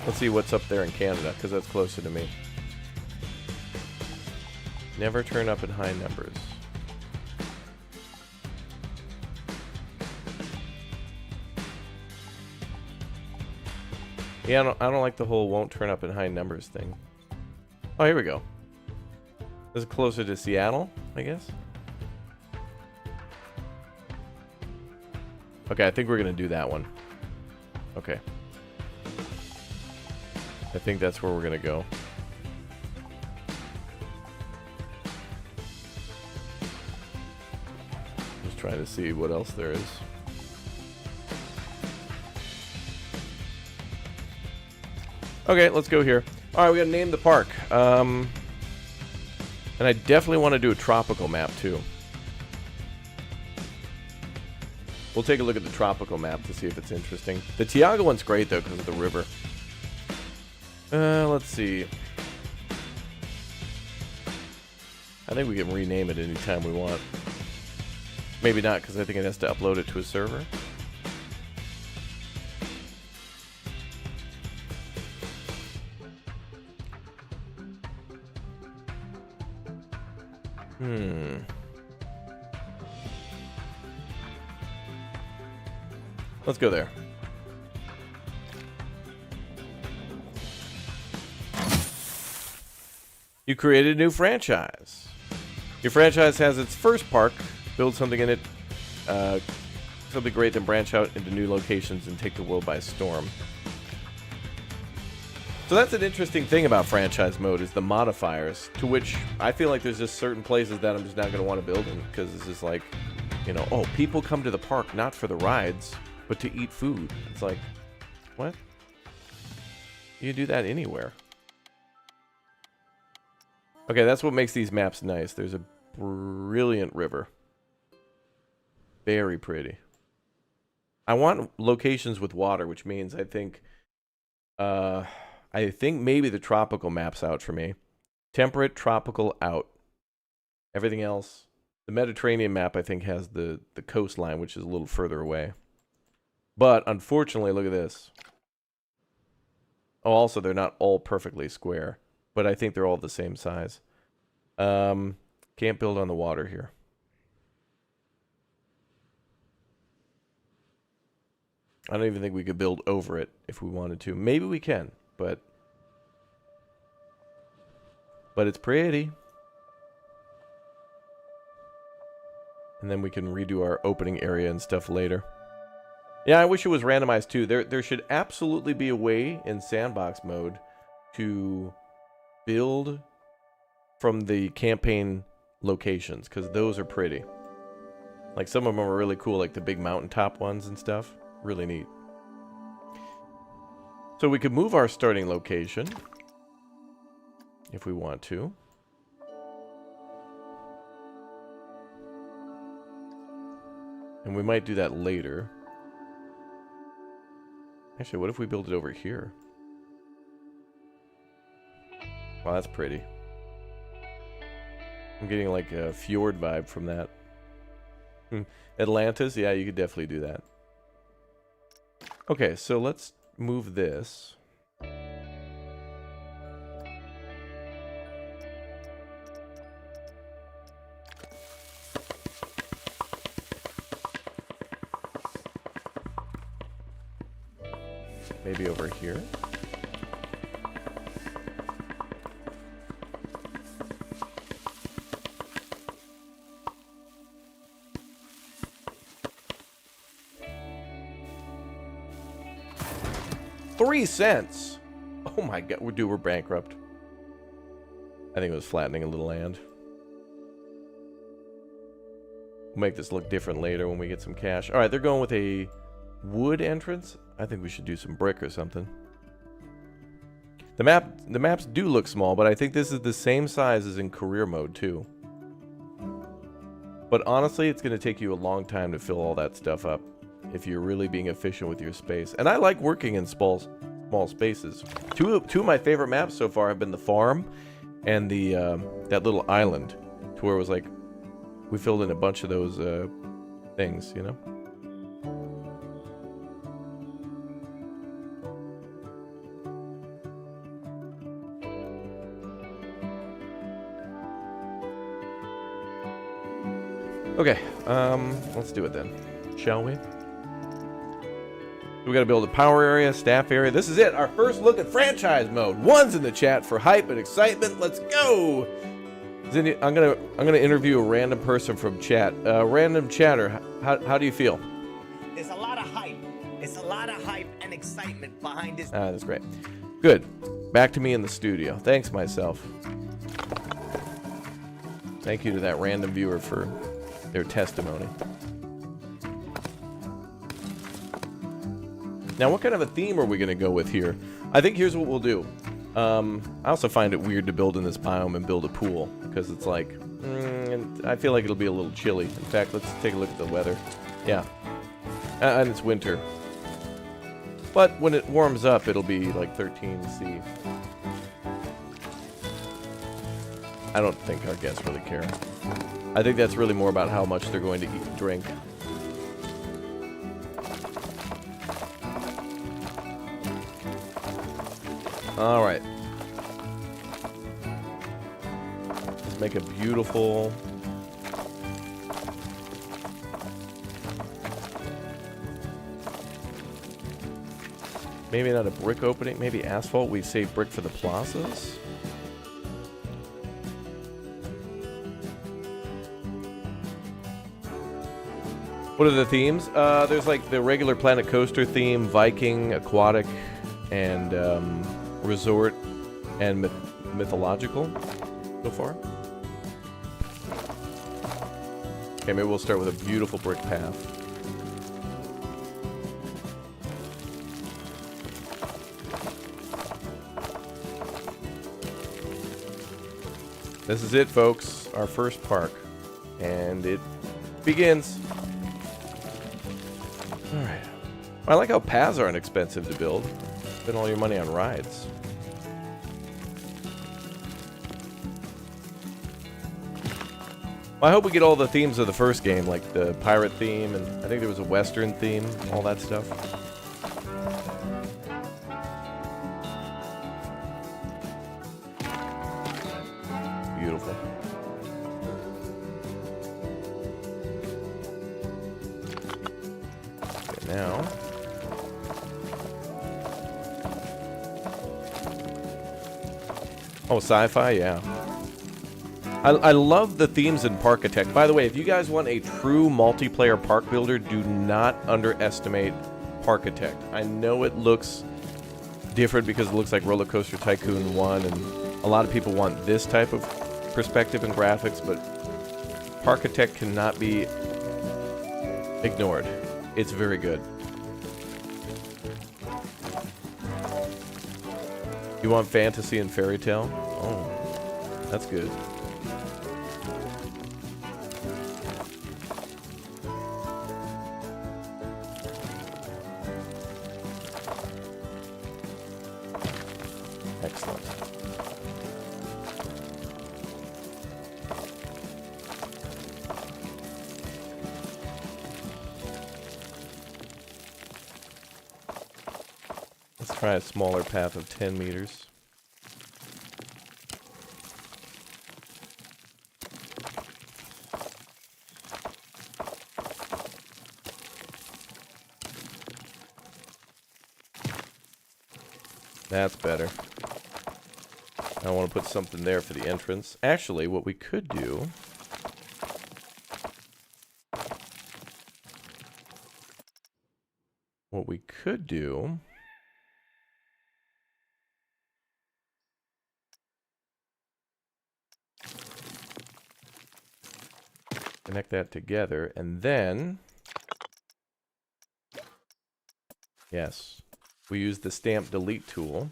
A: Let's see what's up there in Canada, because that's closer to me. Never turn up in high numbers. Yeah, I don't like the whole won't turn up in high numbers thing. Oh, here we go. This is closer to Seattle, I guess. Okay, I think we're going to do that one. Okay. I think that's where we're going to go. Just trying to see what else there is. Okay, let's go here. Alright, we gotta name the park. And I definitely want to do a tropical map, too. We'll take a look at the tropical map to see if it's interesting. The Tiago one's great, though, because of the river. Let's see. I think we can rename it anytime we want. Maybe not, because I think it has to upload it to a server. Let's go there. You created a new franchise. Your franchise has its first park. Build something in it. Something great, then branch out into new locations and take the world by storm. So that's an interesting thing about franchise mode, is the modifiers, to which I feel like there's just certain places that I'm just not going to want to build in, because it's just like, you know, oh, people come to the park not for the rides, but to eat food. It's like, what? You do that anywhere. Okay, that's what makes these maps nice. There's a brilliant river. Very pretty. I want locations with water, which means I think maybe the tropical map's out for me. Temperate, tropical, out. Everything else. The Mediterranean map, I think, has the coastline, which is a little further away. But, unfortunately, look at this. Oh, also, they're not all perfectly square. But I think they're all the same size. Can't build on the water here. I don't even think we could build over it if we wanted to. Maybe we can, but it's pretty. And then we can redo our opening area and stuff later. Yeah, I wish it was randomized too. There should absolutely be a way in sandbox mode to build from the campaign locations, because those are pretty. Like, some of them are really cool, like the big mountaintop ones and stuff. Really neat. So we could move our starting location if we want to. And we might do that later. Actually, what if we build it over here? Wow, that's pretty. I'm getting like a fjord vibe from that. Atlantis? Yeah, you could definitely do that. Okay, so let's move this. Maybe over here. $0.03. Oh my god, we're bankrupt. I think it was flattening a little land. We'll make this look different later when we get some cash. Alright, they're going with a wood entrance. I think we should do some brick or something. The maps do look small, but I think this is the same size as in career mode too. But honestly, it's going to take you a long time to fill all that stuff up if you're really being efficient with your space. And I like working in small spaces. Two of my favorite maps so far have been the farm and the that little island, to where it was like we filled in a bunch of those things, you know. Okay, let's do it then, shall we? We got to build a power area, staff area. This is it, our first look at franchise mode. One's in the chat for hype and excitement. Let's go. I'm gonna interview a random person from chat. Random chatter. How do you feel?
F: There's a lot of hype. It's a lot of hype and excitement behind this.
A: That's great. Good. Back to me in the studio. Thanks, myself. Thank you to that random viewer for their testimony. Now, what kind of a theme are we going to go with here? I think here's what we'll do. I also find it weird to build in this biome and build a pool, because it's like, I feel like it'll be a little chilly. In fact, let's take a look at the weather. Yeah. And it's winter. But when it warms up, it'll be like 13°C. I don't think our guests really care. I think that's really more about how much they're going to eat and drink. All right. Let's make a beautiful... Maybe not a brick opening, maybe asphalt. We save brick for the plazas. What are the themes? There's like the regular Planet Coaster theme, Viking, aquatic, and resort, and mythological so far. Okay, maybe we'll start with a beautiful brick path. This is it, folks. Our first park. And it begins. Alright. I like how paths aren't expensive to build. Spend all your money on rides. Well, I hope we get all the themes of the first game, like the pirate theme, and I think there was a western theme, all that stuff. Beautiful. Okay, now. Oh, sci-fi, yeah. I love the themes in Parkitect. By the way, if you guys want a true multiplayer park builder, do not underestimate Parkitect. I know it looks different because it looks like Roller Coaster Tycoon 1, and a lot of people want this type of perspective and graphics, but Parkitect cannot be ignored. It's very good. You want fantasy and fairy tale? Oh, that's good. Excellent. Let's try a smaller path of 10 meters. That's better. I want to put something there for the entrance. Actually, what we could do... Connect that together, and then... Yes. We use the stamp delete tool.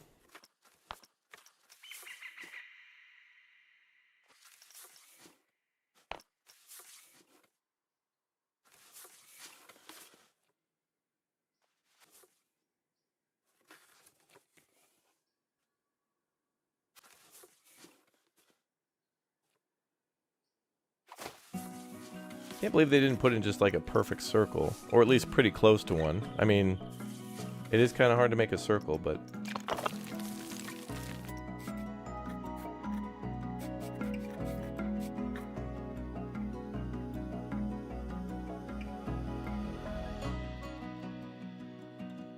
A: Can't believe they didn't put in just like a perfect circle, or at least pretty close to one. I mean, it is kind of hard to make a circle, but...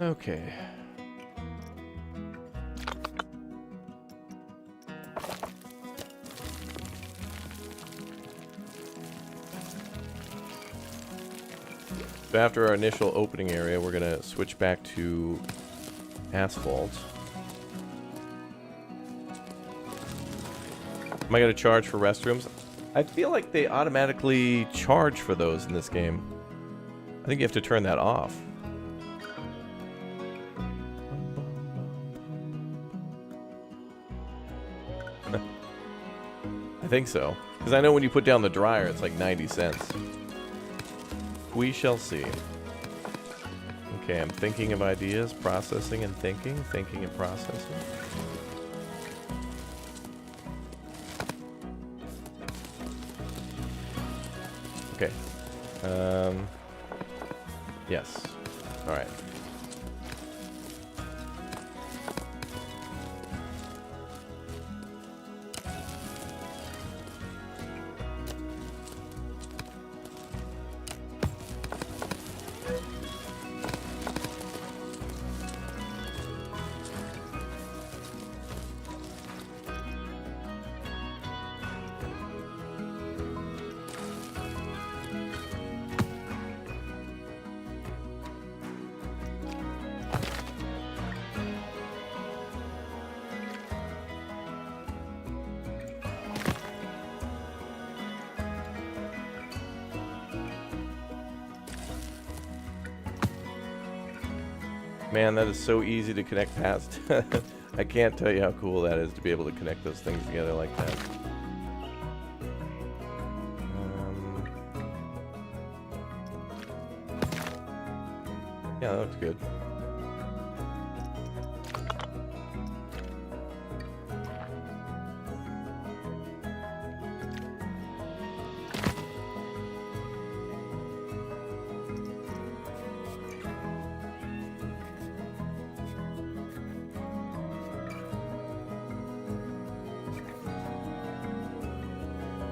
A: Okay. So after our initial opening area, we're going to switch back to asphalt. Am I going to charge for restrooms? I feel like they automatically charge for those in this game. I think you have to turn that off. I think so. Because I know when you put down the dryer, it's like 90 cents. We shall see. Okay, I'm thinking of ideas, processing and thinking and processing. Okay. Yes. All right. Man, that is so easy to connect past. I can't tell you how cool that is to be able to connect those things together like that. Yeah, that looks good.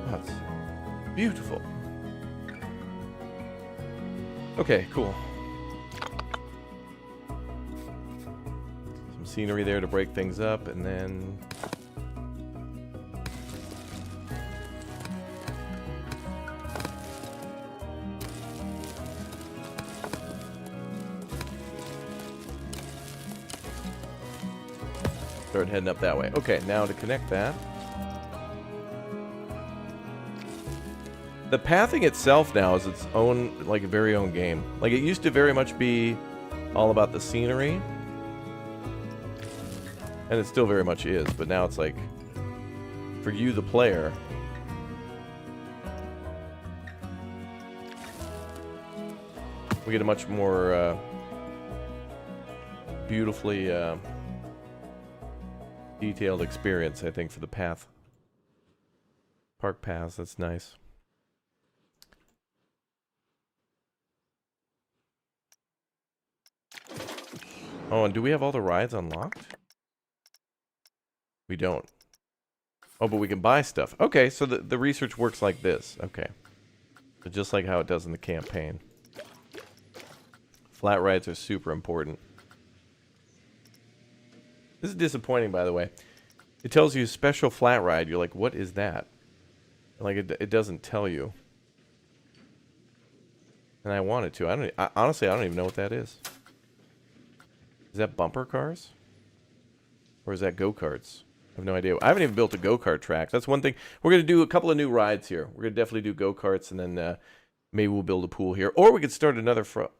A: That's beautiful. Okay, cool. Some scenery there to break things up, and then... start heading up that way. Okay, now to connect that. The pathing itself now is its own, like, very own game. Like, it used to very much be all about the scenery. And it still very much is, but now it's like, for you, the player, we get a much more beautifully detailed experience, I think, for the path. Park paths, that's nice. Oh, and do we have all the rides unlocked? We don't. Oh, but we can buy stuff. Okay, so the research works like this. Okay. So just like how it does in the campaign. Flat rides are super important. This is disappointing, by the way. It tells you special flat ride. You're like, what is that? Like, it doesn't tell you. And I wanted to. Honestly, I don't even know what that is. Is that bumper cars? Or is that go-karts? I have no idea. I haven't even built a go-kart track. That's one thing. We're going to do a couple of new rides here. We're going to definitely do go-karts, and then maybe we'll build a pool here. Or we could start another What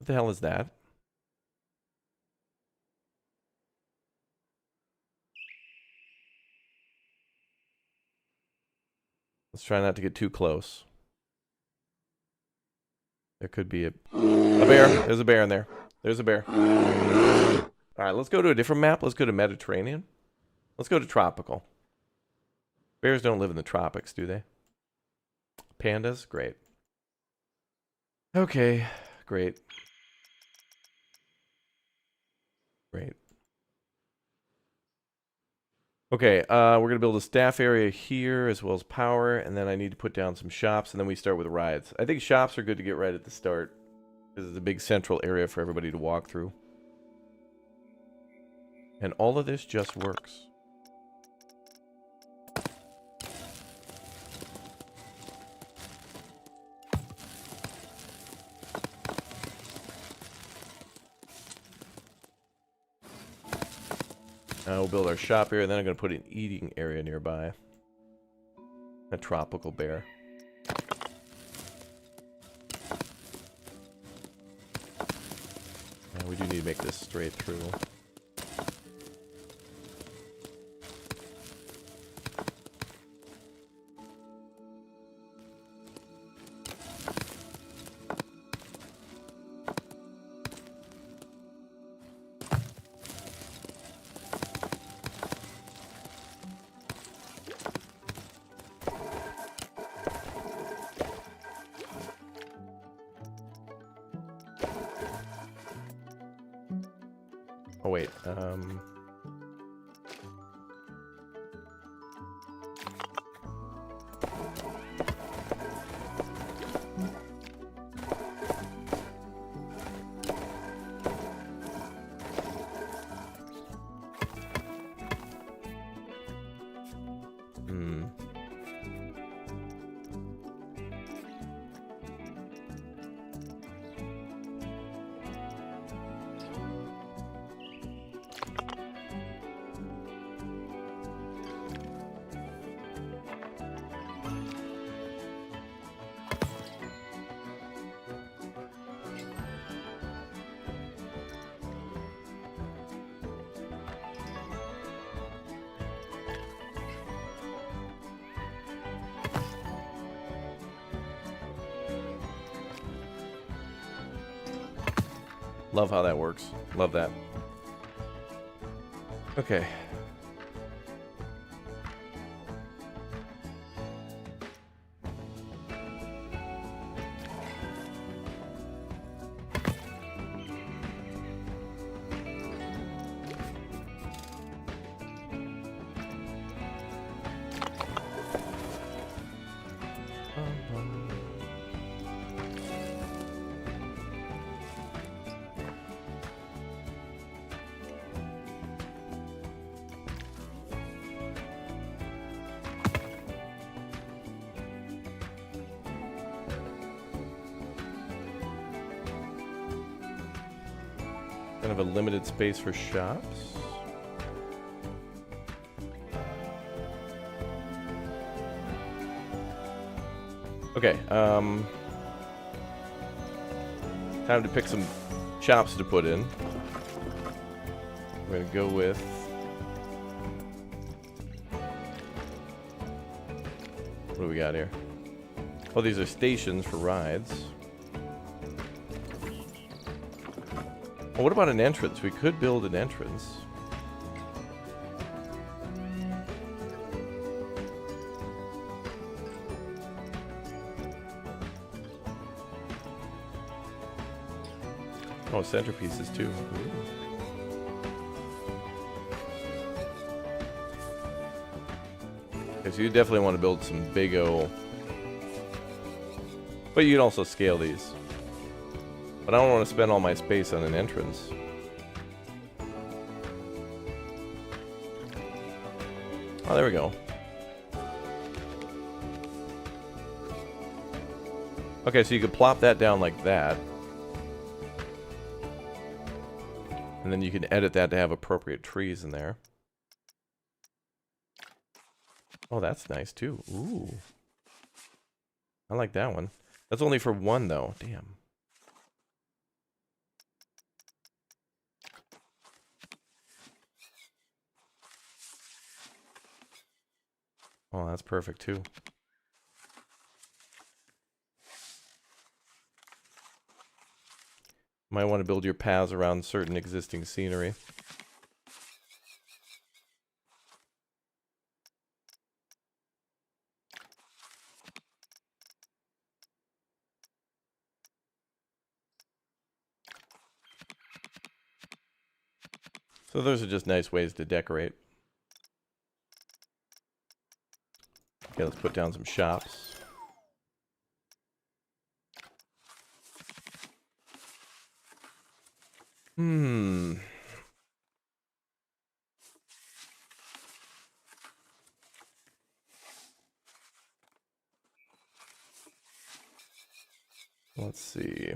A: the hell is that? Let's try not to get too close. There could be a bear. There's a bear in there. There's a bear. All right, let's go to a different map. Let's go to Mediterranean. Let's go to tropical. Bears don't live in the tropics, do they? Pandas? Great. Okay, great. Great. Okay, we're going to build a staff area here as well as power, and then I need to put down some shops, and then we start with rides. I think shops are good to get right at the start, because it's a big central area for everybody to walk through. And all of this just works. We'll build our shop here, and then I'm going to put an eating area nearby. A tropical bear. Yeah, we do need to make this straight through. Oh wait, Love how that works. Love that. Okay. Kind of a limited space for shops. Okay, time to pick some shops to put in. We're gonna go with what do we got here? Oh, these are stations for rides. Well, what about an entrance? We could build an entrance. Oh, centerpieces too. Ooh. Okay, so you definitely want to build some big O. But you can also scale these. But I don't want to spend all my space on an entrance. Oh, there we go. Okay, so you could plop that down like that. And then you can edit that to have appropriate trees in there. Oh, that's nice too. Ooh. I like that one. That's only for one though. Damn. Oh, that's perfect too. Might want to build your paths around certain existing scenery. So those are just nice ways to decorate. Okay, let's put down some shops. Let's see.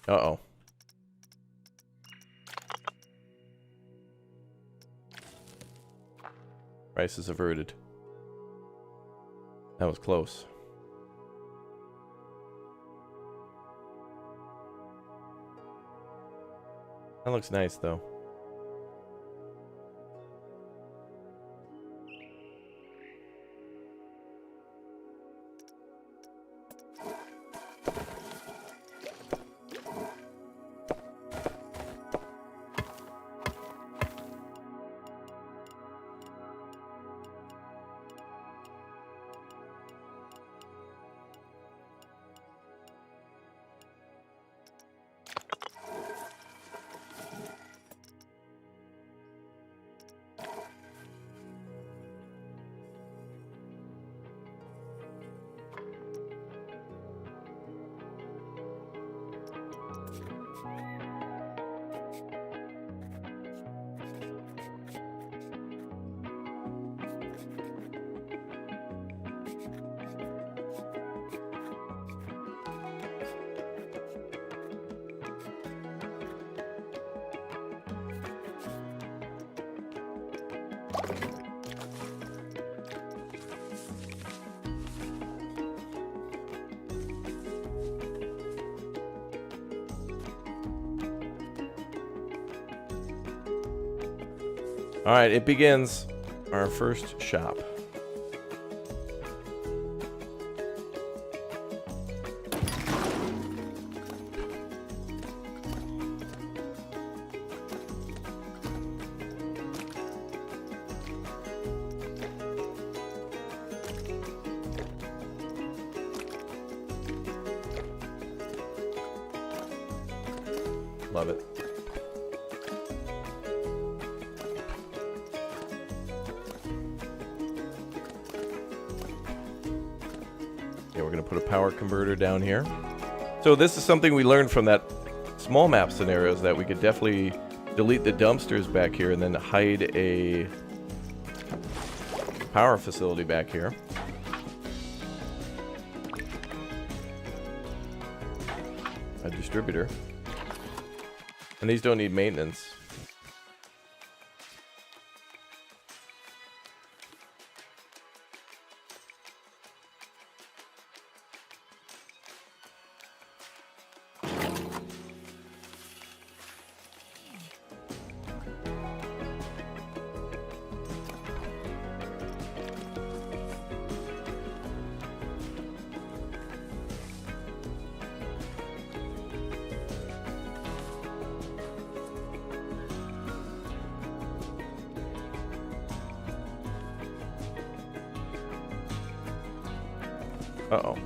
A: Uh-oh. Crisis averted. That was close. That looks nice, though. All right, it begins our first shop. Love it. Yeah, we're going to put a power converter down here. So this is something we learned from that small map scenarios, that we could definitely delete the dumpsters back here and then hide a power facility back here. A distributor. And these don't need maintenance. Uh-oh.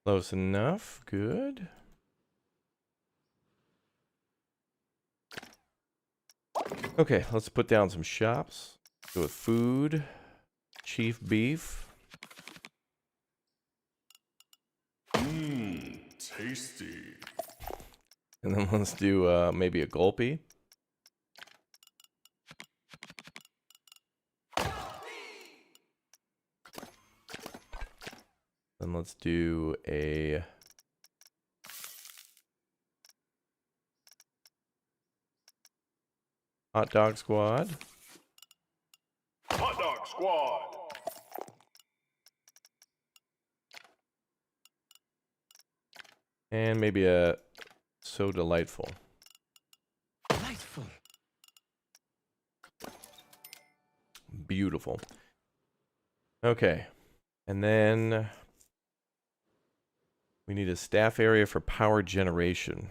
A: Close enough. Good. Okay, let's put down some shops. Go with food. Chief beef.
G: Tasty.
A: And then let's do maybe a gulpy. Then let's do a hot dog squad.
G: Hot dog squad.
A: And maybe a so delightful.
C: Delightful.
A: Beautiful. Okay. And then we need a staff area for power generation.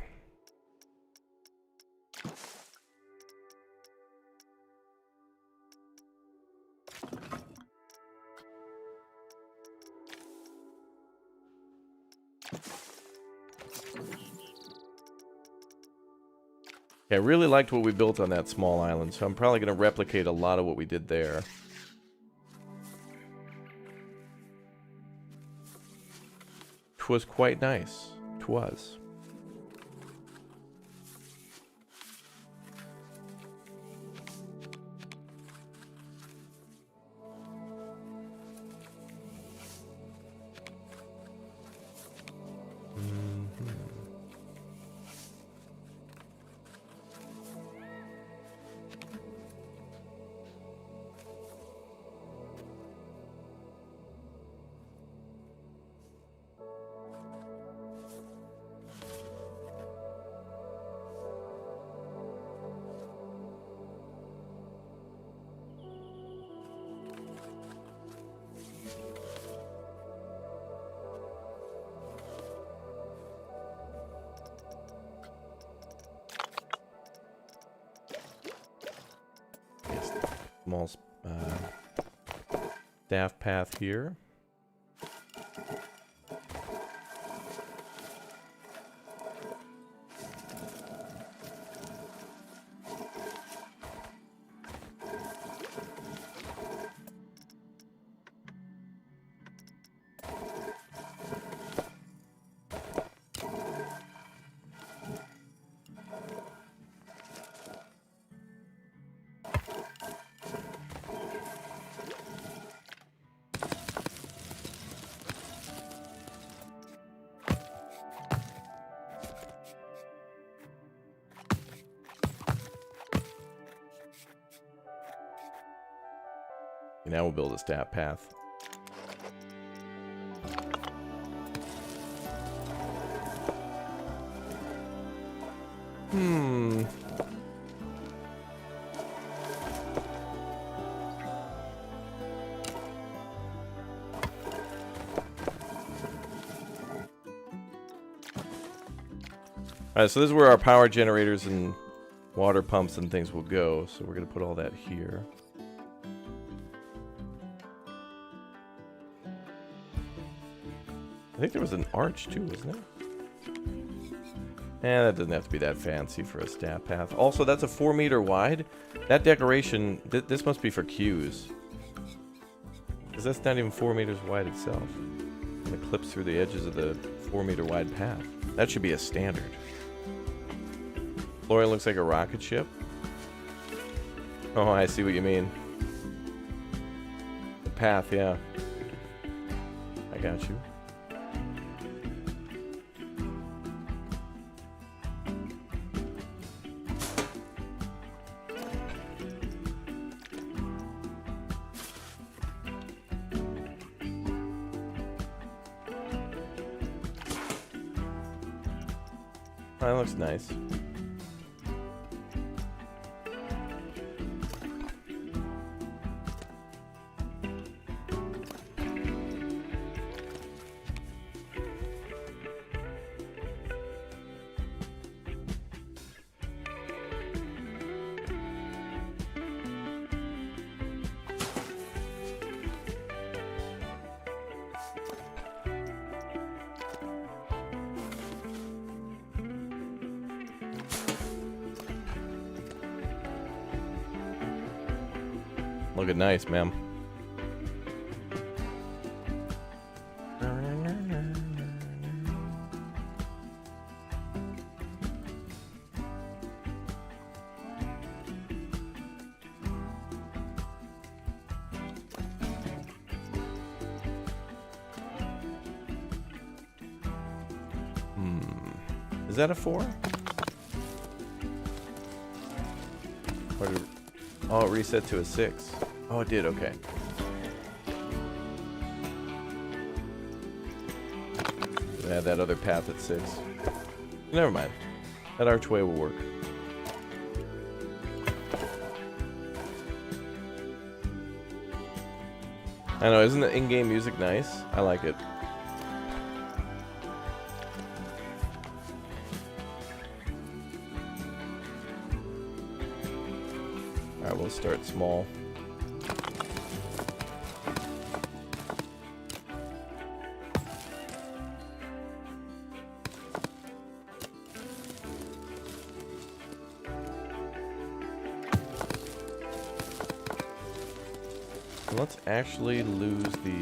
A: Okay, I really liked what we built on that small island, so I'm probably going to replicate a lot of what we did there. Twas quite nice. Twas. small staff path here. Now we'll build a staff path. Alright, so this is where our power generators and water pumps and things will go. So we're going to put all that here. I think there was an arch too, wasn't there? That doesn't have to be that fancy for a staff path. Also, that's a 4 meter wide. That decoration, this must be for queues. Because that's not even 4 meters wide itself. And it clips through the edges of the 4 meter wide path. That should be a standard. Flooring looks like a rocket ship. Oh, I see what you mean. The path, yeah. I got you. That looks nice. Looking nice, ma'am. Is that a 4? Oh, it reset to a 6. Oh, it did, okay. Add that other path at 6. Never mind. That archway will work. I know, isn't the in-game music nice? I like it. Alright, we'll start small. Let's actually lose the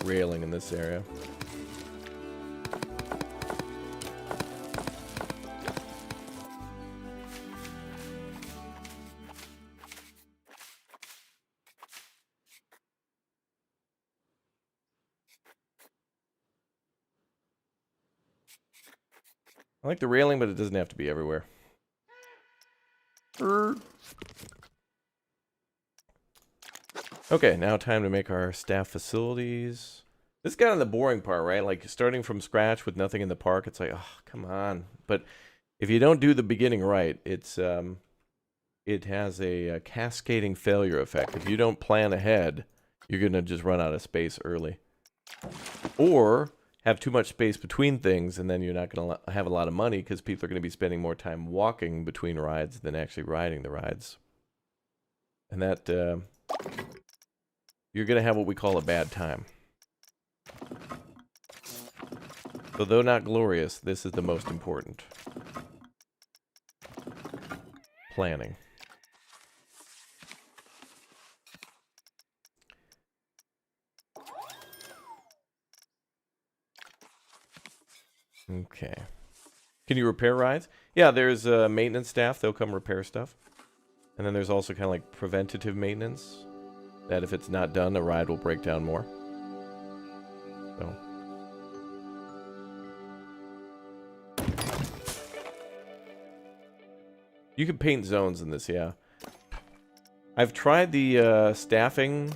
A: railing in this area. I like the railing, but it doesn't have to be everywhere. Okay, now time to make our staff facilities. This is kind of the boring part, right? Like starting from scratch with nothing in the park. It's like, oh, come on. But if you don't do the beginning right, it's it has a cascading failure effect. If you don't plan ahead, you're gonna just run out of space early. Or have too much space between things, and then you're not going to have a lot of money because people are going to be spending more time walking between rides than actually riding the rides. And that, you're going to have what we call a bad time. So though not glorious, this is the most important. Planning. Okay. Can you repair rides? Yeah, there's maintenance staff. They'll come repair stuff. And then there's also kind of like preventative maintenance. That if it's not done, the ride will break down more. So. You can paint zones in this, yeah. I've tried the staffing,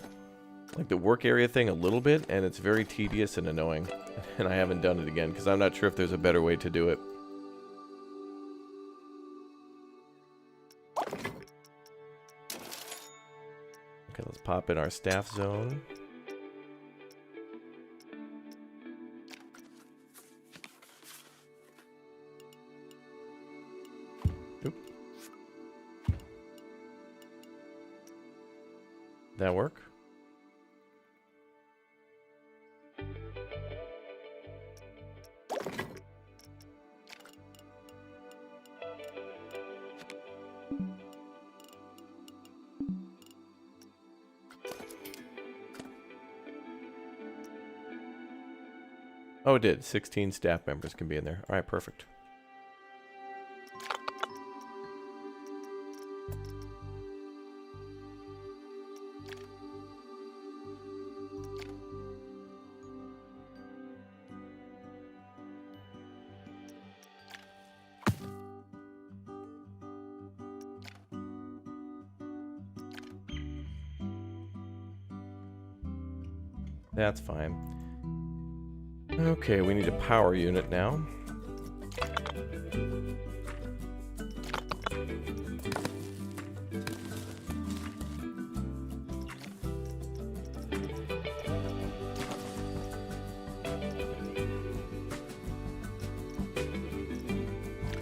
A: like the work area thing a little bit, and it's very tedious and annoying. And I haven't done it again, because I'm not sure if there's a better way to do it. Okay, let's pop in our staff zone. Oop. That work? Oh, it did. 16 staff members can be in there. All right, perfect. That's fine. Okay, we need a power unit now.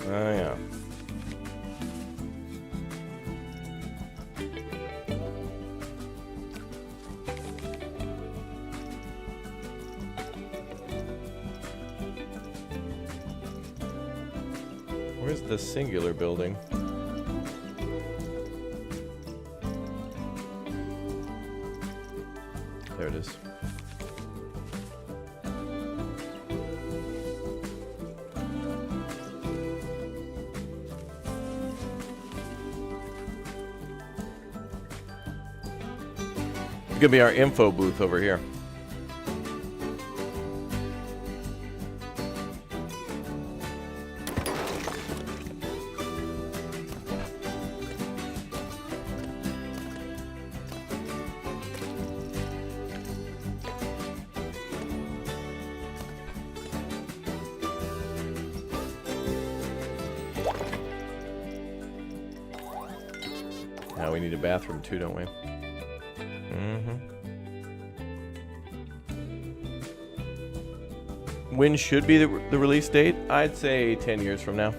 A: Oh, yeah. Where's the singular building? There it is. It's gonna be our info booth over here. Now we need a bathroom too, don't we? When should be the release date? I'd say 10 years from now.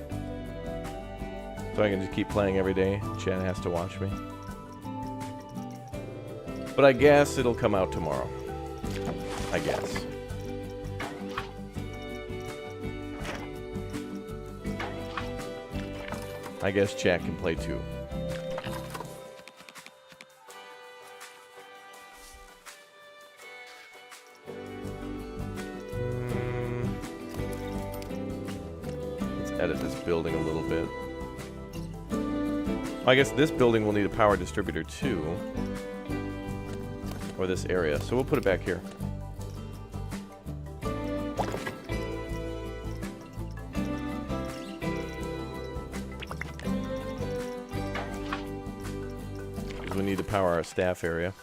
A: So I can just keep playing every day. Chad has to watch me. But I guess it'll come out tomorrow. I guess. I guess Chad can play too. Edit this building a little bit. I guess this building will need a power distributor too. Or this area. So we'll put it back here. Because we need to power our staff area.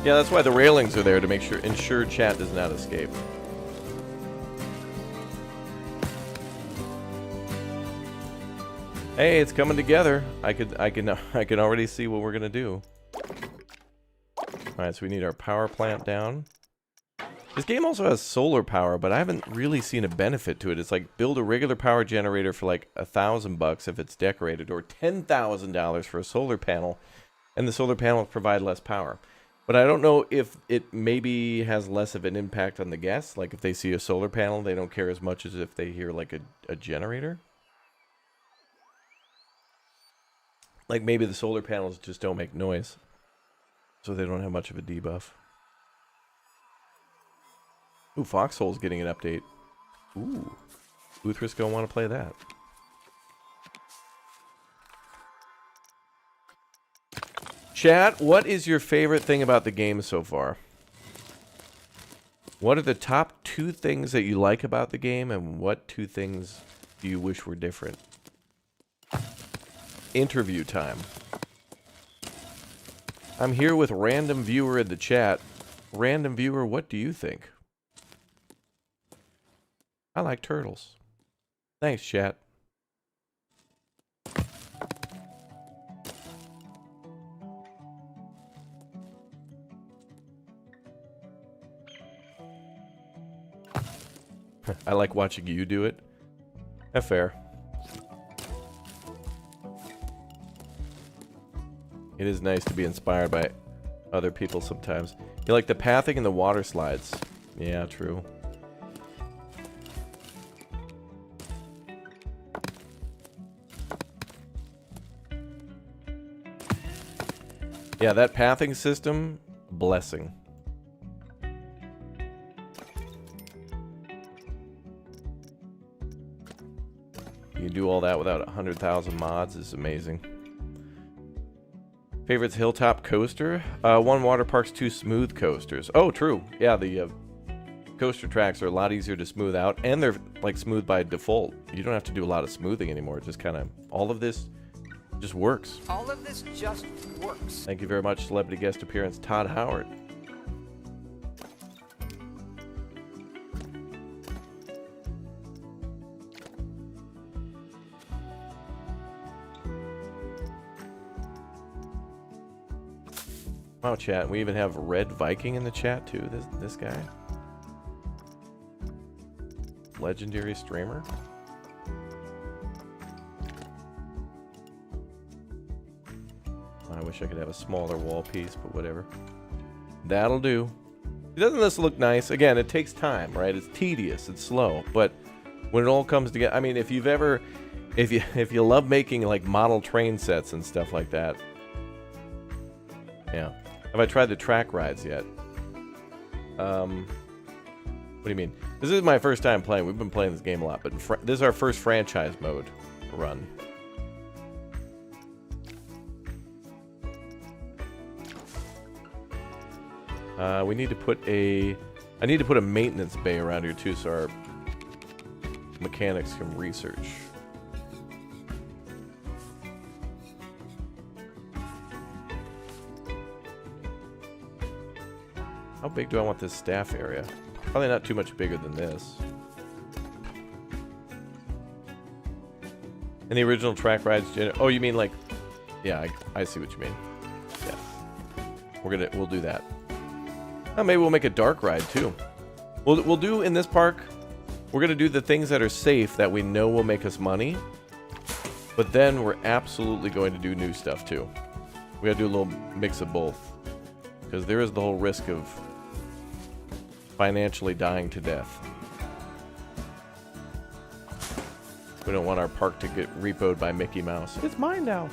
A: Yeah, that's why the railings are there, to ensure chat does not escape. Hey, it's coming together. I can already see what we're gonna do. Alright, so we need our power plant down. This game also has solar power, but I haven't really seen a benefit to it. It's like build a regular power generator for like $1,000 if it's decorated, or $10,000 for a solar panel, and the solar panels provide less power. But I don't know if it maybe has less of an impact on the guests. Like if they see a solar panel, they don't care as much as if they hear like a generator. Like maybe the solar panels just don't make noise, so they don't have much of a debuff. Ooh, Foxhole's getting an update. Ooh, Uthris gonna want to play that. Chat, what is your favorite thing about the game so far? What are the top 2 things that you like about the game, and what 2 things do you wish were different? Interview time. I'm here with random viewer in the chat. Random viewer, what do you think? I like turtles. Thanks, chat. I like watching you do it. That's fair. It is nice to be inspired by other people sometimes. You like the pathing and the water slides. Yeah, true. Yeah, that pathing system, blessing. You do all that without 100,000 mods is amazing. Favorites Hilltop Coaster? One Water Park's 2 smooth coasters. Oh, true. Yeah, the coaster tracks are a lot easier to smooth out, and they're like smooth by default. You don't have to do a lot of smoothing anymore. It just kind of, all of this just works.
F: All of this just works.
A: Thank you very much, celebrity guest appearance, Todd Howard. Wow, chat. We even have Red Viking in the chat too. This guy, legendary streamer. I wish I could have a smaller wall piece, but whatever. That'll do. Doesn't this look nice? Again, it takes time, right? It's tedious, it's slow, but when it all comes together, I mean, if you love making like model train sets and stuff like that, yeah. Have I tried the track rides yet? What do you mean? This is my first time playing. We've been playing this game a lot, but this is our first franchise mode run. We need to put I need to put a maintenance bay around here too, so our mechanics can research. How big do I want this staff area? Probably not too much bigger than this. And the original track rides, oh, you mean like, yeah, I see what you mean. Yeah, we'll do that. Oh, maybe we'll make a dark ride too. We'll do in this park. We're gonna do the things that are safe that we know will make us money, but then we're absolutely going to do new stuff too. We gotta do a little mix of both, because there is the whole risk of financially dying to death. We don't want our park to get repoed by Mickey Mouse. It's mine now.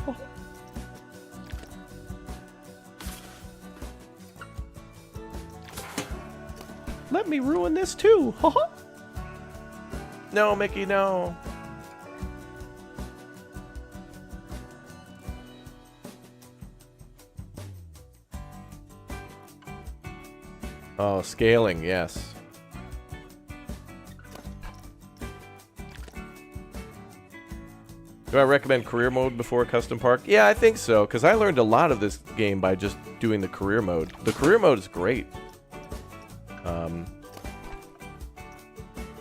A: Let me ruin this too. No, Mickey, no. Oh, scaling, yes. Do I recommend career mode before custom park? Yeah, I think so, because I learned a lot of this game by just doing the career mode. The career mode is great.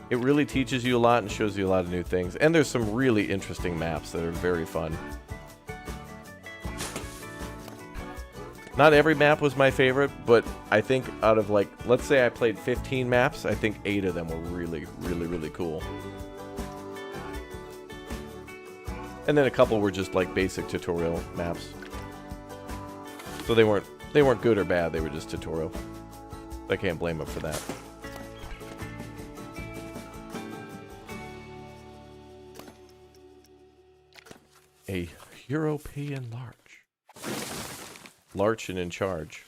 A: It really teaches you a lot and shows you a lot of new things. And there's some really interesting maps that are very fun. Not every map was my favorite, but I think out of, like, let's say I played 15 maps, I think 8 of them were really, really, really cool. And then a couple were just like basic tutorial maps. So they weren't good or bad, they were just tutorial. I can't blame them for that. A European larch. Larch and in charge.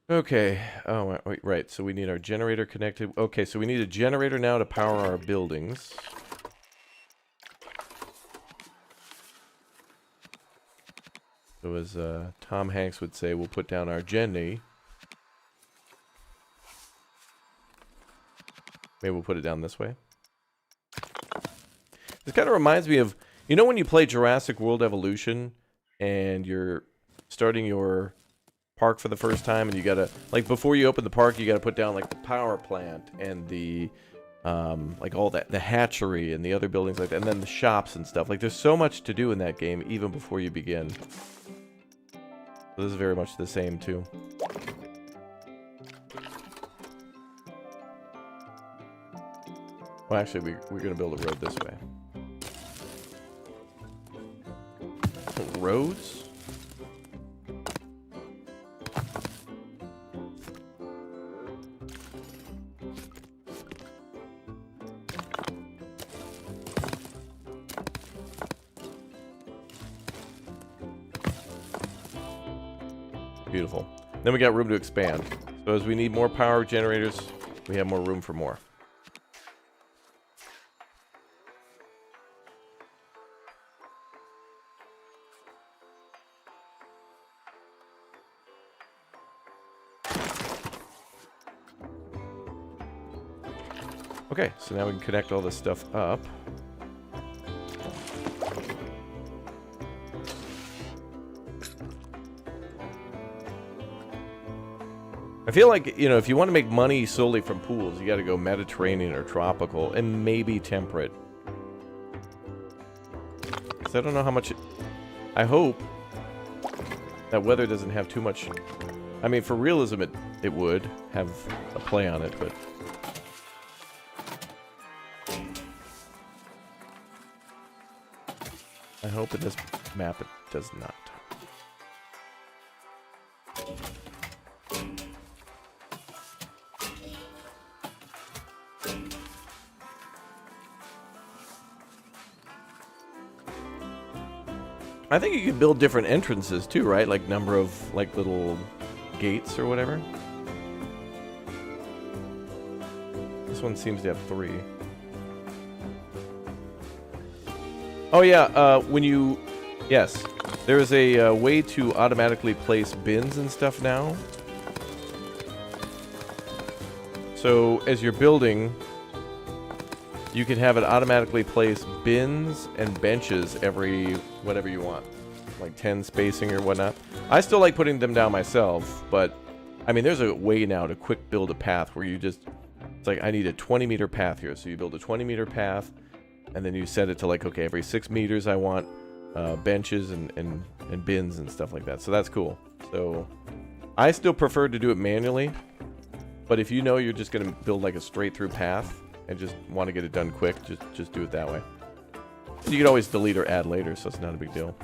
A: Okay. Oh, wait, right. So we need our generator connected. Okay, so we need a generator now to power our buildings. So as Tom Hanks would say, we'll put down our Jenny. Maybe we'll put it down this way. This kind of reminds me of, you know when you play Jurassic World Evolution and you're starting your park for the first time and you gotta, like, before you open the park, you gotta put down, like, the power plant and the, like, all that, the hatchery and the other buildings like that, and then the shops and stuff. Like, there's so much to do in that game even before you begin. So this is very much the same, too. Well, actually, we're going to build a road this way. Roads? Beautiful. Then we got room to expand. So as we need more power generators, we have more room for more. Okay, so now we can connect all this stuff up. I feel like, you know, if you want to make money solely from pools, you got to go Mediterranean or tropical, and maybe temperate. Because I don't know how much... I hope that weather doesn't have too much... I mean, for realism, it would have a play on it, but... I hope in this map it does not. I think you could build different entrances too, right? Like number of, like, little gates or whatever. This one seems to have 3. Oh yeah, when you... Yes. There is a way to automatically place bins and stuff now. So, as you're building, you can have it automatically place bins and benches every whatever you want. Like 10 spacing or whatnot. I still like putting them down myself, but... I mean, there's a way now to quick build a path where you just... It's like, I need a 20-meter path here. So you build a 20-meter path, and then you set it to, like, okay, every 6 meters I want benches and bins and stuff like that. So that's cool. So I still prefer to do it manually, but if you know you're just going to build, like, a straight-through path and just want to get it done quick, just do it that way. And you can always delete or add later, so it's not a big deal.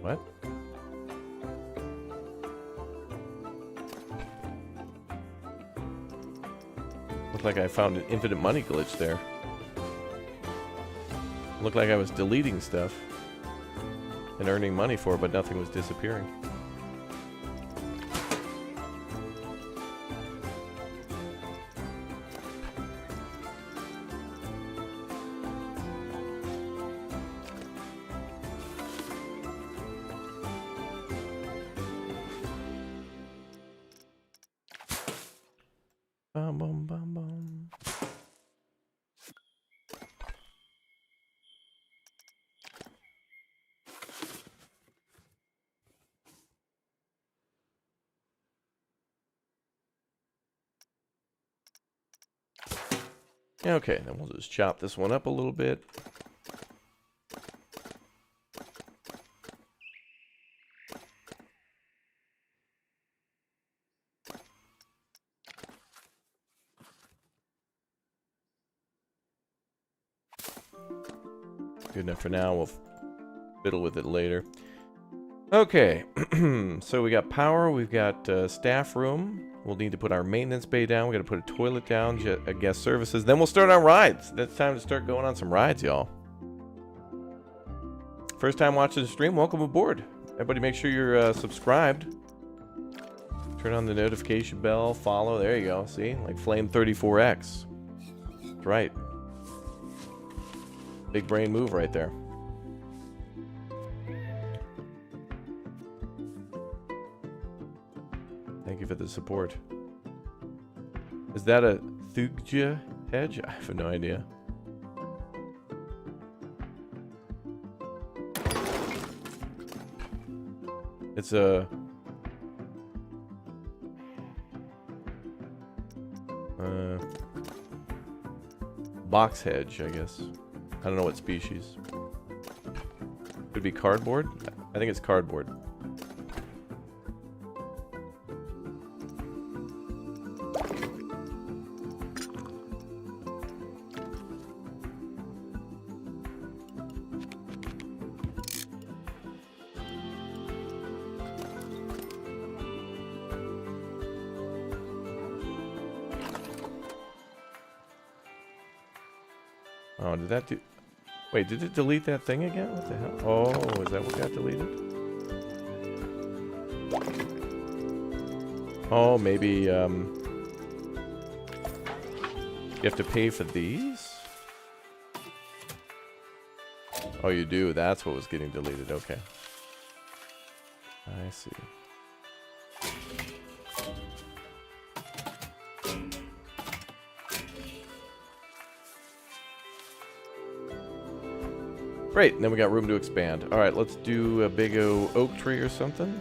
A: What? Looked like I found an infinite money glitch there. Looked like I was deleting stuff and earning money for it, but nothing was disappearing. Bum, bum, bum, bum. Okay, then we'll just chop this one up a little bit. Good enough for now. We'll fiddle with it later. Okay, so we got power. We've got staff room. We'll need to put our maintenance bay down. We got to put a toilet down, guest services. Then we'll start on rides. It's time to start going on some rides, y'all. First time watching the stream, welcome aboard. Everybody make sure you're subscribed. Turn on the notification bell, follow. There you go. See? Like Flame 34X. That's right. Big brain move right there. Thank you for the support. Is that a Thugja hedge? I have no idea. It's a box hedge, I guess. I don't know what species. Could be cardboard? I think it's cardboard. Oh, did that do... Wait, did it delete that thing again? What the hell? Oh, is that what got deleted? Oh, maybe, you have to pay for these? Oh, you do? That's what was getting deleted. Okay. I see. Great, and then we got room to expand. All right, let's do a big oak tree or something.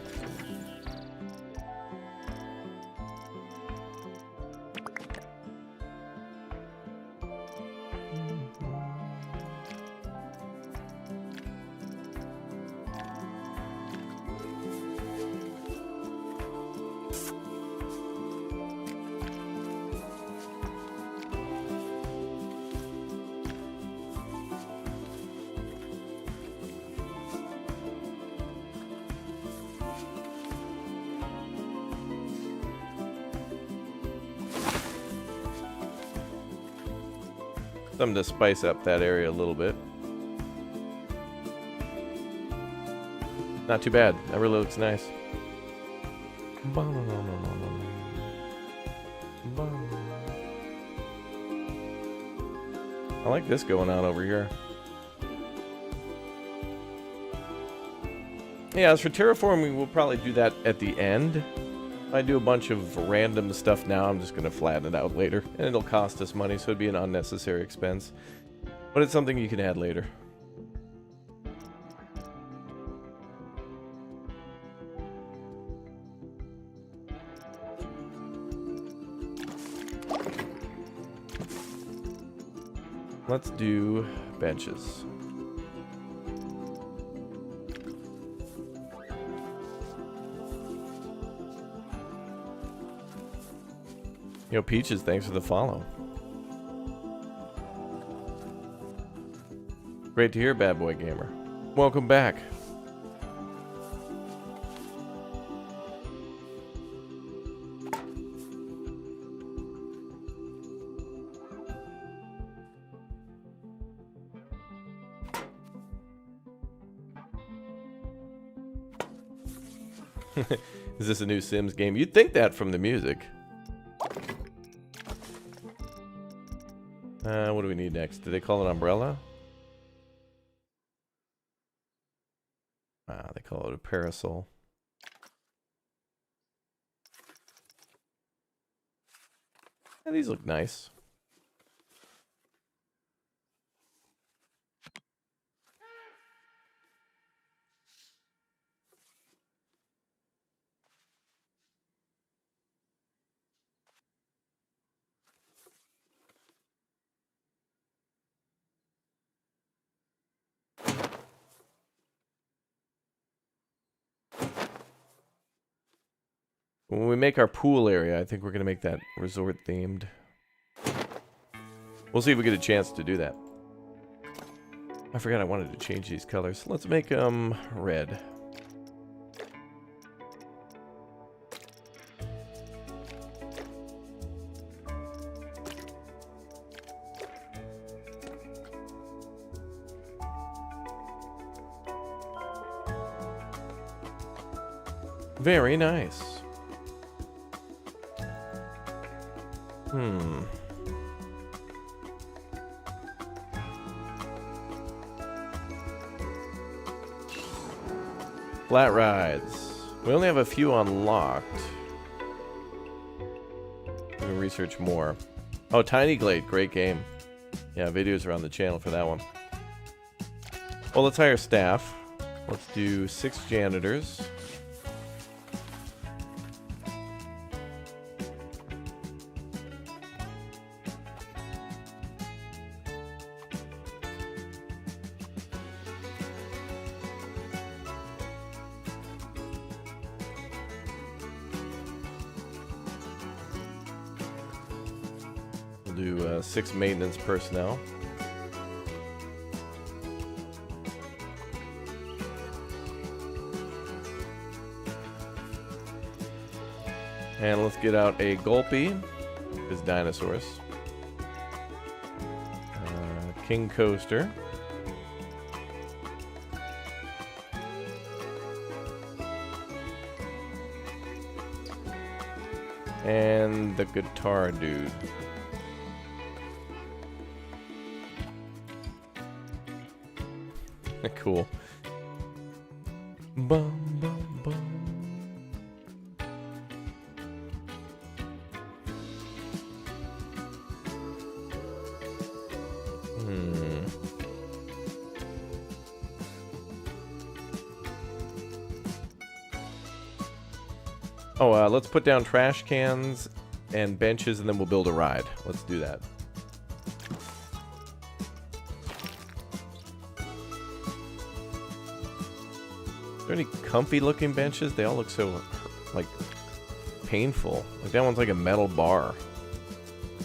A: Something to spice up that area a little bit. Not too bad. That really looks nice. I like this going on over here. Yeah, as for terraforming, we'll probably do that at the end. If I do a bunch of random stuff now, I'm just going to flatten it out later. And it'll cost us money, so it'd be an unnecessary expense. But it's something you can add later. Let's do benches. Yo, Peaches, thanks for the follow. Great to hear, Bad Boy Gamer. Welcome back. Is this a new Sims game? You'd think that from the music. What do we need next? Do they call it umbrella? They call it a parasol. Yeah, these look nice. When we make our pool area, I think we're going to make that resort themed. We'll see if we get a chance to do that. I forgot I wanted to change these colors. Let's make them red. Very nice. Flat rides. We only have a few unlocked. We can research more. Oh, Tiny Glade, great game. Yeah, videos are on the channel for that one. Well, let's hire staff. Let's do 6 janitors. We'll do 6 maintenance personnel. And let's get out a Gulpy, his dinosaurs. King Coaster. And the guitar dude. Cool. Bum, bum, bum. Oh, let's put down trash cans and benches, and then we'll build a ride. Let's do that. Are there any comfy looking benches? They all look so, like, painful. Like, that one's like a metal bar.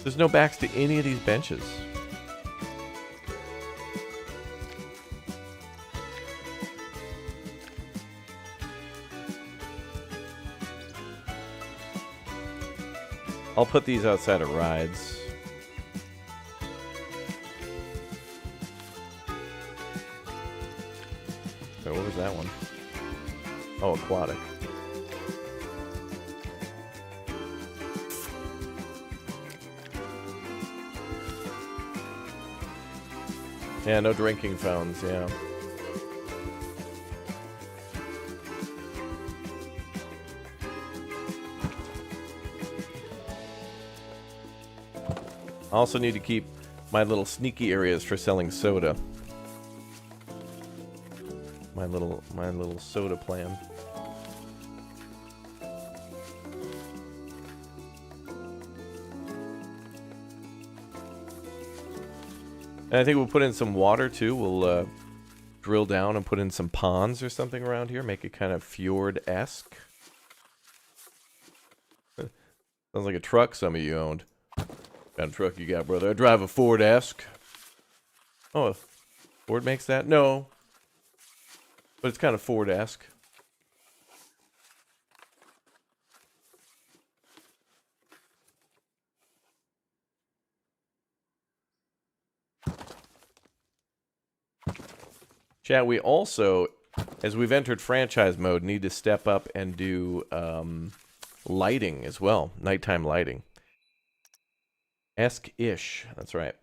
A: There's no backs to any of these benches. I'll put these outside of rides. Oh, what was that one? Oh, aquatic. Yeah, no drinking fountains, yeah. I also need to keep my little sneaky areas for selling soda. My little soda plan. And I think we'll put in some water too. We'll drill down and put in some ponds or something around here. Make it kind of fjord-esque. Sounds like a truck some of you owned. What kind of truck you got, brother? I drive a Ford-esque. Oh, Ford makes that? No. But it's kind of Ford-esque. Chat, we also, as we've entered franchise mode, need to step up and do lighting as well. Nighttime lighting. Esque-ish. That's right.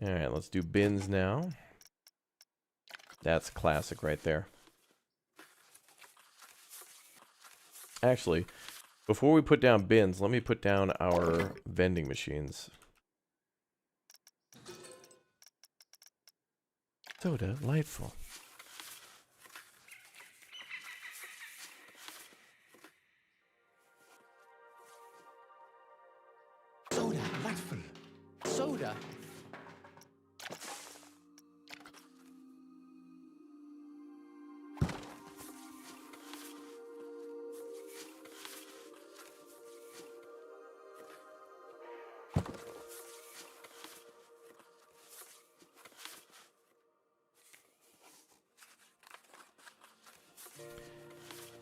A: Alright, let's do bins now. That's classic right there. Actually, Before we put down bins, let me put down our vending machines. So delightful.
H: Soda, delightful. Soda.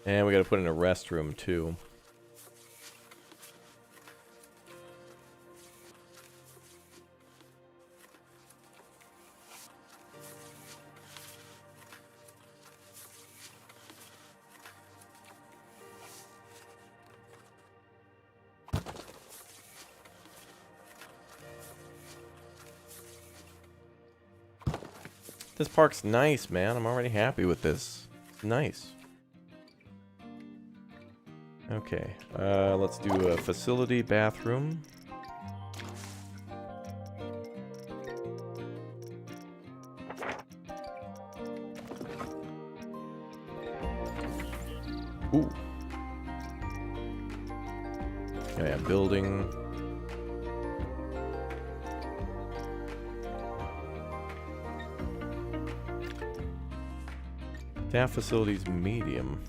A: And we gotta put in a restroom too. This park's nice, man. I'm already happy with this. It's nice. Okay, let's do a facility bathroom. Ooh. Oh yeah, building. Staff facilities medium.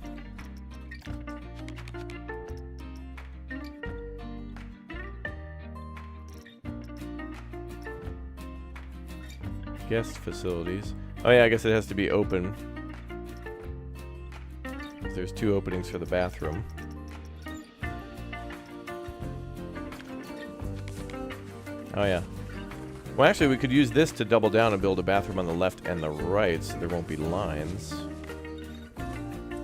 A: Guest facilities. Oh yeah, I guess it has to be open. There's 2 openings for the bathroom. Oh yeah. Well, actually, we could use this to double down and build a bathroom on the left and the right, so there won't be lines.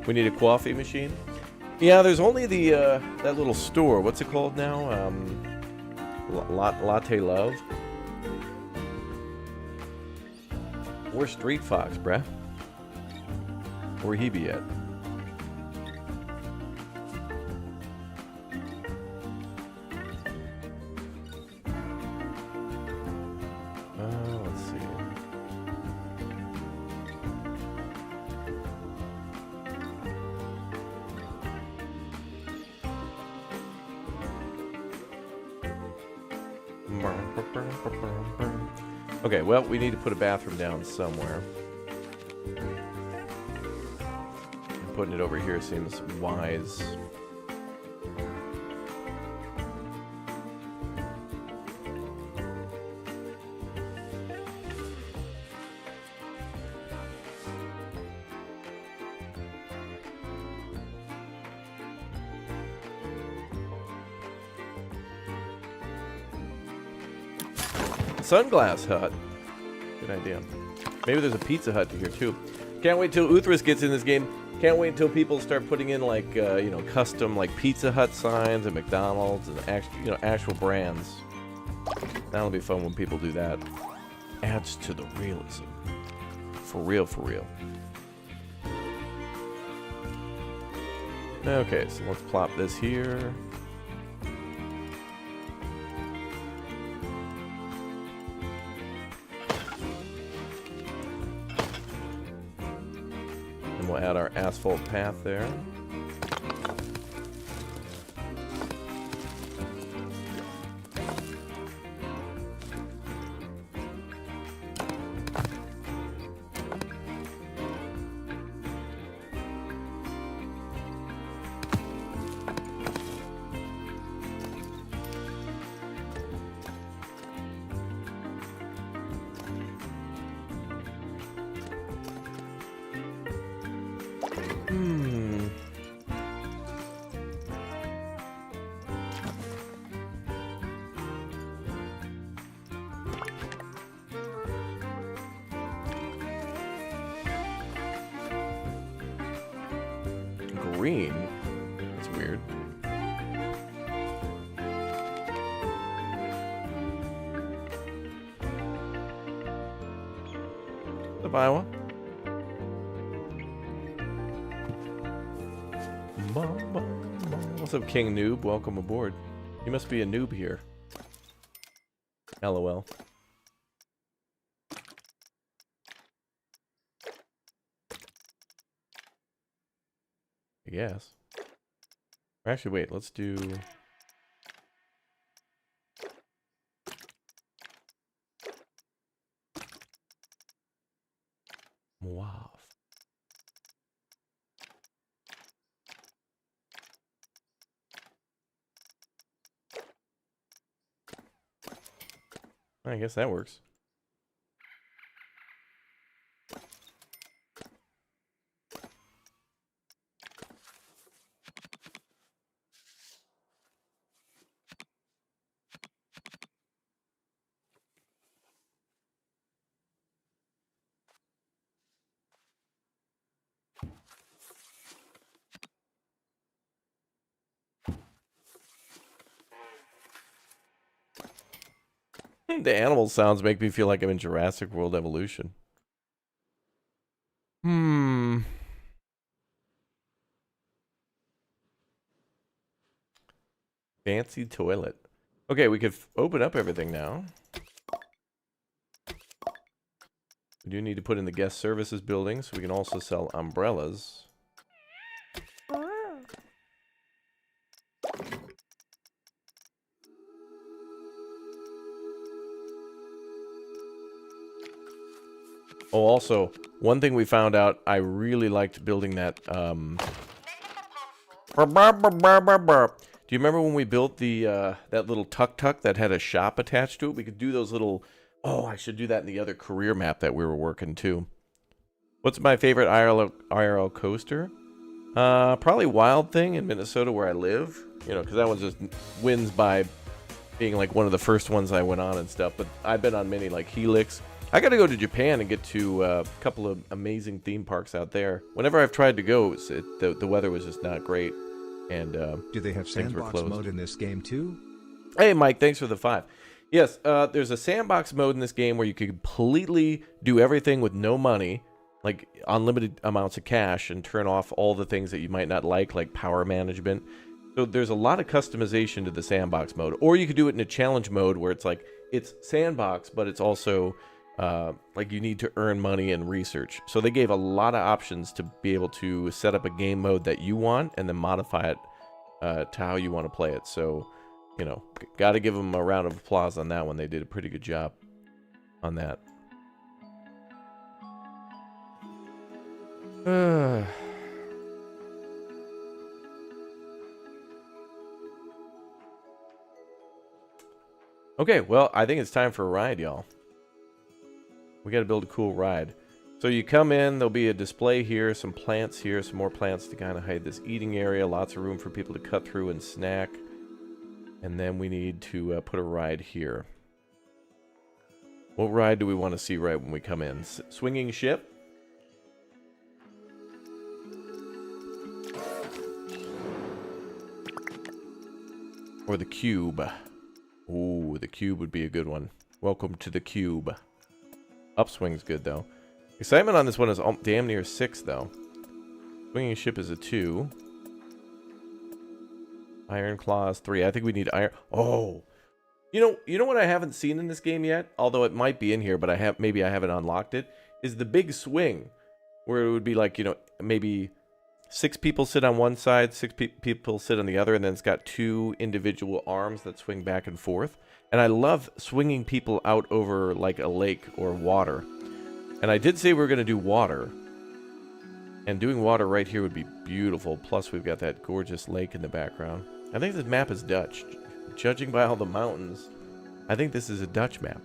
A: We need a coffee machine. Yeah, there's only the that little store. What's it called now? Latte Love. Where's Street Fox, bruh? Where he be at? Let's see. Okay, well, we need to put a bathroom down somewhere. Putting it over here seems wise. Sunglass Hut. Good idea. Maybe there's a Pizza Hut here too. Can't wait till Uthris gets in this game. Can't wait until people start putting in like you know, custom like Pizza Hut signs and McDonald's and actual brands. That'll be fun when people do that. Adds to the realism. For real, for real. Okay, so let's plop this here. And we'll add our asphalt path there. Green? That's weird. The Iowa. What's up, King Noob? Welcome aboard. You must be a noob here. LOL. I guess. Actually, wait, let's do... Wow. I guess that works. The animal sounds make me feel like I'm in Jurassic World Evolution. Fancy toilet. Okay, we could open up everything now. We do need to put in the guest services building, so we can also sell umbrellas. Oh, also, one thing we found out, I really liked building that, Do you remember when we built the, that little tuk-tuk that had a shop attached to it? We could do those little... Oh, I should do that in the other career map that we were working, too. What's my favorite IRL coaster? Probably Wild Thing in Minnesota where I live. You know, because that one just wins by being, like, one of the first ones I went on and stuff. But I've been on many, like, Helix... I gotta go to Japan and get to a couple of amazing theme parks out there. Whenever I've tried to go, the weather was just not great, and
E: do they have sandbox mode in this game too?
A: Hey, Mike, thanks for the 5. Yes, there's a sandbox mode in this game where you can completely do everything with no money, like unlimited amounts of cash, and turn off all the things that you might not like power management. So there's a lot of customization to the sandbox mode, or you could do it in a challenge mode where it's like it's sandbox, but it's also like you need to earn money and research. So they gave a lot of options to be able to set up a game mode that you want and then modify it to how you want to play it. So, you know, got to give them a round of applause on that one. They did a pretty good job on that. Okay, well, I think it's time for a ride, y'all. We got to build a cool ride. So you come in, there'll be a display here, some plants here, some more plants to kind of hide this eating area, lots of room for people to cut through and snack. And then we need to put a ride here. What ride do we want to see right when we come in? Swinging ship? Or the cube? Ooh, the cube would be a good one. Welcome to the cube. Upswing's good, though. Excitement on this one is damn near 6, though. Swinging ship is a 2. Iron Claws 3. I think we need iron... Oh! You know what I haven't seen in this game yet? Although it might be in here, but maybe I haven't unlocked it. Is the big swing. Where it would be like, you know, maybe 6 people sit on one side, 6 people sit on the other, and then it's got 2 individual arms that swing back and forth. And I love swinging people out over like a lake or water. And I did say we were going to do water. And doing water right here would be beautiful. Plus we've got that gorgeous lake in the background. I think this map is Dutch. Judging by all the mountains, I think this is a Dutch map.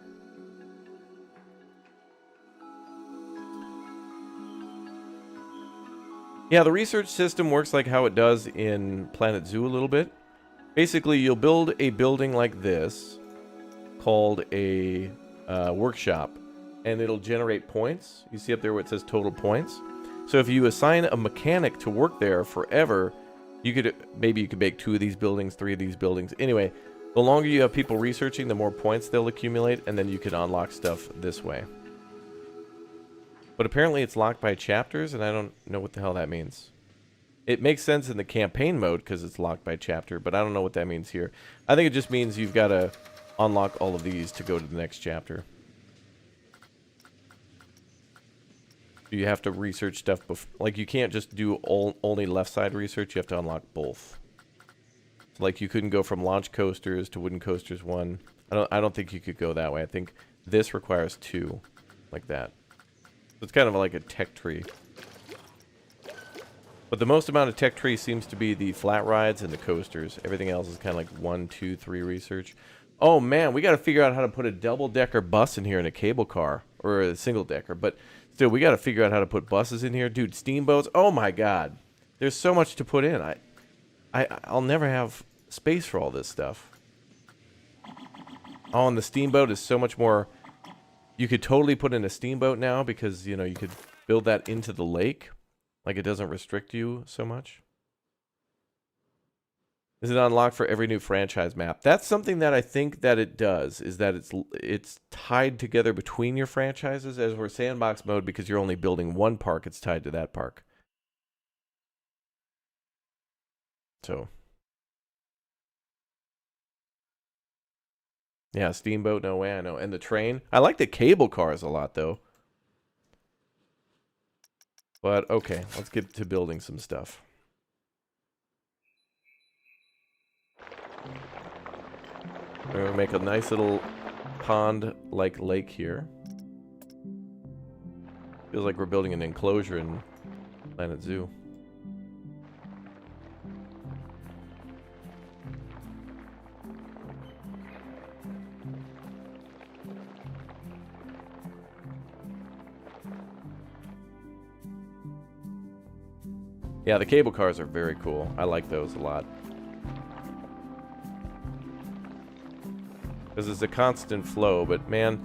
A: Yeah, the research system works like how it does in Planet Zoo a little bit. Basically, you'll build a building like this called a workshop, and it'll generate points. You see up there where it says total points. So if you assign a mechanic to work there forever, maybe you could make 2 of these buildings, 3 of these buildings. Anyway, the longer you have people researching, the more points they'll accumulate, and then you can unlock stuff this way. But apparently it's locked by chapters, and I don't know what the hell that means. It makes sense in the campaign mode because it's locked by chapter, but I don't know what that means here. I think it just means you've got to unlock all of these to go to the next chapter. You have to research stuff like you can't just do only left side research, you have to unlock both. So like you couldn't go from launch coasters to wooden coasters 1. I don't think you could go that way. I think this requires 2 like that. So it's kind of like a tech tree. But the most amount of tech tree seems to be the flat rides and the coasters. Everything else is kind of like 1, 2, 3 research. Oh man, we got to figure out how to put a double-decker bus in here in a cable car. Or a single-decker. But still, we got to figure out how to put buses in here. Dude, steamboats. Oh my god. There's so much to put in. I'll never have space for all this stuff. Oh, and the steamboat is so much more... You could totally put in a steamboat now because, you know, you could build that into the lake. Like, it doesn't restrict you so much. Is it unlocked for every new franchise map? That's something that I think that it does, is that it's tied together between your franchises. As we're sandbox mode, because you're only building one park, it's tied to that park. So. Yeah, steamboat, no way, I know. And the train. I like the cable cars a lot, though. But, okay, let's get to building some stuff. We're going to make a nice little pond-like lake here. Feels like we're building an enclosure in Planet Zoo. Yeah, the cable cars are very cool. I like those a lot. Because it's a constant flow, but man,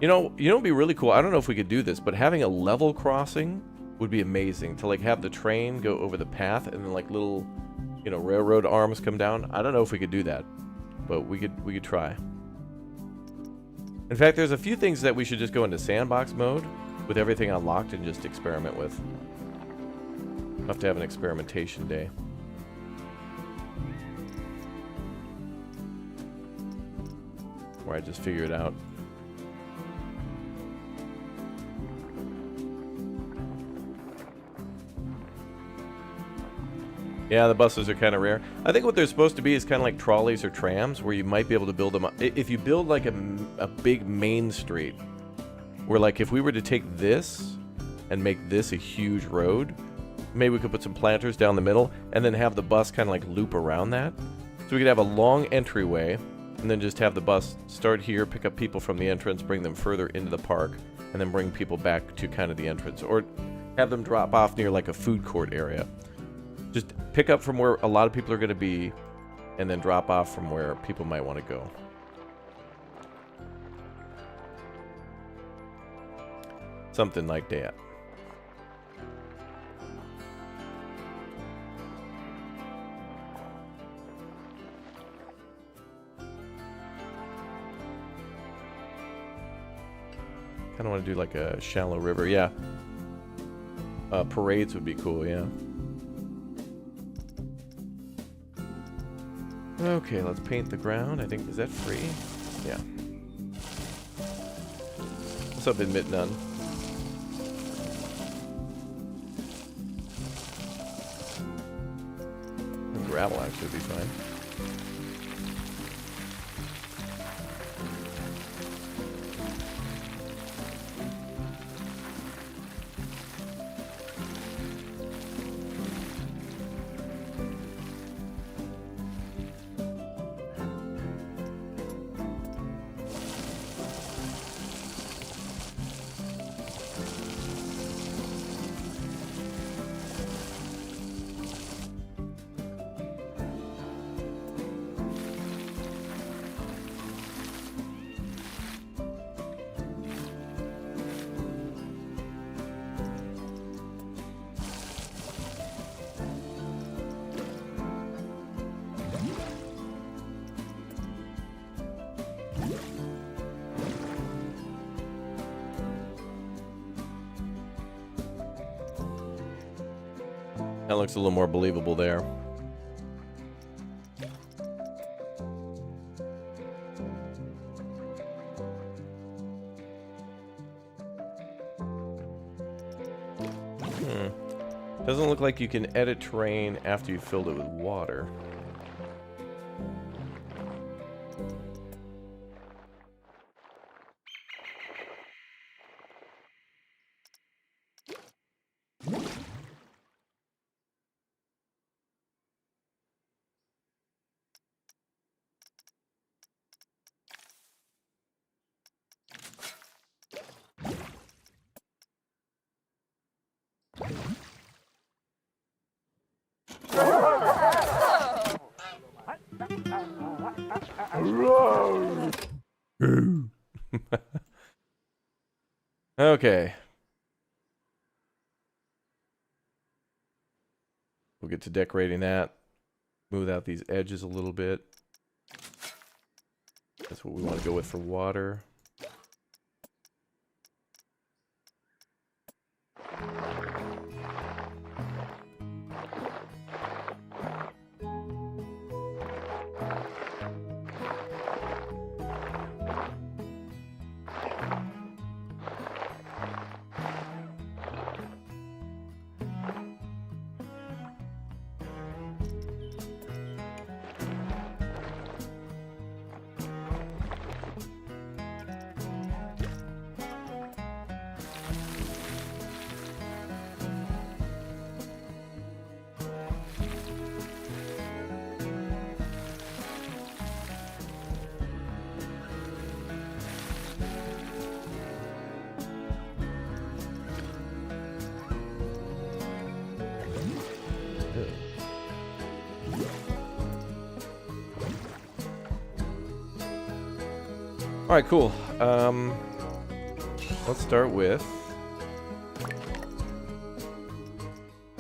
A: you know it'd be really cool. I don't know if we could do this, but having a level crossing would be amazing. To like have the train go over the path and then like little, you know, railroad arms come down. I don't know if we could do that, but we could try. In fact, there's a few things that we should just go into sandbox mode with everything unlocked and just experiment with. We'll have to have an experimentation day. Where I just figure it out. Yeah, the buses are kind of rare. I think what they're supposed to be is kind of like trolleys or trams, where you might be able to build them up. If you build like a big main street, where like if we were to take this and make this a huge road, maybe we could put some planters down the middle and then have the bus kind of like loop around that. So we could have a long entryway and then just have the bus start here, pick up people from the entrance, bring them further into the park, and then bring people back to kind of the entrance. Or have them drop off near like a food court area. Just pick up from where a lot of people are going to be and then drop off from where people might want to go. Something like that. Kind of want to do like a shallow river, yeah. Parades would be cool, yeah. Okay, let's paint the ground. I think, is that free? Yeah. What's up, Admit None? And gravel actually would be fine. That looks a little more believable there. Doesn't look like you can edit terrain after you filled it with water. Okay. We'll get to decorating that. Smooth out these edges a little bit. That's what we want to go with for water. All right, cool. Let's start with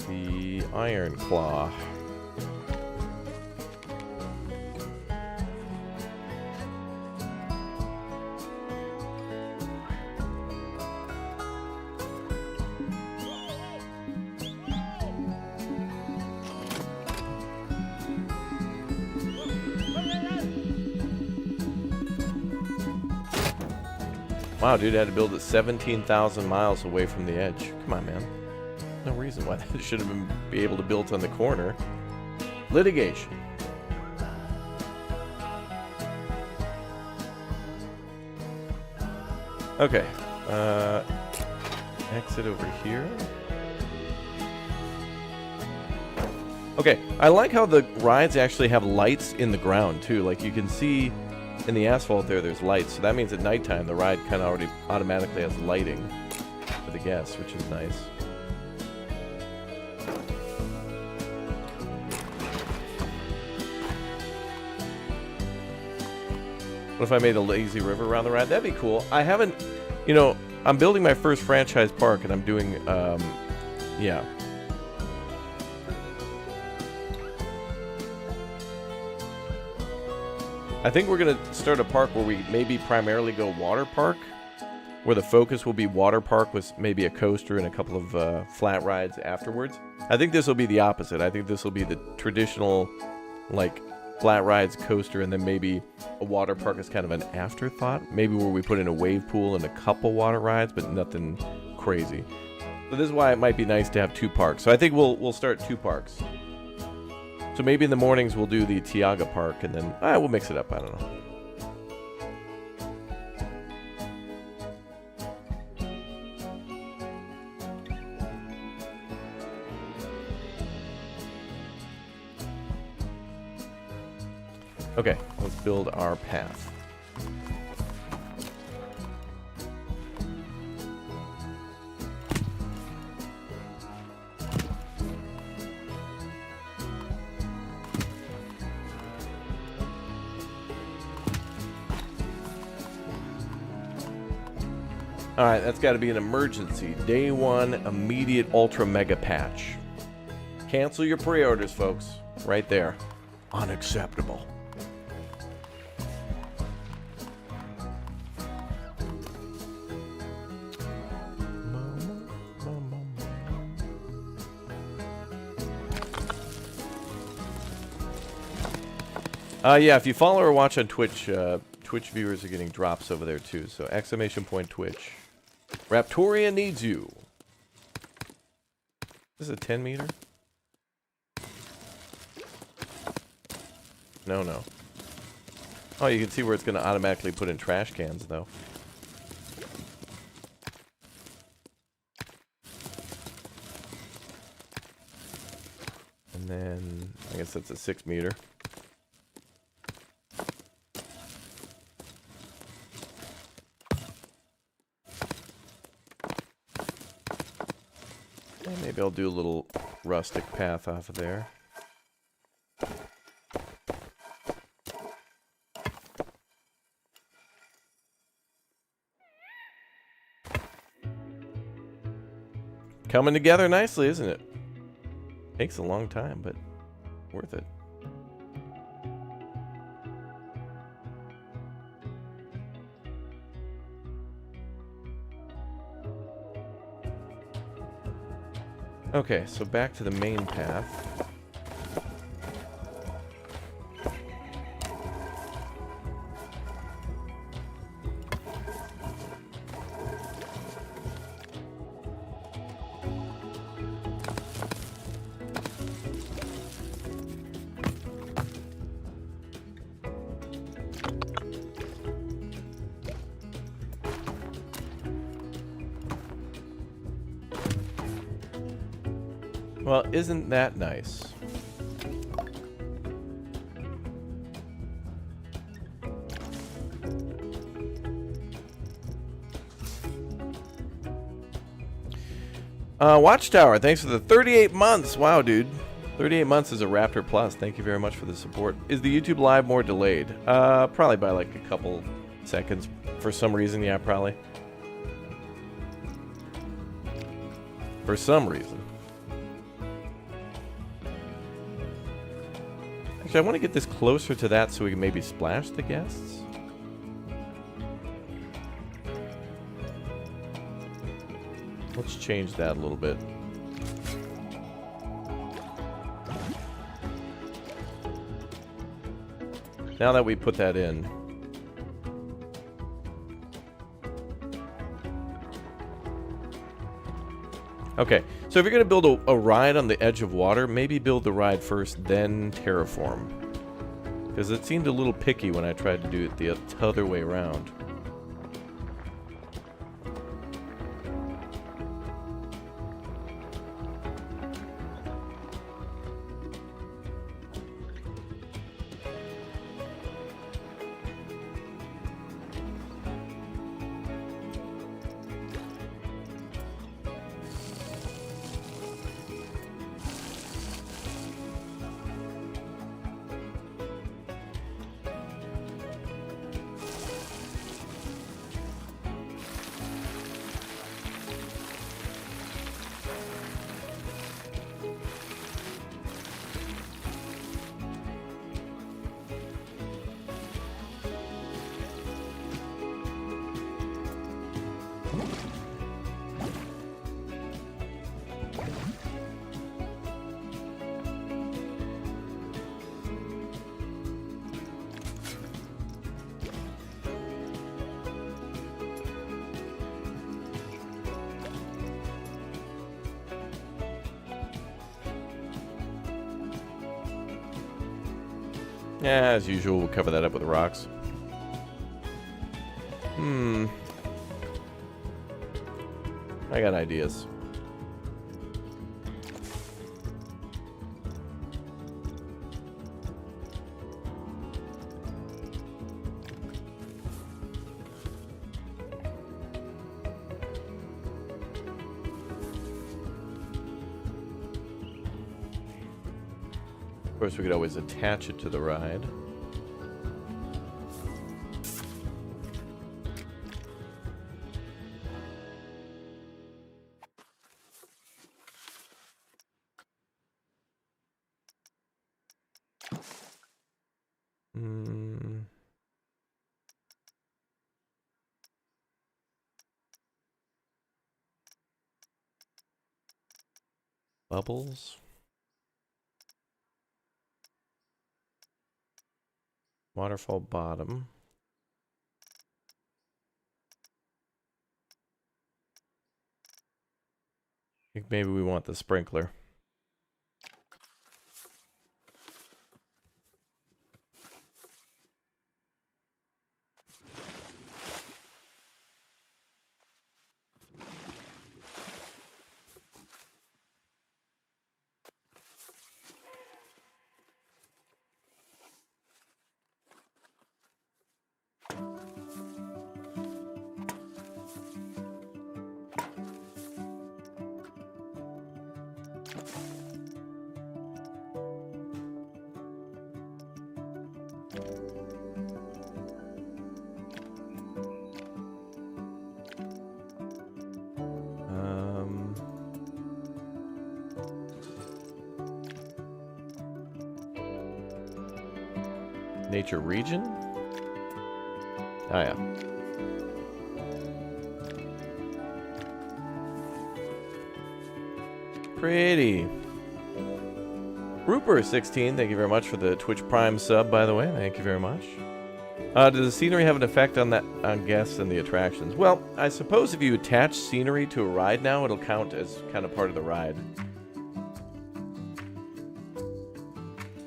A: the iron claw. Wow, dude, I had to build it 17,000 miles away from the edge. Come on, man. No reason why that should have be able to build on the corner. Litigation. Okay. Exit over here. Okay, I like how the rides actually have lights in the ground, too. Like, you can see in the asphalt there's lights, so that means at nighttime the ride kind of already automatically has lighting for the guests, which is nice. What if I made a lazy river around the ride? That'd be cool. I haven't, you know, I'm building my first franchise park, and I'm doing, yeah. I think we're going to start a park where we maybe primarily go water park, where the focus will be water park with maybe a coaster and a couple of flat rides afterwards. I think this will be the opposite. I think this will be the traditional, like, flat rides, coaster, and then maybe a water park is kind of an afterthought. Maybe where we put in a wave pool and a couple water rides, but nothing crazy. So this is why it might be nice to have two parks. So I think we'll start two parks. So maybe in the mornings we'll do the Tiaga Park, and then we'll mix it up. I don't know. Okay, let's build our path. Alright, that's got to be an emergency. Day 1, immediate ultra mega patch. Cancel your pre-orders, folks. Right there. Unacceptable. Yeah, if you follow or watch on Twitch, Twitch viewers are getting drops over there too. So exclamation point Twitch. Raptoria needs you. This is a 10 meter? No, no. Oh, you can see where it's going to automatically put in trash cans, though. And then, I guess that's a 6 meter. And maybe I'll do a little rustic path off of there. Coming together nicely, isn't it? Takes a long time, but worth it. Okay, so back to the main path. Well, isn't that nice? Watchtower, thanks for the 38 months. Wow, dude. 38 months is a Raptor Plus. Thank you very much for the support. Is the YouTube live more delayed? Probably by like a couple seconds. For some reason, yeah, probably. For some reason. Actually, I want to get this closer to that so we can maybe splash the guests. Let's change that a little bit. Now that we put that in. Okay, so if you're going to build a ride on the edge of water, maybe build the ride first, then terraform. Because it seemed a little picky when I tried to do it the other way around. Yeah, as usual, we'll cover that up with rocks. I got ideas. Of course, we could always attach it to the ride. Bubbles. Waterfall bottom. I think maybe we want the sprinkler. Nature region? Oh yeah. Pretty. Rupert16, thank you very much for the Twitch Prime sub, by the way. Thank you very much. Does the scenery have an effect on guests and the attractions? Well, I suppose if you attach scenery to a ride now, it'll count as kind of part of the ride.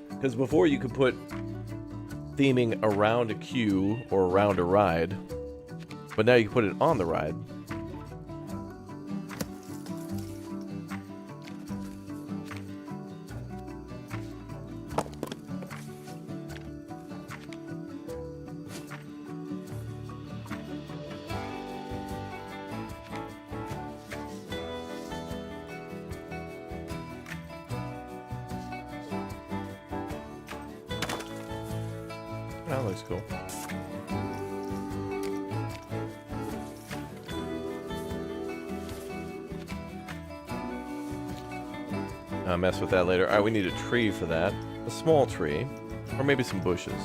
A: Because before you could put theming around a queue or around a ride, but now you can put it on the ride. That looks cool. I'll mess with that later. Alright, we need a tree for that. A small tree. Or maybe some bushes.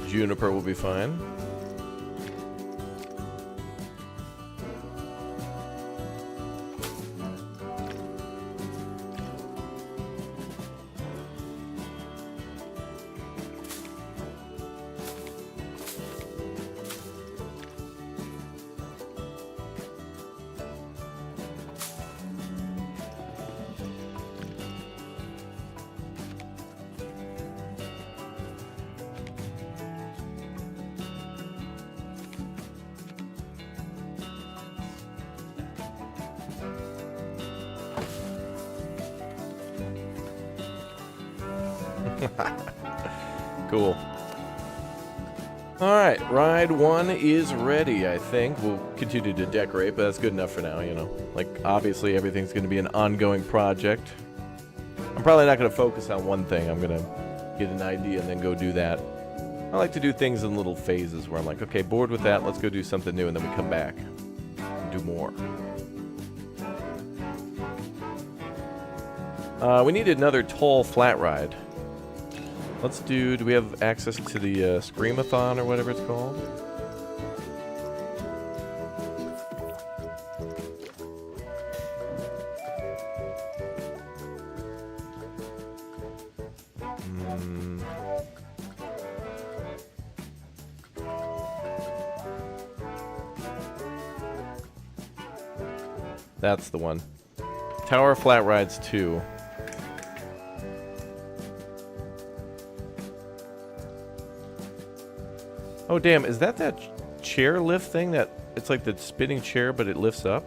A: Juniper will be fine. Cool. Alright, ride 1 is ready, I think. We'll continue to decorate, but that's good enough for now, you know. Like, obviously everything's going to be an ongoing project. I'm probably not going to focus on one thing. I'm going to get an idea and then go do that. I like to do things in little phases where I'm like, okay, bored with that, let's go do something new, and then we come back and do more. We need another tall flat ride. Let's do we have access to the Screamathon or whatever it's called? That's the one. Tower Flat Rides 2. Oh damn, is that chair lift thing that it's like the spinning chair but it lifts up?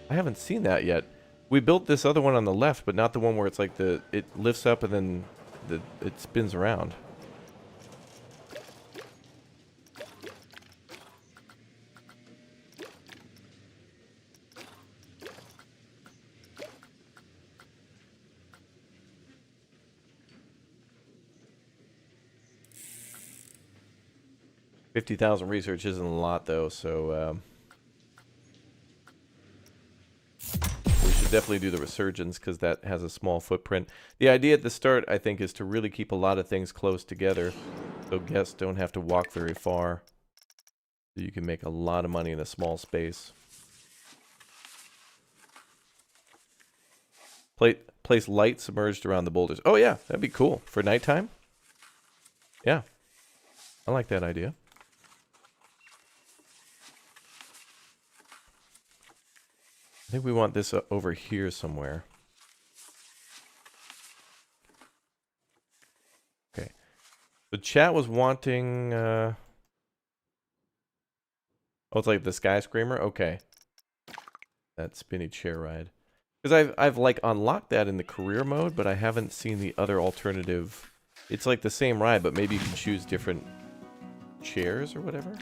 A: I haven't seen that yet. We built this other one on the left, but not the one where it's like it lifts up and then it spins around. 50,000 research isn't a lot, though, so we should definitely do the resurgence because that has a small footprint. The idea at the start, I think, is to really keep a lot of things close together so guests don't have to walk very far. So you can make a lot of money in a small space. Place lights submerged around the boulders. Oh, yeah, that'd be cool. For nighttime? Yeah. I like that idea. I think we want this over here somewhere. Okay. The chat was wanting... Oh, it's like the skyscraper? Okay. That spinny chair ride. Because I've like unlocked that in the career mode, but I haven't seen the other alternative. It's like the same ride, but maybe you can choose different chairs or whatever.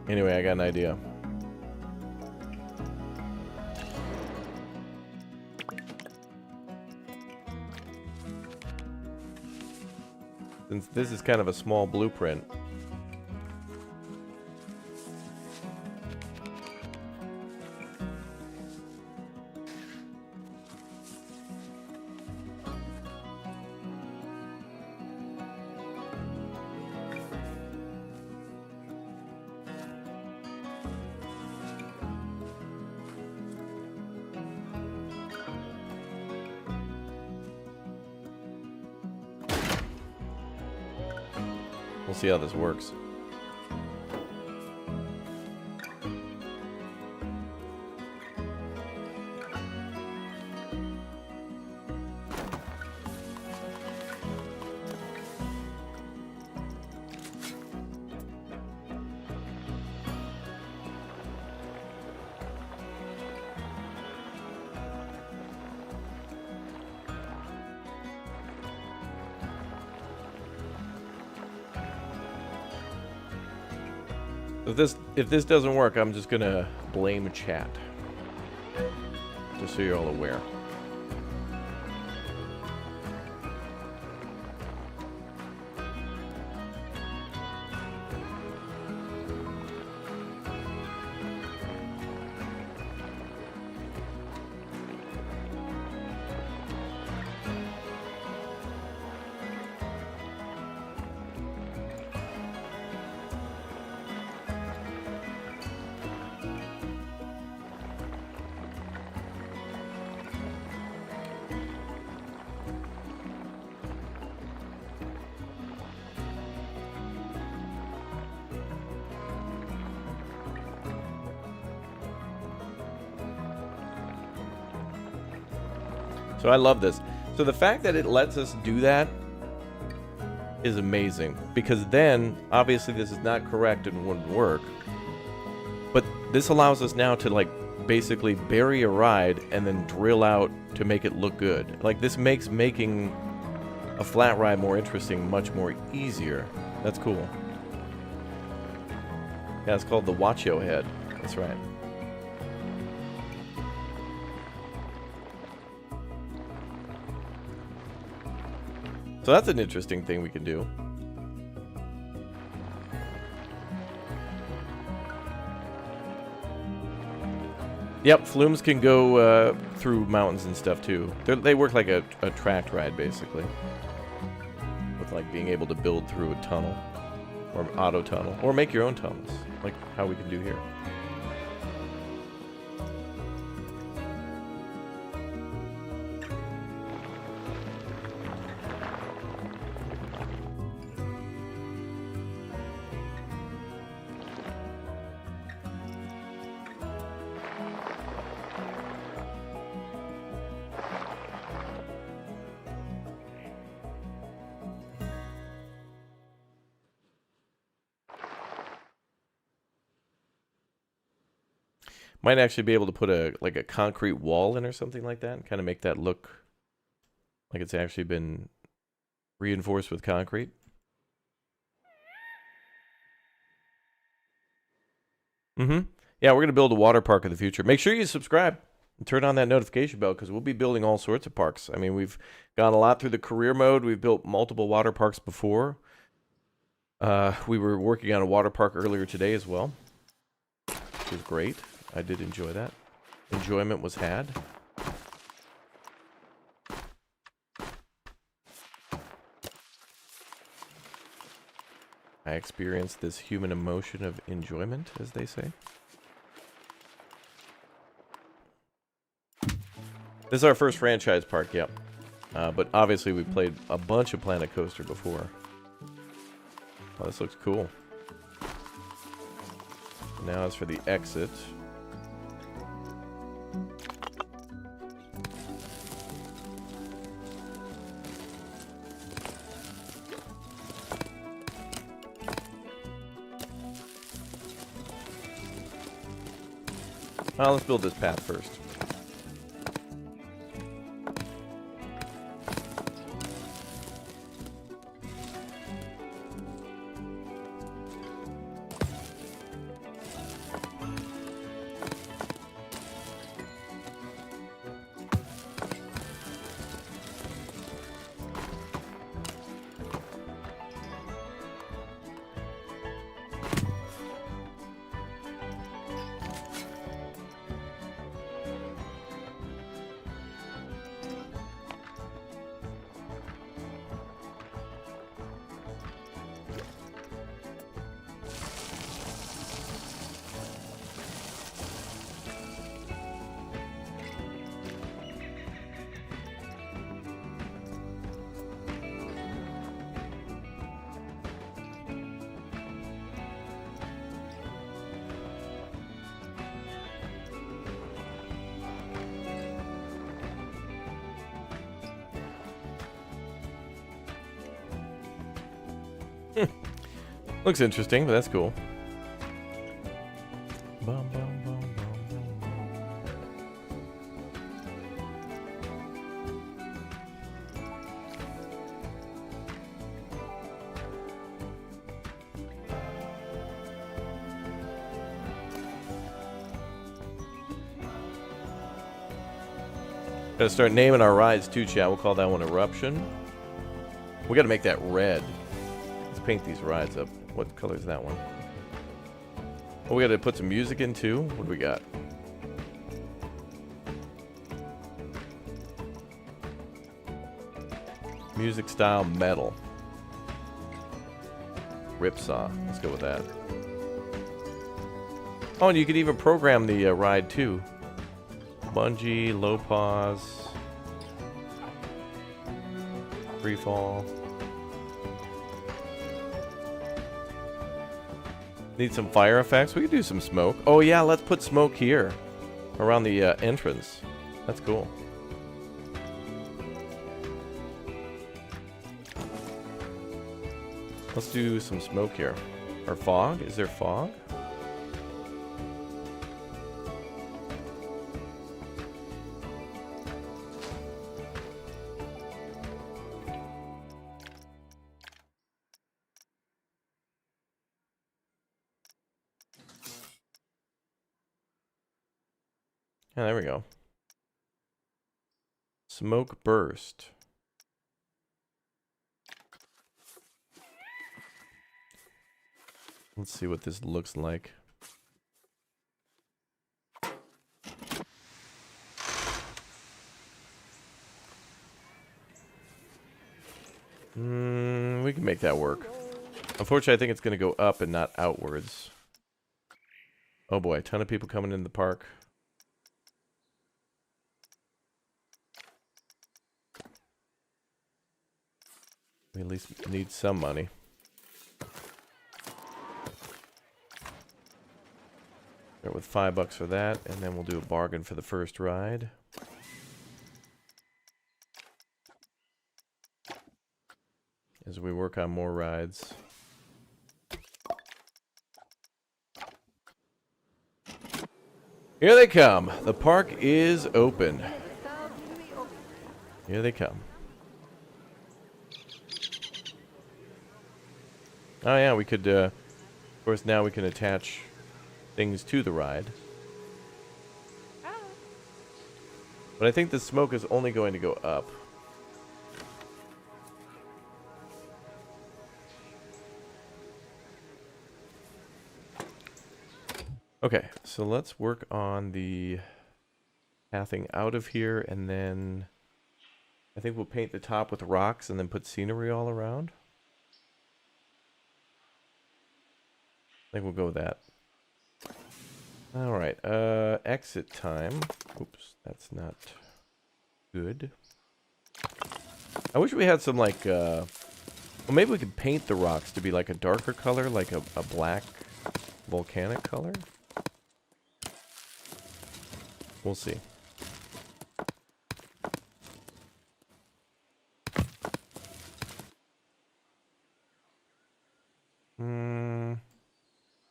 A: Anyway, I got an idea. Since this is kind of a small blueprint. We'll see how this works. If this doesn't work, I'm just gonna blame chat. Just so you're all aware. So I love this. So the fact that it lets us do that is amazing. Because then, obviously this is not correct and wouldn't work. But this allows us now to like basically bury a ride and then drill out to make it look good. Like this makes making a flat ride more interesting much more easier. That's cool. Yeah, it's called the Watcho head. That's right. So that's an interesting thing we can do. Yep, flumes can go through mountains and stuff too. They work like a tracked ride basically. With like being able to build through a tunnel. Or auto tunnel. Or make your own tunnels. Like how we can do here. Might actually be able to put a concrete wall in or something like that and kind of make that look like it's actually been reinforced with concrete. Mm-hmm. Yeah, we're going to build a water park in the future. Make sure you subscribe and turn on that notification bell because we'll be building all sorts of parks. I mean, we've gone a lot through the career mode. We've built multiple water parks before. We were working on a water park earlier today as well, which was great. I did enjoy that. Enjoyment was had. I experienced this human emotion of enjoyment, as they say. This is our first franchise park, yep. But obviously we played a bunch of Planet Coaster before. Oh, this looks cool. Now as for the exit. Let's build this path first. Looks interesting, but that's cool. Bum, bum, bum, bum, bum. Gotta start naming our rides too, chat. We'll call that one Eruption. We gotta make that red. Let's paint these rides up. What color is that one? Oh, we gotta put some music in too. What do we got? Music style metal. Ripsaw. Let's go with that. Oh, and you could even program the ride too. Bungee, low pause, free fall. Need some fire effects? We could do some smoke. Oh yeah, let's put smoke here around the entrance. That's cool. Let's do some smoke here. Or fog? Is there fog? Yeah, there we go. Smoke burst. Let's see what this looks like. We can make that work. Unfortunately, I think it's going to go up and not outwards. Oh boy, a ton of people coming in the park. We at least need some money. Start with $5 for that, and then we'll do a bargain for the first ride. As we work on more rides. Here they come. The park is open. Here they come. Oh yeah, we could, of course now we can attach things to the ride. But I think the smoke is only going to go up. Okay, so let's work on the pathing out of here, and then I think we'll paint the top with rocks and then put scenery all around. I think we'll go with that. All right, exit time. Oops, that's not good. I wish we had some like, well, maybe we could paint the rocks to be like a darker color, like a black volcanic color. We'll see.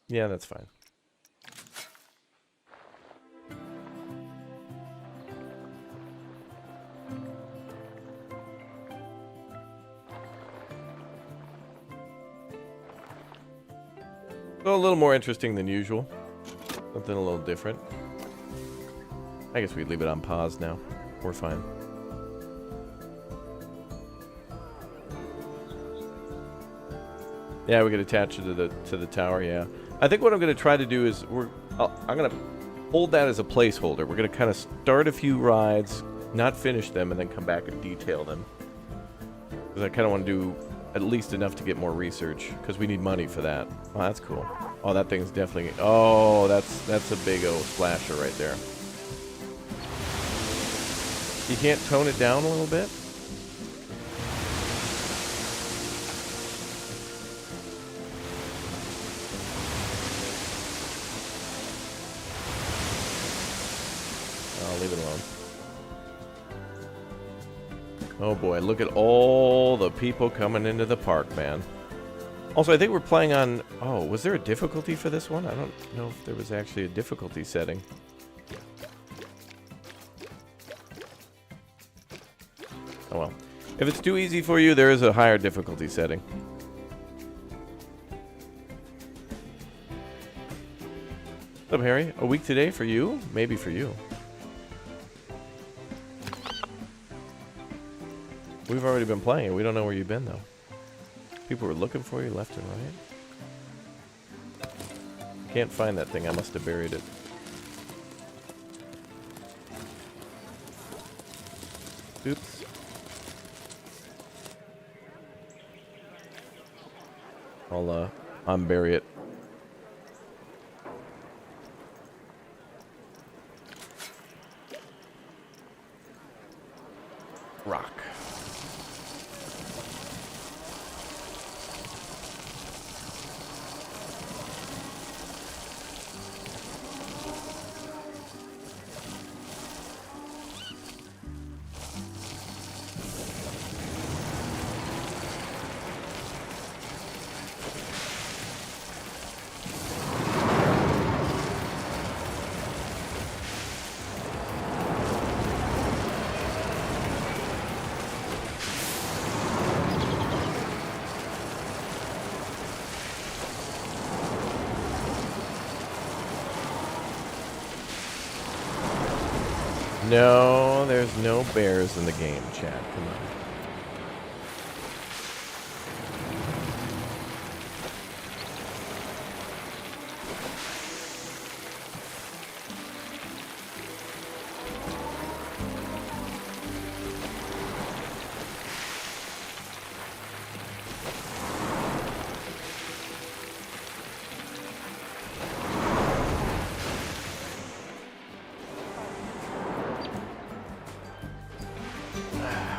A: Yeah, that's fine. So a little more interesting than usual. Something a little different. I guess we leave it on pause now. We're fine. Yeah, we could attach it to the tower. Yeah, I think what I'm going to try to do is I'm going to hold that as a placeholder. We're going to kind of start a few rides, not finish them, and then come back and detail them. Because I kind of want to do at least enough to get more research, because we need money for that. Oh, that's cool. Oh, that thing's definitely... Oh, that's a big old splasher right there. You can't tone it down a little bit? I'll leave it alone. Oh boy, look at all the people coming into the park, man. Also, I think we're playing on... Oh, was there a difficulty for this one? I don't know if there was actually a difficulty setting. Oh well. If it's too easy for you, there is a higher difficulty setting. What's up, Harry? A week today for you? Maybe for you. We've already been playing it. We don't know where you've been, though. People were looking for you left and right. Can't find that thing. I must have buried it. Oops. I'll unbury it. Rock. No, there's no bears in the game, Chad. Come on.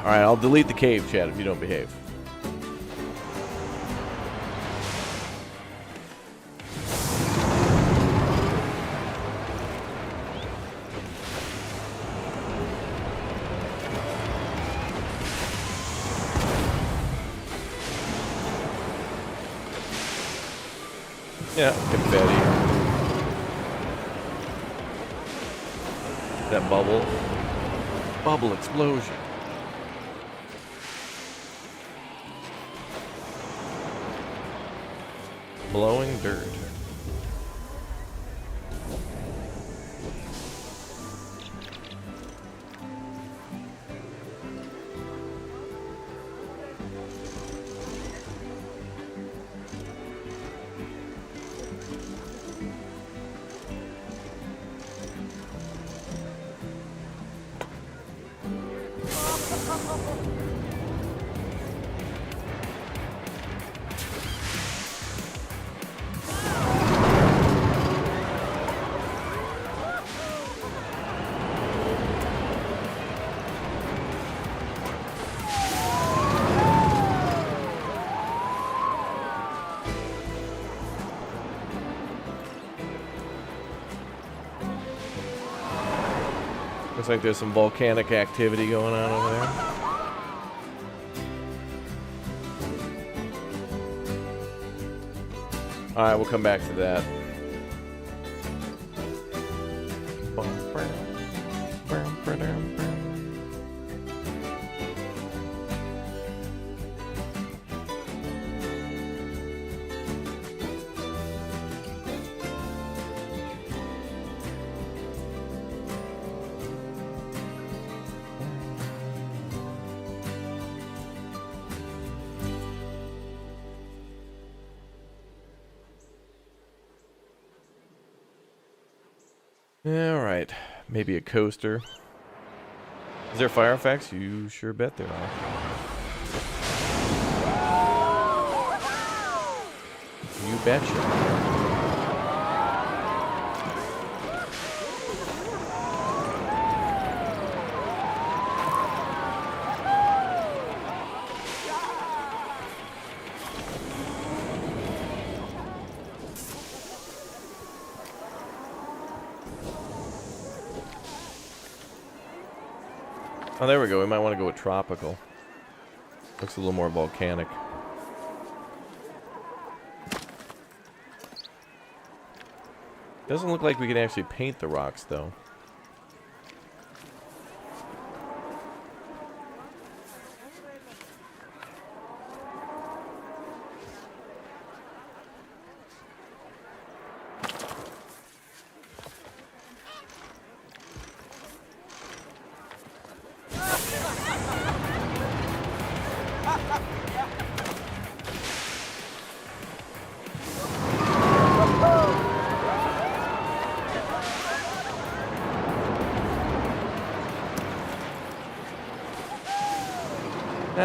A: Alright, I'll delete the cave, Chad, if you don't behave. Yeah, confetti. That bubble. Bubble explosion. Blowing dirt. Looks like there's some volcanic activity going on over there. Alright, we'll come back to that. Alright, maybe a coaster. Is there fire effects? You sure bet there are. You betcha. Oh, there we go. We might want to go with tropical. Looks a little more volcanic. Doesn't look like we can actually paint the rocks, though.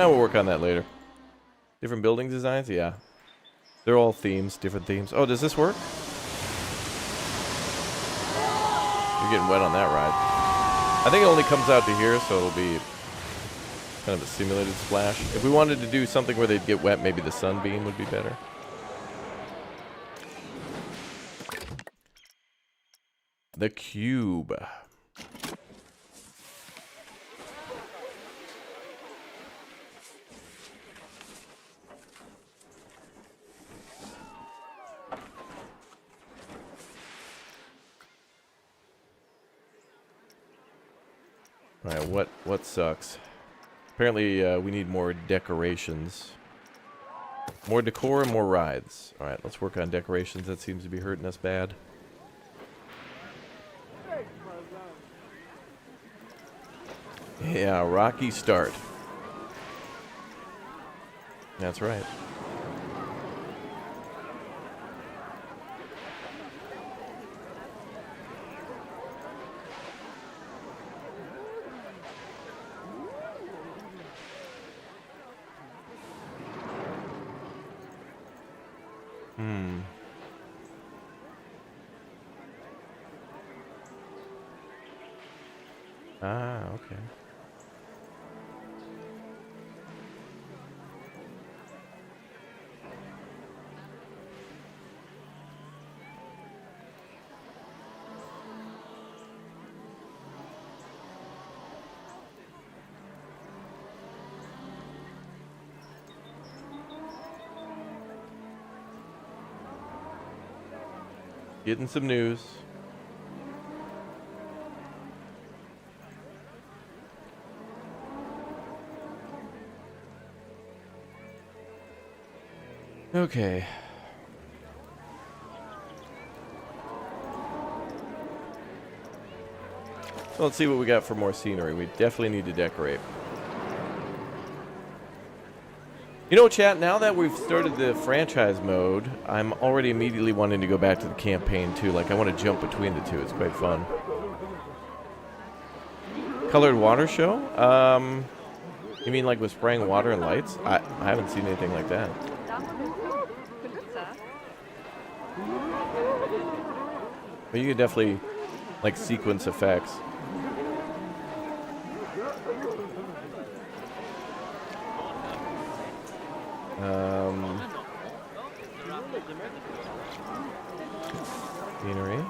A: We'll work on that later. Different building designs? Yeah. They're all themes, different themes. Oh, does this work? You're getting wet on that ride. I think it only comes out to here, so it'll be kind of a simulated splash. If we wanted to do something where they'd get wet, maybe the sunbeam would be better. The cube. Alright, what sucks? Apparently, we need more decorations. More decor and more rides. Alright, let's work on decorations. That seems to be hurting us bad. Yeah, rocky start. That's right. Ah, okay. Getting some news. Okay. So let's see what we got for more scenery. We definitely need to decorate. You know, chat, now that we've started the franchise mode, I'm already immediately wanting to go back to the campaign, too. Like, I want to jump between the two. It's quite fun. Colored water show? You mean like with spraying water and lights? I haven't seen anything like that. But you could definitely, like, sequence effects. Scenery.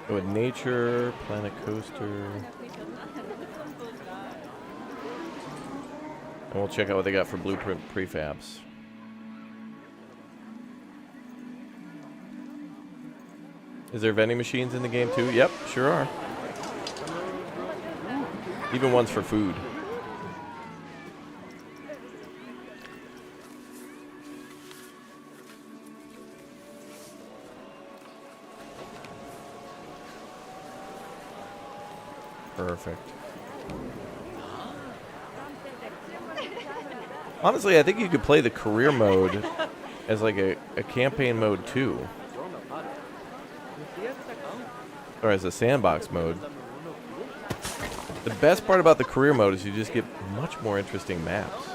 A: Go with nature, planet coaster. And we'll check out what they got for blueprint prefabs. Is there vending machines in the game too? Yep, sure are. Even ones for food. Perfect. Honestly, I think you could play the career mode as like a campaign mode too. Or as a sandbox mode. The best part about the career mode is you just get much more interesting maps.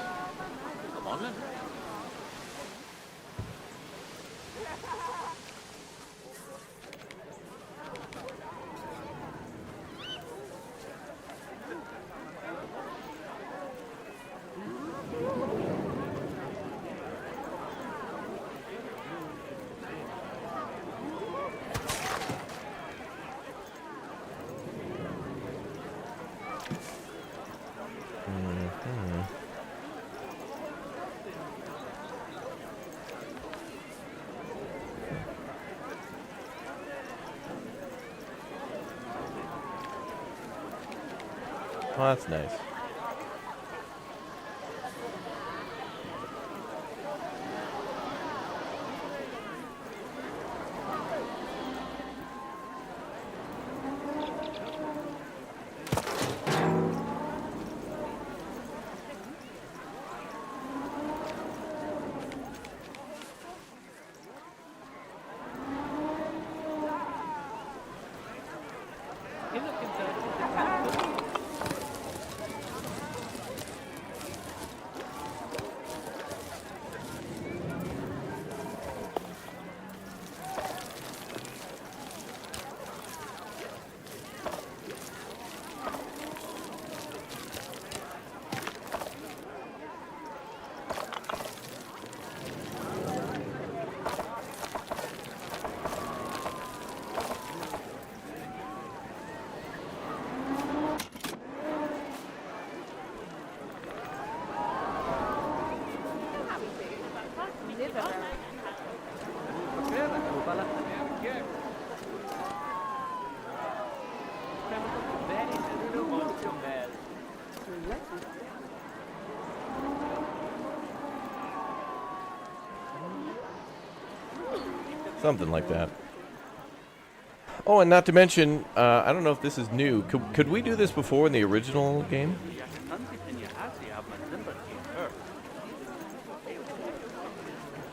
A: Oh, that's nice. Something like that. Oh, and not to mention, I don't know if this is new. Could we do this before in the original game?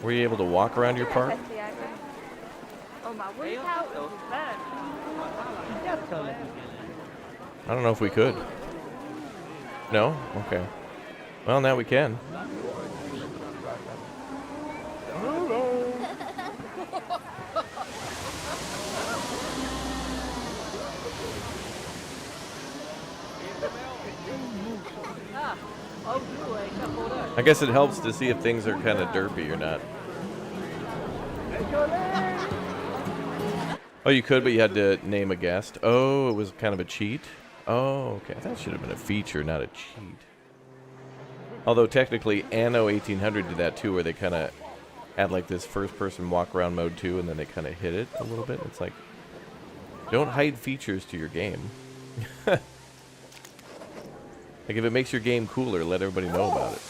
A: Were you able to walk around your park? I don't know if we could. No? Okay. Well, now we can. I guess it helps to see if things are kind of derpy or not. Oh, you could, but you had to name a guest. Oh, it was kind of a cheat? Oh, okay. That should have been a feature, not a cheat. Although technically Anno 1800 did that too, where they kind of had like this first-person walk-around mode too, and then they kind of hit it a little bit. It's like, don't hide features to your game. Like, if it makes your game cooler, let everybody know about it.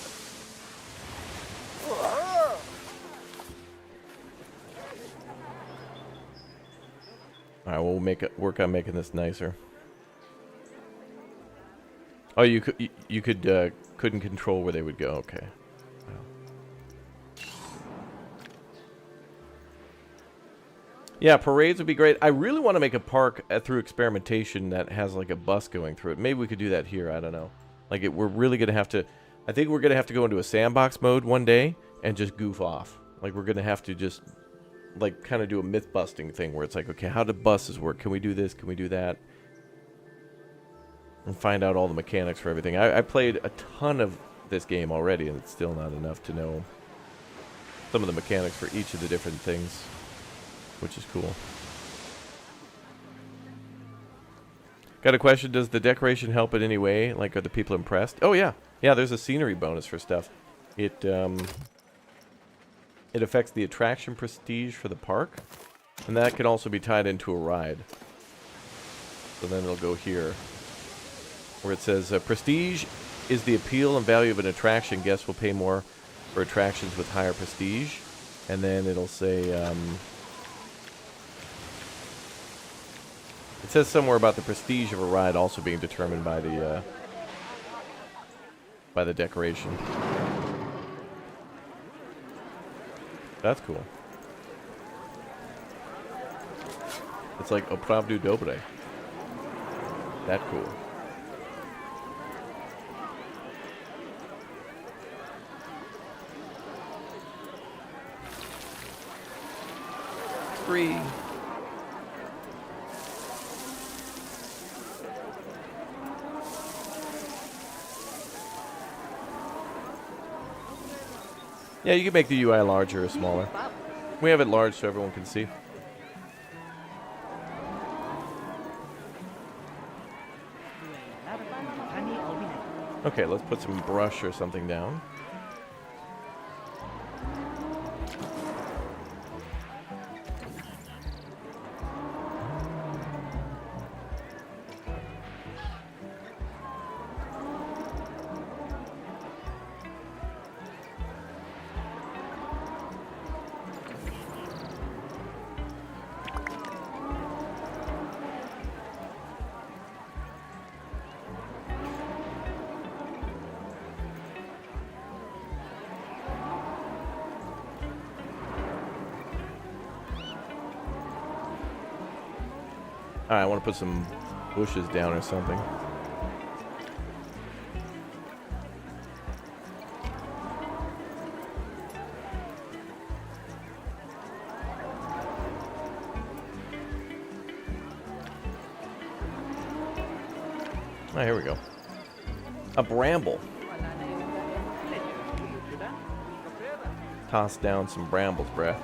A: All right, we'll work on making this nicer. Oh, you couldn't control where they would go. Okay. Wow. Yeah, parades would be great. I really want to make a park through experimentation that has like a bus going through it. Maybe we could do that here. I don't know. Like, we're really going to have to... I think we're going to have to go into a sandbox mode one day and just goof off. Like, we're going to have to just, like, kind of do a myth-busting thing where it's like, okay, how do buses work? Can we do this? Can we do that? and find out all the mechanics for everything. I played a ton of this game already, and it's still not enough to know some of the mechanics for each of the different things, which is cool. Got a question, does the decoration help in any way? Like, are the people impressed? Oh, yeah. Yeah, there's a scenery bonus for stuff. It affects the attraction prestige for the park, and that can also be tied into a ride. So then it'll go here, where it says, prestige is the appeal and value of an attraction. Guests will pay more for attractions with higher prestige. And then it'll say, it says somewhere about the prestige of a ride also being determined by the decoration. That's cool. It's like opravdu dobre. That cool. Free. Yeah, you can make the UI larger or smaller. We have it large so everyone can see. Okay, let's put some brush or something down. I want to put some bushes down or something. Oh, here we go. A bramble. Toss down some brambles, bruh.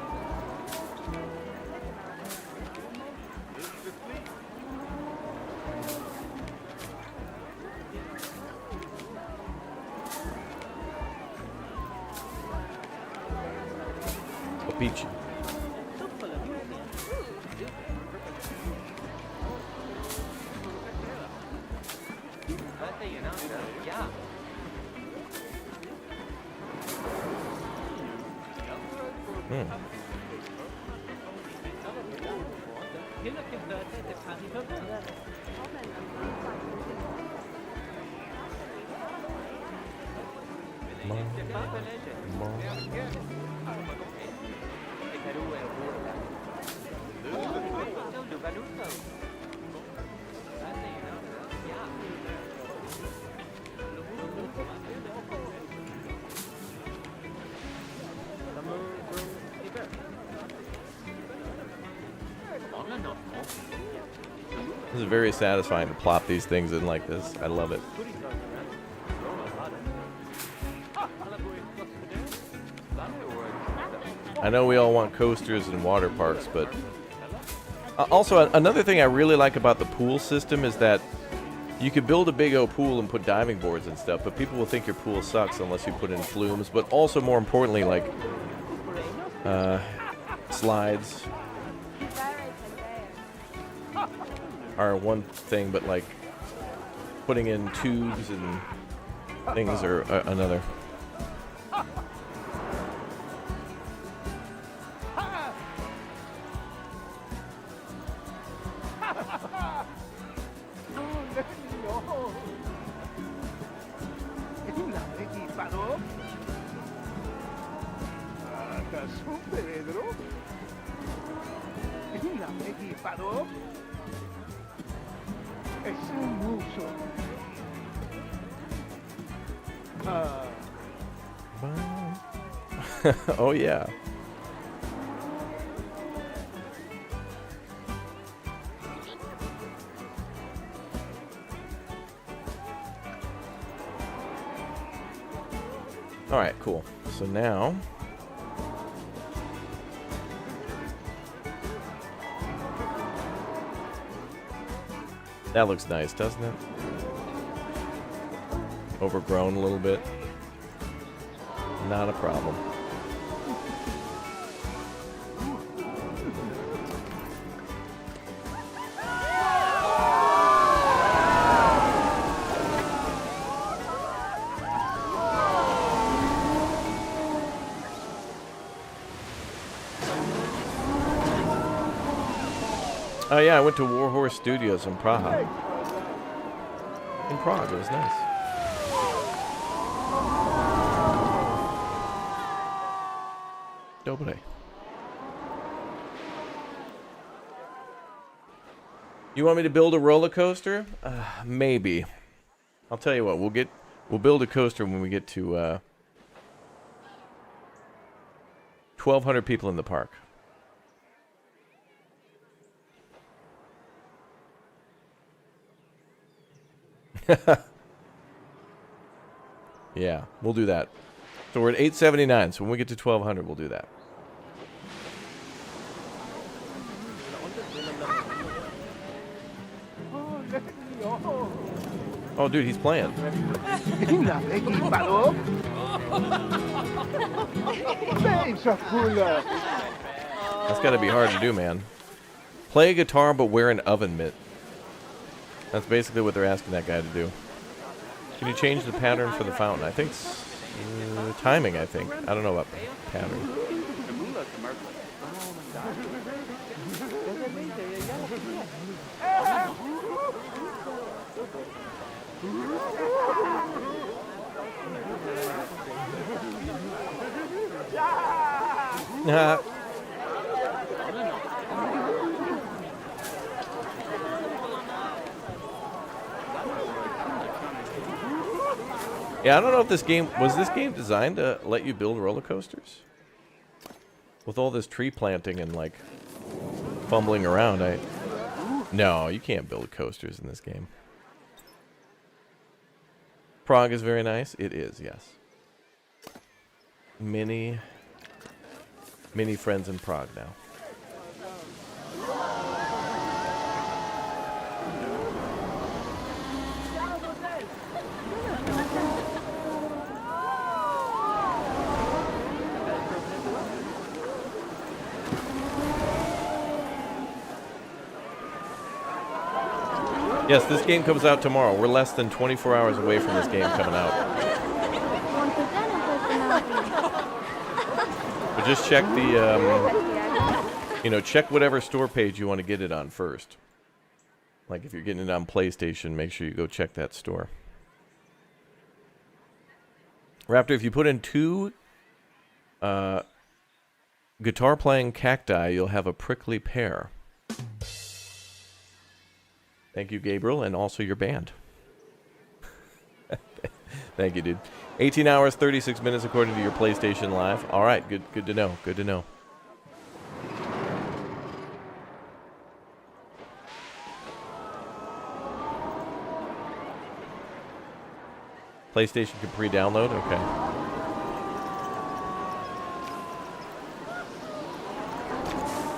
A: Beach. This is very satisfying to plop these things in like this. I love it. I know we all want coasters and water parks, but also another thing I really like about the pool system is that you could build a big old pool and put diving boards and stuff, but people will think your pool sucks unless you put in flumes. But also, more importantly, like slides are one thing, but like putting in tubes and things are another. Oh yeah. All right, cool. So now, that looks nice, doesn't it? Overgrown a little bit. Not a problem. Oh yeah, I went to Warhorse Studios in Prague. In Prague, it was nice. Dobre. You want me to build a roller coaster? Maybe. I'll tell you what. We'll build a coaster when we get to 1,200 people in the park. Yeah, we'll do that. So we're at 879. So when we get to 1,200, we'll do that. Oh, dude, he's playing. That's got to be hard to do, man. Play a guitar, but wear an oven mitt. That's basically what they're asking that guy to do. Can you change the pattern for the fountain? I think it's timing, I think. I don't know about pattern. Yeah, I don't know if this game was designed to let you build roller coasters? With all this tree planting and like fumbling around, no, you can't build coasters in this game. Prague is very nice. It is, yes. Many friends in Prague now. Yes, this game comes out tomorrow. We're less than 24 hours away from this game coming out. But just check the, check whatever store page you want to get it on first. Like if you're getting it on PlayStation, make sure you go check that store. Raptor, if you put in 2 guitar-playing cacti, you'll have a prickly pear. Thank you, Gabriel, and also your band. Thank you, dude. 18 hours, 36 minutes according to your PlayStation Live. All right, good to know. Good to know. PlayStation can pre-download? Okay.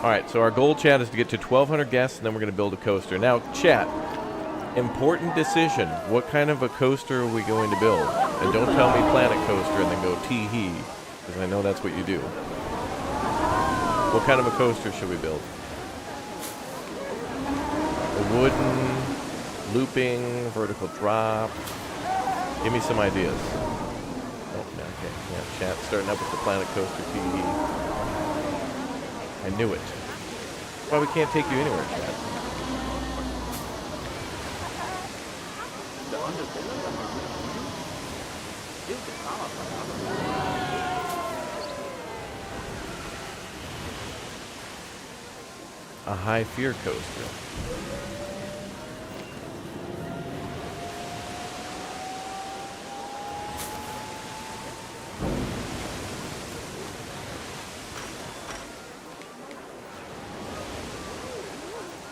A: All right, so our goal, chat, is to get to 1,200 guests, and then we're going to build a coaster. Now, chat, important decision. What kind of a coaster are we going to build? And don't tell me Planet Coaster and then go tee-hee, because I know that's what you do. What kind of a coaster should we build? A wooden, looping, vertical drop. Give me some ideas. Oh, no, okay. Yeah, chat starting up with the Planet Coaster tee-hee. I knew it. That's why we can't take you anywhere, Chad. A high fear coaster.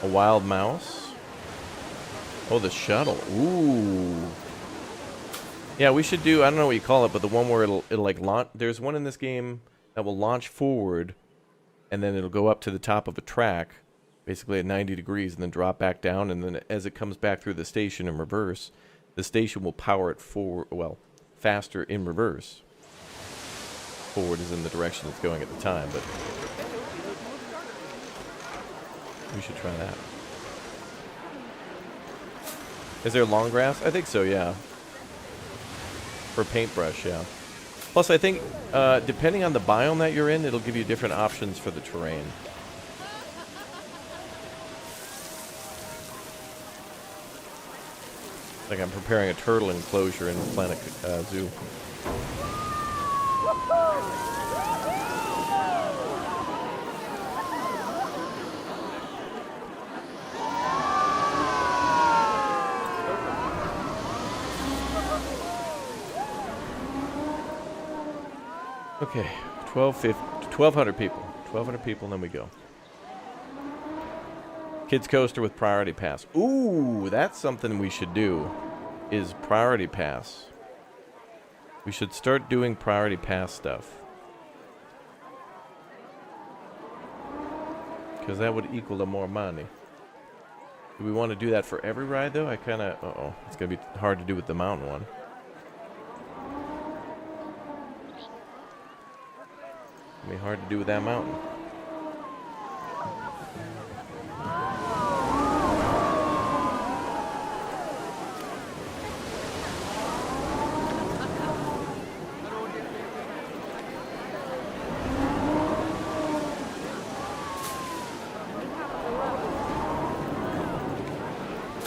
A: A wild mouse. Oh, the shuttle. Ooh. Yeah, we should do, I don't know what you call it, but the one where it'll like launch. There's one in this game that will launch forward, and then it'll go up to the top of a track, basically at 90 degrees, and then drop back down, and then as it comes back through the station in reverse, the station will power it forward, well, faster in reverse. Forward is in the direction it's going at the time, but we should try that. Is there long grass? I think so, yeah. For paintbrush, yeah. Plus, I think, depending on the biome that you're in, it'll give you different options for the terrain. Like I'm preparing a turtle enclosure in Planet Zoo. Okay, 1,200 people. 1,200 people, and then we go. Kids coaster with priority pass. Ooh, that's something we should do, is priority pass. We should start doing priority pass stuff. Because that would equal to more money. Do we want to do that for every ride, though? I kind of... Uh-oh. It's going to be hard to do with the mountain one. Be hard to do with that mountain.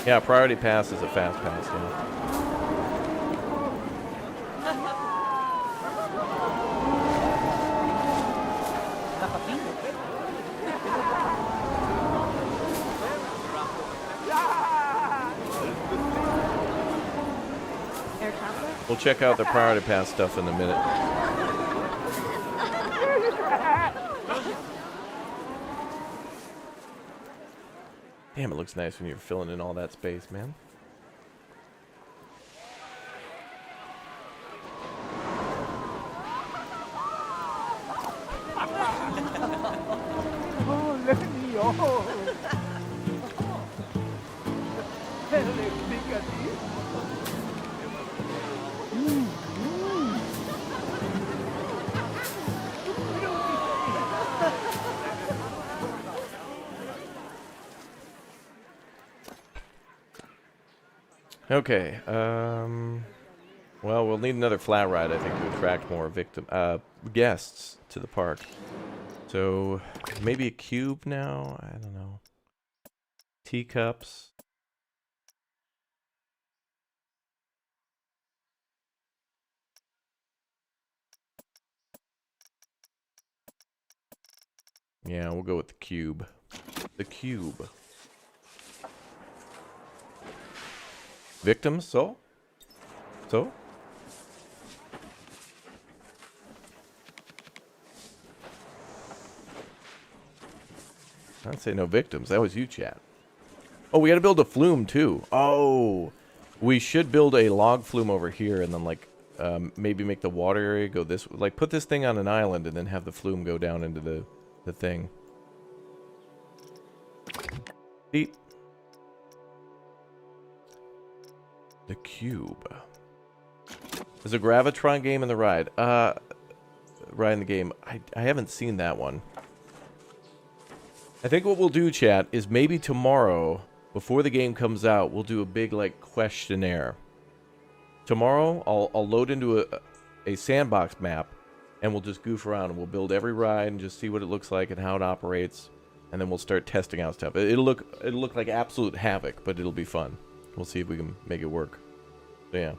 A: Yeah, priority pass is a fast pass, yeah. We'll check out the priority pass stuff in a minute. Damn, it looks nice when you're filling in all that space, man. Okay, well, we'll need another flat ride, I think, to attract more guests to the park. So, maybe a cube now? I don't know. Teacups. Yeah, we'll go with the cube. The cube. Victims, so? So? I'd say no victims. That was you, chat. Oh, we gotta build a flume, too. Oh! We should build a log flume over here and then, like, maybe make the water area go this way. Like, put this thing on an island and then have the flume go down into the thing. Beep. The cube. There's a Gravitron game in the ride. Ride in the game. I haven't seen that one. I think what we'll do, chat, is maybe tomorrow, before the game comes out, we'll do a big, like, questionnaire. Tomorrow, I'll load into a sandbox map, and we'll just goof around, and we'll build every ride and just see what it looks like and how it operates, and then we'll start testing out stuff. It'll look like absolute havoc, but it'll be fun. We'll see if we can make it work. So, yeah.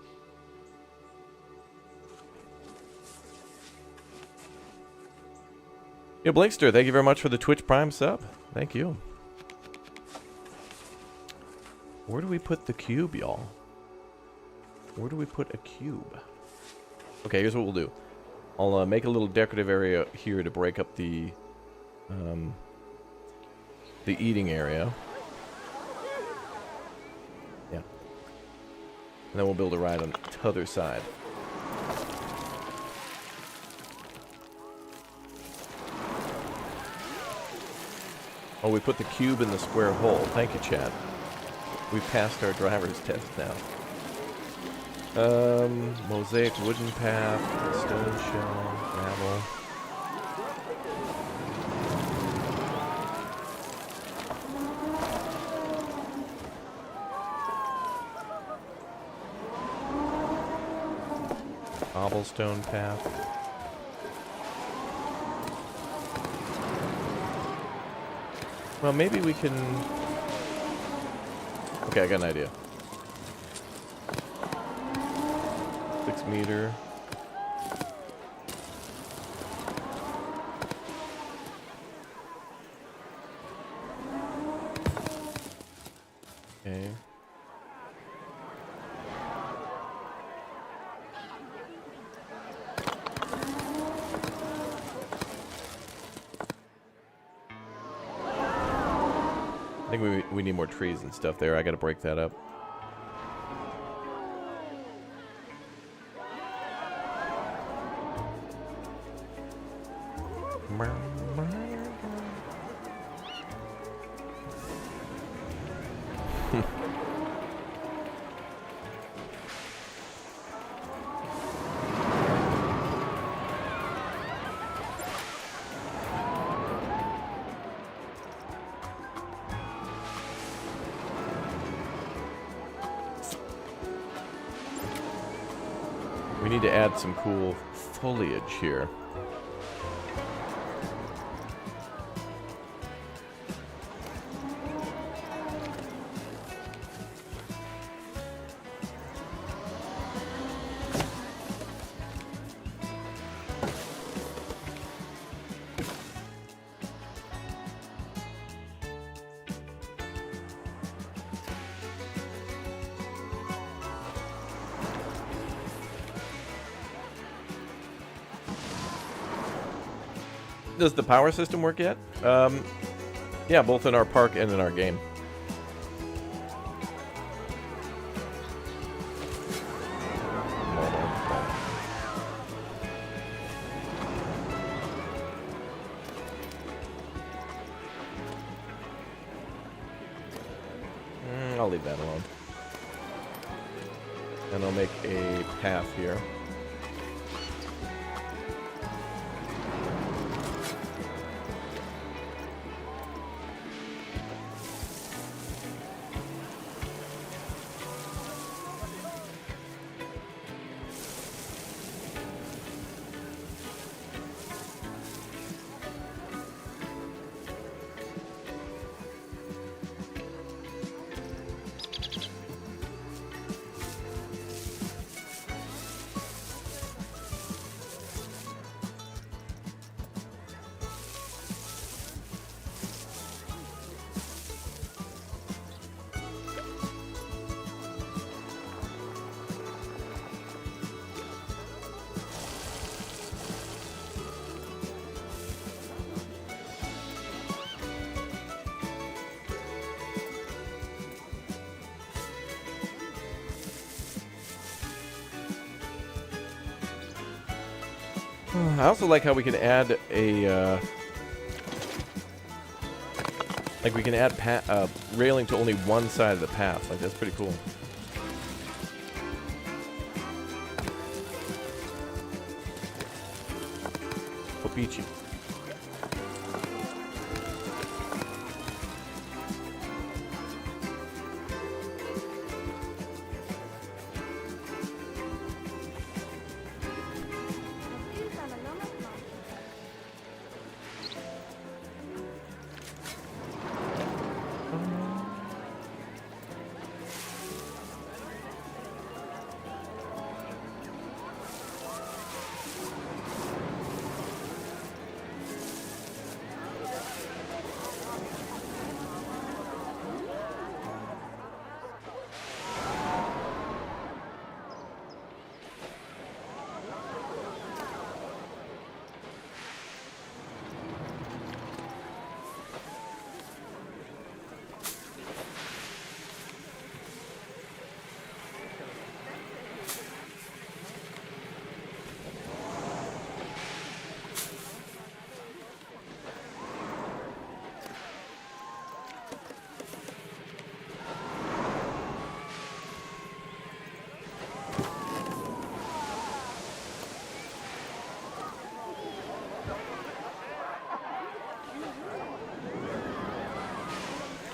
A: Yeah, Blinkster, thank you very much for the Twitch Prime sub. Thank you. Where do we put the cube, y'all? Where do we put a cube? Okay, here's what we'll do. I'll make a little decorative area here to break up the eating area. Yeah. And then we'll build a ride on the other side. Oh, we put the cube in the square hole. Thank you, Chad. We passed our driver's test now. Mosaic wooden path, stone shell, gravel. Cobblestone path. Well, maybe we can... Okay, I got an idea. 6 meter. Okay. I think we need more trees and stuff there. I gotta break that up. We need to add some cool foliage here. Does the power system work yet? Yeah, both in our park and in our game. I'll leave that alone. And I'll make a path here. I also like how we can add a, like we can add railing to only one side of the path. Like, that's pretty cool. Popichi.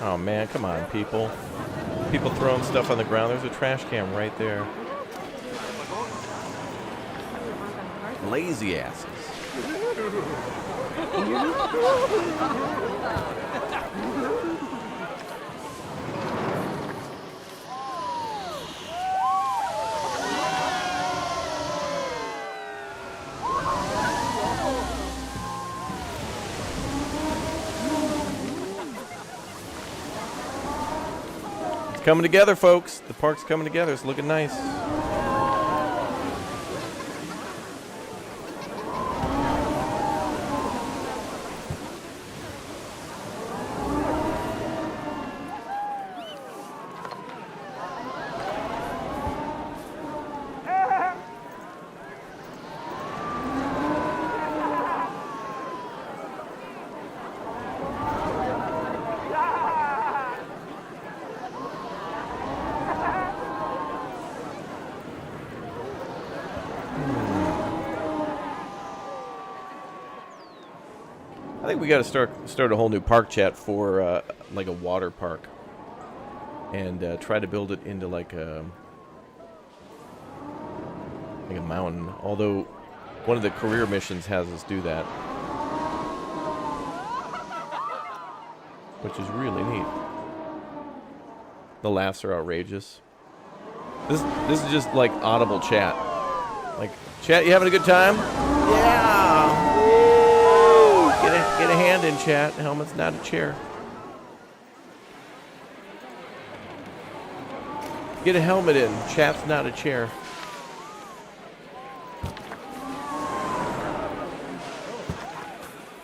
A: Oh man, come on, people. People throwing stuff on the ground. There's a trash can right there. Lazy asses. It's coming together, folks. The park's coming together. It's looking nice. I think we got to start a whole new park chat for like a water park, and try to build it into like a mountain. Although one of the career missions has us do that, which is really neat. The laughs are outrageous. This is just like audible chat. Like, chat, you having a good time? Yeah. Get a hand in, chat. Helmet's not a chair. Get a helmet in. Chat's not a chair.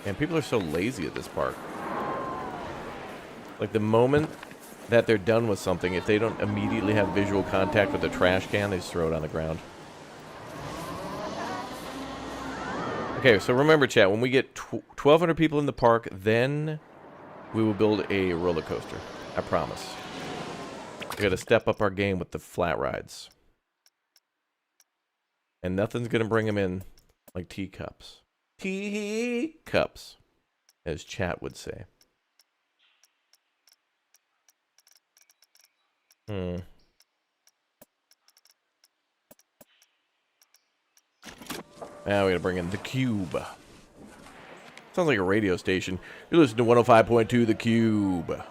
A: And people are so lazy at this park. Like, the moment that they're done with something, if they don't immediately have visual contact with the trash can, they just throw it on the ground. Okay, so remember, chat, when we get 1,200 people in the park, then we will build a roller coaster. I promise. We got to step up our game with the flat rides. And nothing's going to bring them in like teacups. Teacups, as chat would say. Now we gotta bring in the Cube. Sounds like a radio station. You listen to 105.2 The Cube.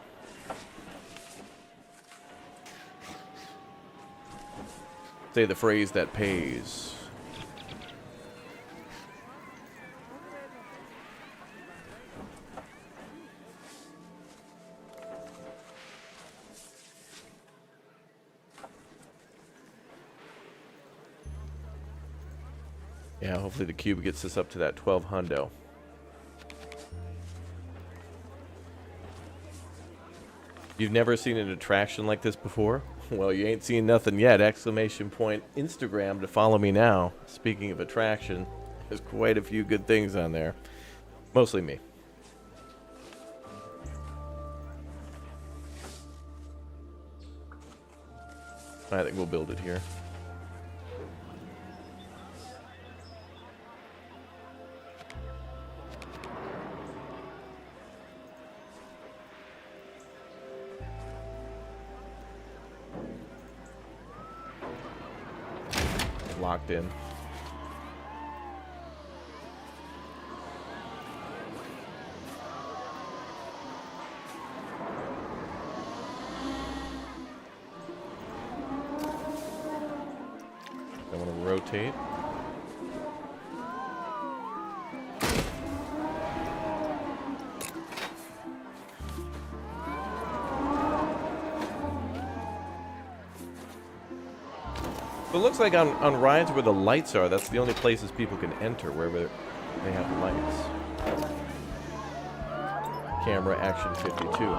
A: Say the phrase that pays. Yeah, hopefully the Cube gets us up to that 12 hundo. You've never seen an attraction like this before? Well, you ain't seen nothing yet. Exclamation point Instagram to follow me now. Speaking of attraction, there's quite a few good things on there. Mostly me. I think we'll build it here. Locked in. I want to rotate. It looks like on rides where the lights are, that's the only places people can enter, wherever they have lights. Camera action 52.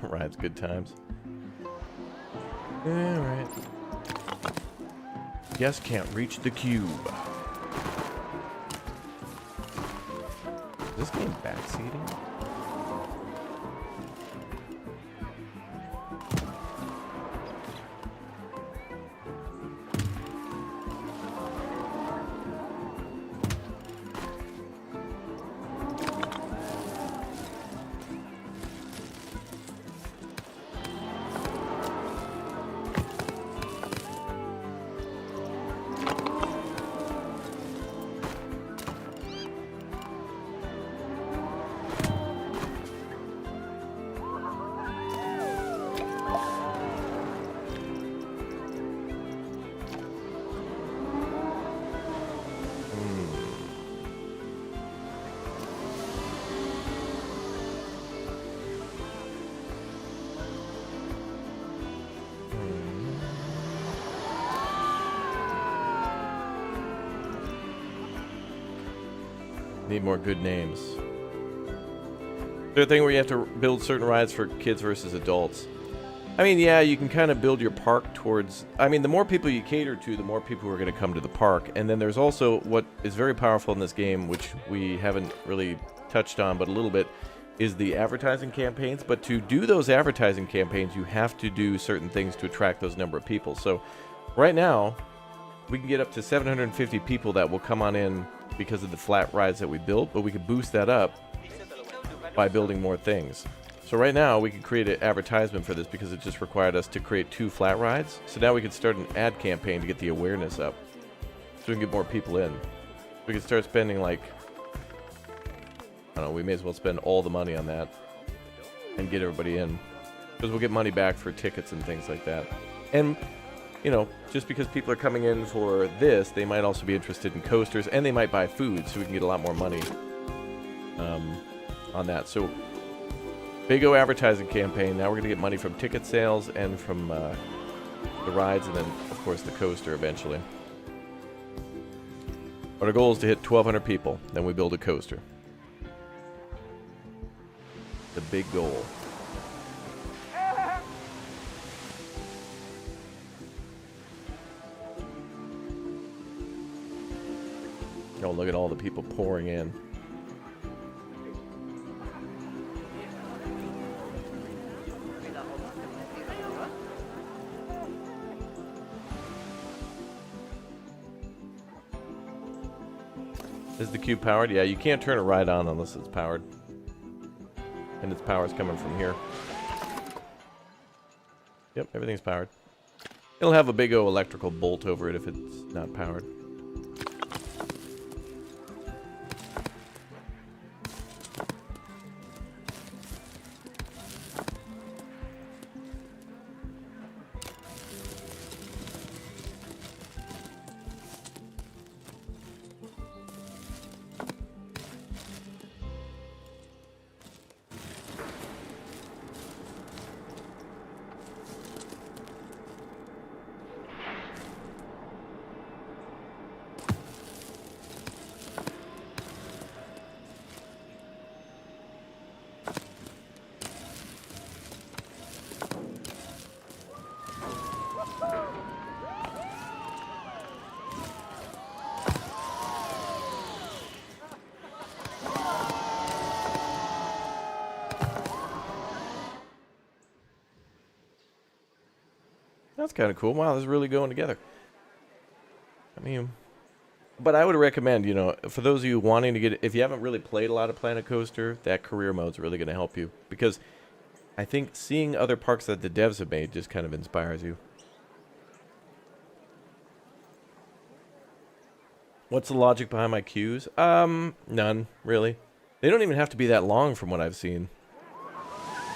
A: Rides, good times. Alright. Guess can't reach the Cube. Is this game backseating? Need more good names. Is there a thing where you have to build certain rides for kids versus adults? I mean, yeah, you can kind of build your park towards... I mean, the more people you cater to, the more people are going to come to the park. And then there's also what is very powerful in this game, which we haven't really touched on, but a little bit, is the advertising campaigns. But to do those advertising campaigns, you have to do certain things to attract those number of people. So right now, we can get up to 750 people that will come on in because of the flat rides that we built, but we could boost that up by building more things. So right now we could create an advertisement for this because it just required us to create 2 flat rides. So now we could start an ad campaign to get the awareness up so we can get more people in. We could start spending like, I don't know, we may as well spend all the money on that and get everybody in because we'll get money back for tickets and things like that. And you know, just because people are coming in for this, they might also be interested in coasters, and they might buy food, so we can get a lot more money on that. So, big O advertising campaign. Now we're going to get money from ticket sales and from the rides, and then, of course, the coaster eventually. But our goal is to hit 1,200 people. Then we build a coaster. The big goal. Oh, look at all the people pouring in. Is the cube powered? Yeah, you can't turn a ride on unless it's powered. And its power is coming from here. Yep, everything's powered. It'll have a big O electrical bolt over it if it's not powered. That's kind of cool. Wow, this is really going together. I mean, but I would recommend, you know, for those of you wanting to get, if you haven't really played a lot of Planet Coaster, that career mode's really going to help you. Because I think seeing other parks that the devs have made just kind of inspires you. What's the logic behind my queues? None, really. They don't even have to be that long from what I've seen.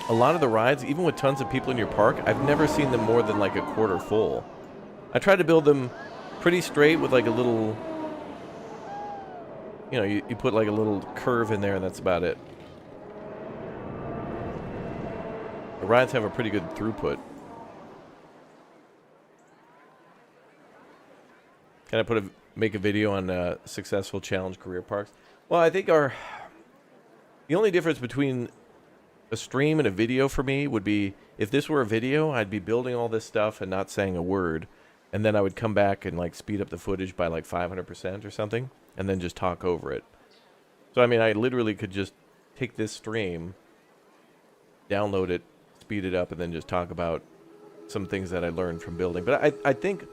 A: A lot of the rides, even with tons of people in your park, I've never seen them more than like a quarter full. I tried to build them pretty straight with like a little, you know, you put like a little curve in there and that's about it. The rides have a pretty good throughput. Can I make a video on successful challenge career parks? Well, I think the only difference between a stream and a video for me would be, if this were a video, I'd be building all this stuff and not saying a word, and then I would come back and like speed up the footage by like 500% or something, and then just talk over it. So, I mean, I literally could just take this stream, download it, speed it up, and then just talk about some things that I learned from building. But I think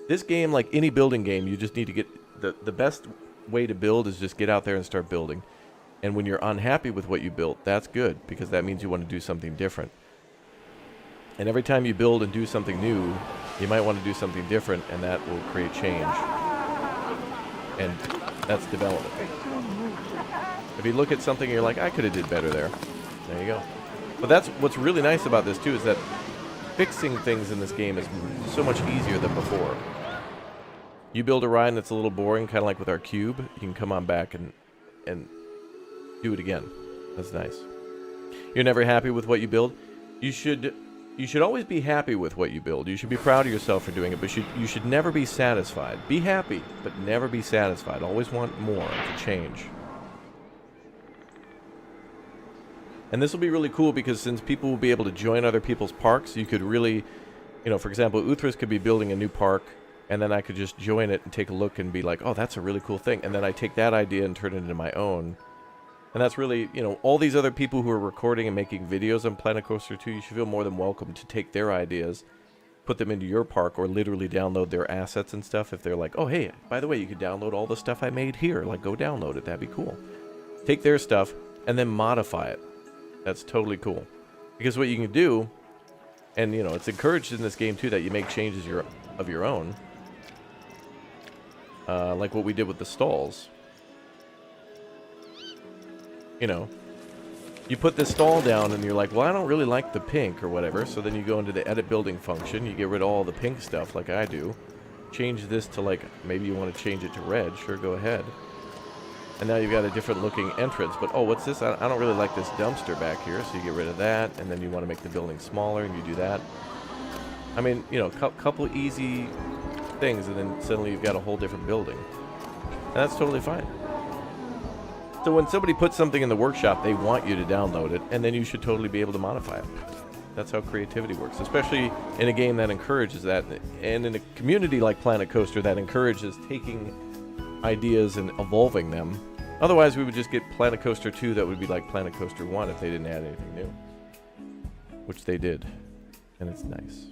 A: this game, like any building game, you just need to get... The best way to build is just get out there and start building. And when you're unhappy with what you built, that's good, because that means you want to do something different. And every time you build and do something new, you might want to do something different, and that will create change. And that's development. If you look at something, you're like, I could have did better there. There you go. But that's what's really nice about this, too, is that fixing things in this game is so much easier than before. You build a ride and it's a little boring, kind of like with our cube. You can come on back and do it again. That's nice. You're never happy with what you build. You should always be happy with what you build. You should be proud of yourself for doing it, but you should never be satisfied. Be happy, but never be satisfied. Always want more to change. And this will be really cool because since people will be able to join other people's parks, you could really, for example, Uthras could be building a new park, and then I could just join it and take a look and be like, oh, that's a really cool thing. And then I take that idea and turn it into my own. And that's really, all these other people who are recording and making videos on Planet Coaster 2, you should feel more than welcome to take their ideas, put them into your park, or literally download their assets and stuff. If they're like, oh, hey, by the way, you could download all the stuff I made here. Like, go download it. That'd be cool. Take their stuff and then modify it. That's totally cool. Because what you can do, and, it's encouraged in this game, too, that you make changes of your own. Like what we did with the stalls. You put this stall down and you're like, well, I don't really like the pink or whatever. So then you go into the edit building function. You get rid of all the pink stuff like I do. Change this to like, maybe you want to change it to red. Sure, go ahead. And now you've got a different looking entrance. But, oh, what's this? I don't really like this dumpster back here. So you get rid of that. And then you want to make the building smaller and you do that. I mean, couple easy things. And then suddenly you've got a whole different building. And that's totally fine. So when somebody puts something in the workshop, they want you to download it, and then you should totally be able to modify it. That's how creativity works, especially in a game that encourages that, and in a community like Planet Coaster that encourages taking ideas and evolving them. Otherwise, we would just get Planet Coaster 2 that would be like Planet Coaster 1 if they didn't add anything new. Which they did, and it's nice.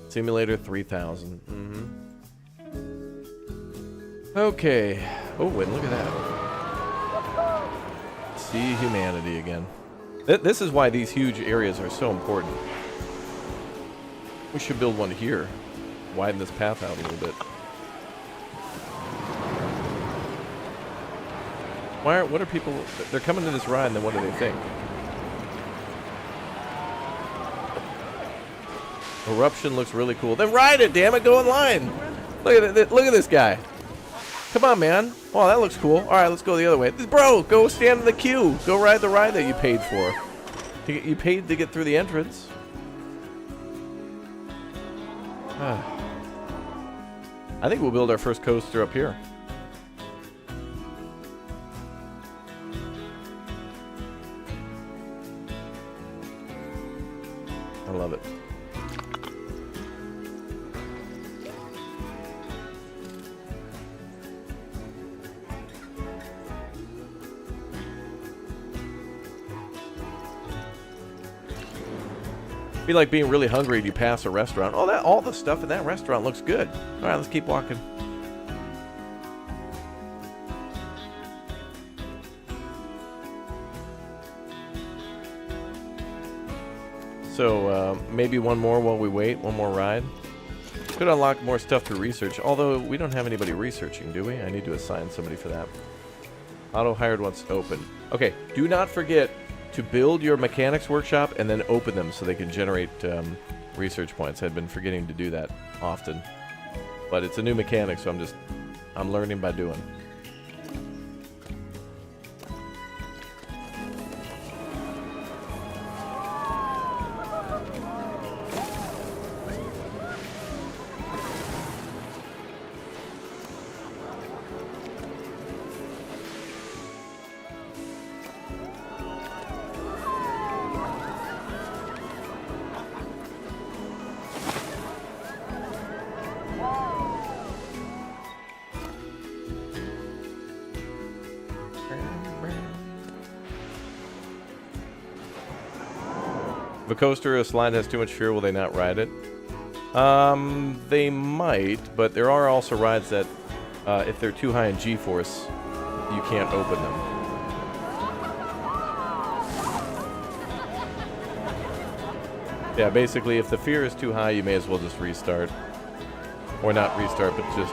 A: Simulator 3000. Okay. Oh, and look at that. See humanity again. This is why these huge areas are so important. We should build one here. Widen this path out a little bit. What are people... They're coming to this ride, and then what do they think? Eruption looks really cool. Then ride it, damn it! Go in line. Look at it. Look at this guy. Come on, man. Oh, that looks cool. All right, let's go the other way. Bro, go stand in the queue. Go ride the ride that you paid for. You paid to get through the entrance. I think we'll build our first coaster up here. I love it. Be like being really hungry and you pass a restaurant. Oh, all the stuff in that restaurant looks good. All right, let's keep walking. So maybe one more while we wait. One more ride. Could unlock more stuff through research. Although we don't have anybody researching, do we? I need to assign somebody for that. Auto hired once open. Okay, do not forget to build your mechanics workshop and then open them so they can generate research points. I've been forgetting to do that often. But it's a new mechanic, so I'm learning by doing. If a coaster or a slide has too much fuel, will they not ride it? They might, but there are also rides that, if they're too high in G-force, you can't open them. Yeah, basically, if the fear is too high, you may as well just restart. Or not restart, but just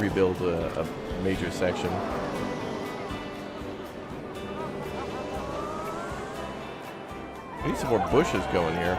A: rebuild a major section. We need some more bushes going here.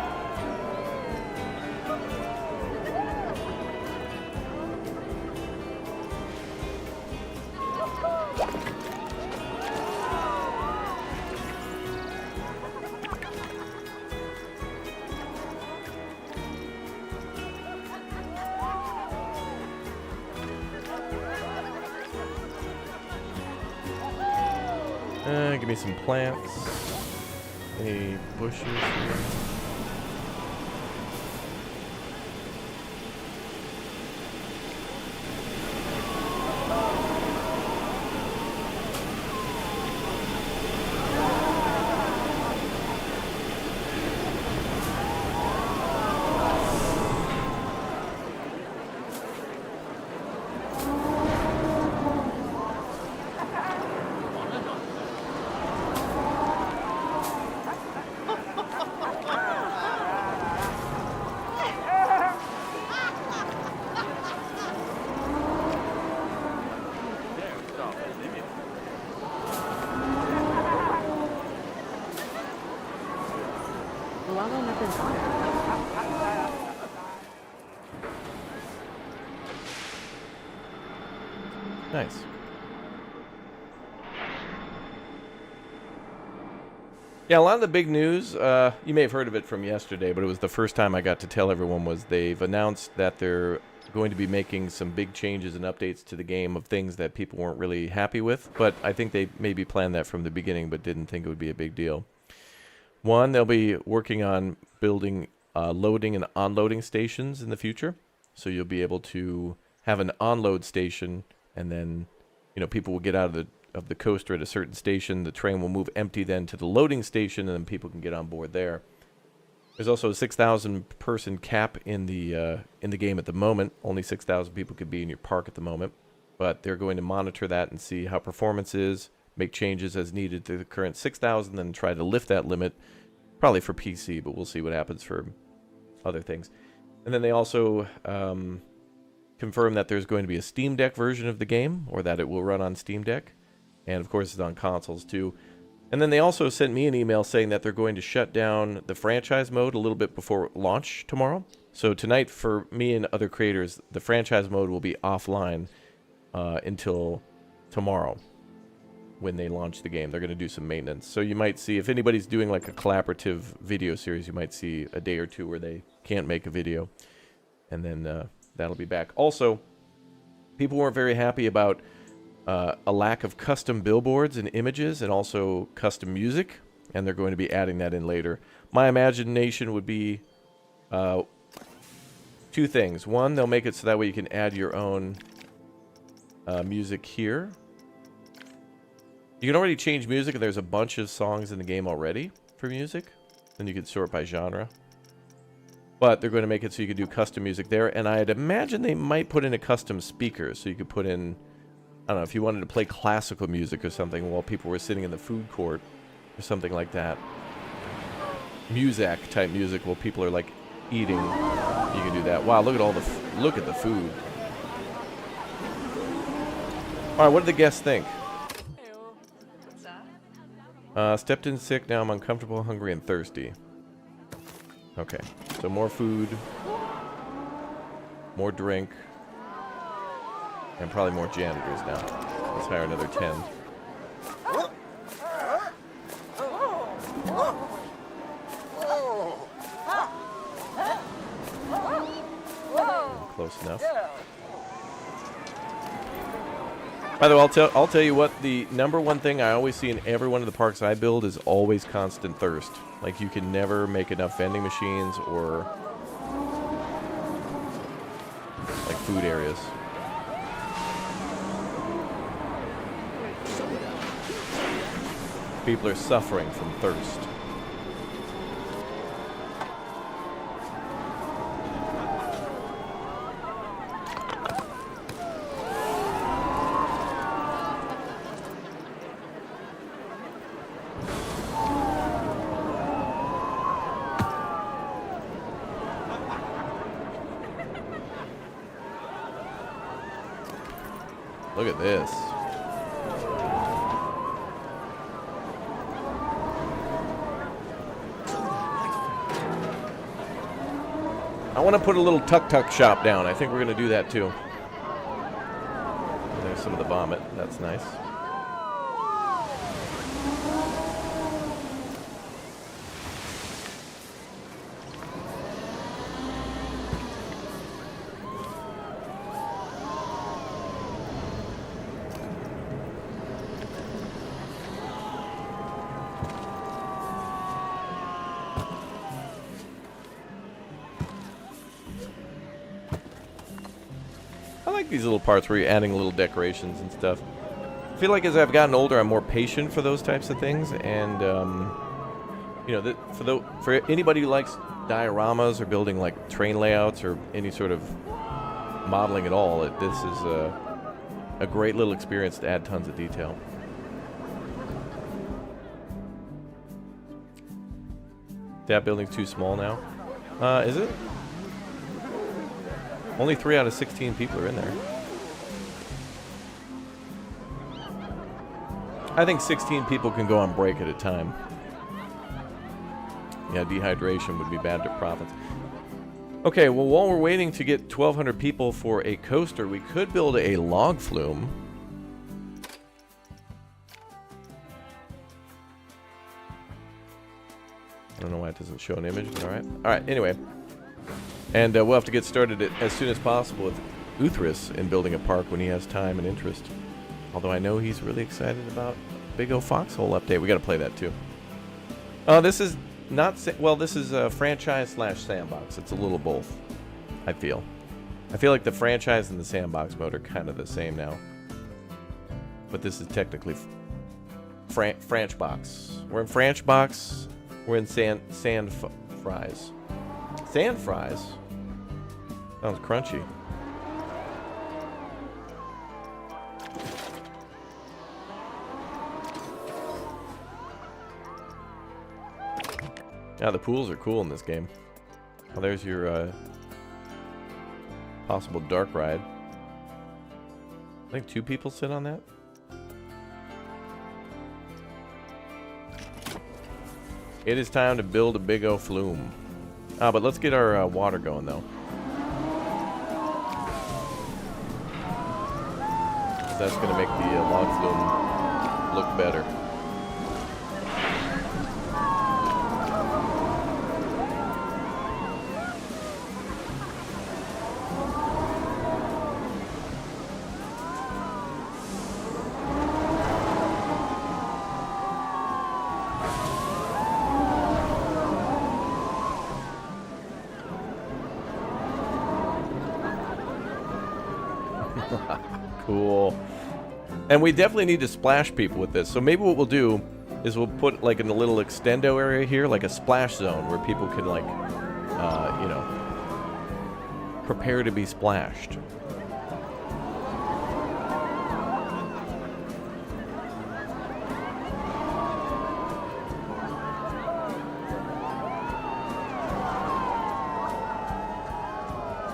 A: Give me some plants. Any bushes here? Nice. Yeah, a lot of the big news, you may have heard of it from yesterday, but it was the first time I got to tell everyone, was they've announced that they're going to be making some big changes and updates to the game of things that people weren't really happy with. But I think they maybe planned that from the beginning, but didn't think it would be a big deal. One, they'll be working on building loading and unloading stations in the future. So you'll be able to have an onload station, and then, you know, people will get out of the coaster at a certain station. The train will move empty then to the loading station, and then people can get on board there. There's also a 6,000 person cap in the game at the moment. Only 6,000 people could be in your park at the moment, but they're going to monitor that and see how performance is, make changes as needed to the current 6,000, then try to lift that limit, probably for PC, but we'll see what happens for other things. And then they also confirm that there's going to be a Steam Deck version of the game, or that it will run on Steam Deck, and of course it's on consoles too. And then they also sent me an email saying that they're going to shut down the franchise mode a little bit before launch tomorrow. So tonight, for me and other creators, the franchise mode will be offline until tomorrow when they launch the game. They're going to do some maintenance. So you might see, if anybody's doing like a collaborative video series, you might see a day or two where they can't make a video. And then that'll be back. Also, people weren't very happy about a lack of custom billboards and images, and also custom music, and they're going to be adding that in later. My imagination would be two things. One, they'll make it so that way you can add your own music here. You can already change music, and there's a bunch of songs in the game already for music. Then you can sort by genre. But they're going to make it so you can do custom music there, and I'd imagine they might put in a custom speaker, so you could put in, I don't know, if you wanted to play classical music or something while people were sitting in the food court or something like that. Muzak type music while people are like eating. You can do that. Wow, look at all the look at the food. All right, what did the guests think? Stepped in sick, now I'm uncomfortable, hungry, and thirsty. Okay, so more food, more drink, and probably more janitors now. Let's hire another 10. Close enough. By the way, I'll tell you what, the number one thing I always see in every one of the parks I build is always constant thirst. Like, you can never make enough vending machines or like food areas. People are suffering from thirst. Look at this. I want to put a little tuk-tuk shop down. I think we're going to do that too. There's some of the vomit. That's nice. I like these little parts where you're adding little decorations and stuff. I feel like as I've gotten older, I'm more patient for those types of things, and you know, for anybody who likes dioramas or building like train layouts or any sort of modeling at all, this is a great little experience to add tons of detail. That building's too small now. Is it? Only 3 out of 16 people are in there. I think 16 people can go on break at a time. Yeah, dehydration would be bad to profits. Okay, well, while we're waiting to get 1,200 people for a coaster, we could build a log flume. I don't know why it doesn't show an image, but alright. Alright, anyway. And we'll have to get started as soon as possible with Uthris in building a park when he has time and interest. Although I know he's really excited about Big O Foxhole update. We got to play that too. This is not this is a franchise / sandbox. It's a little both. I feel like the franchise and the sandbox mode are kind of the same now. But this is technically Franchbox. We're in Franchbox. We're in sand fries. Sand fries. Sounds crunchy. Yeah, the pools are cool in this game. Oh, there's your possible dark ride. I think 2 people sit on that. It is time to build a Big O flume. But let's get our water going though. That's going to make the log flume look better. Cool. And we definitely need to splash people with this. So maybe what we'll do is we'll put like in a little extendo area here, like a splash zone where people can like, you know, prepare to be splashed.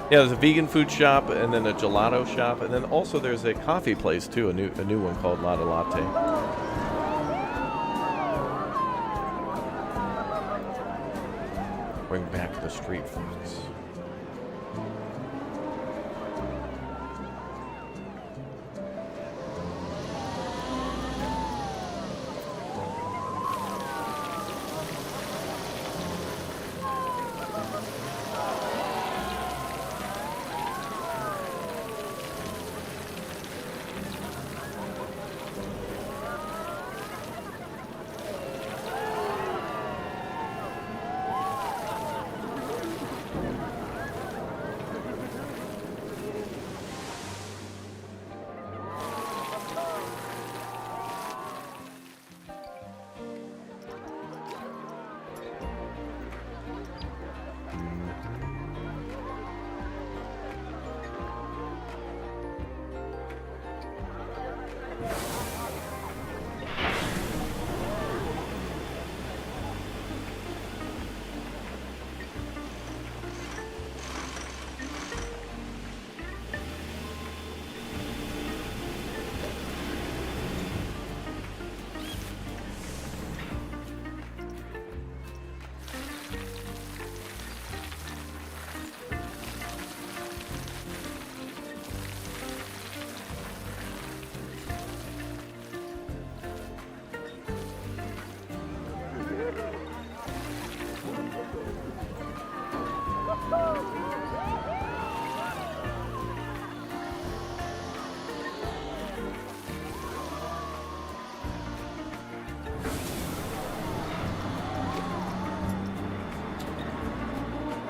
A: Yeah, there's a vegan food shop, and then a gelato shop, and then also there's a coffee place too, a new one called Lotta Latte. Bring back the street foods.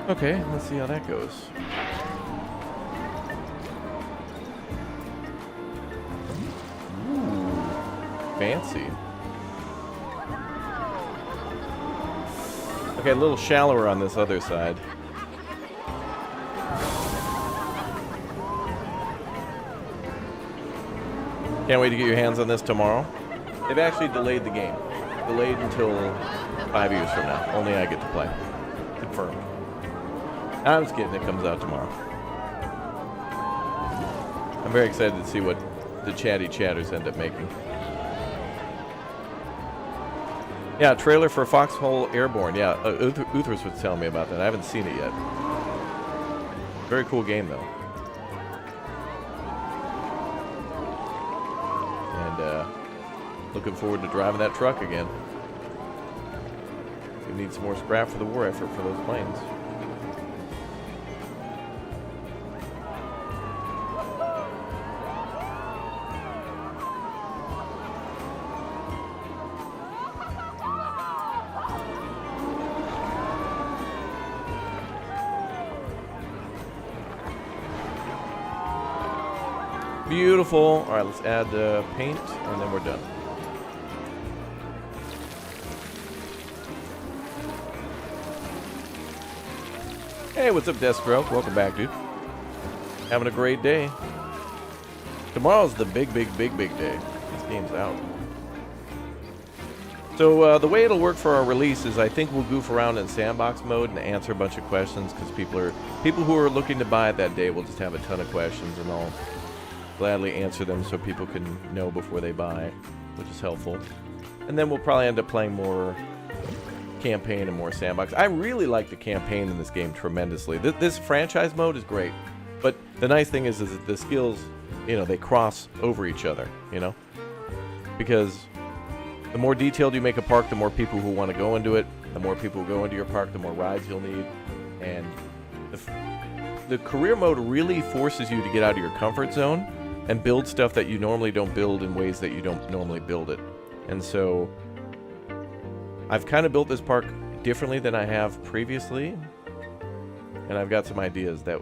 A: Okay, let's see how that goes. Ooh, fancy. Okay, a little shallower on this other side. Can't wait to get your hands on this tomorrow. They've actually delayed the game. Delayed until 5 years from now. Only I get to play. Confirmed. I'm just kidding. It comes out tomorrow. I'm very excited to see what the chatty chatters end up making. Yeah, trailer for Foxhole Airborne. Yeah, Uthras was telling me about that. I haven't seen it yet. Very cool game, though. And looking forward to driving that truck again. We need some more scrap for the war effort for those planes. Beautiful. All right, let's add paint, and then we're done. Hey, what's up, Deathstroke? Welcome back, dude. Having a great day. Tomorrow's the big day. This game's out. So the way it'll work for our release is I think we'll goof around in sandbox mode and answer a bunch of questions because people who are looking to buy it that day will just have a ton of questions, and I'll gladly answer them so people can know before they buy, which is helpful. And then we'll probably end up playing more campaign and more sandbox. I really like the campaign in this game tremendously. This franchise mode is great, but the nice thing is that the skills, they cross over each other, because the more detailed you make a park, the more people who want to go into it. The more people who go into your park, the more rides you'll need. And the career mode really forces you to get out of your comfort zone and build stuff that you normally don't build in ways that you don't normally build it. And so I've kind of built this park differently than I have previously, and I've got some ideas that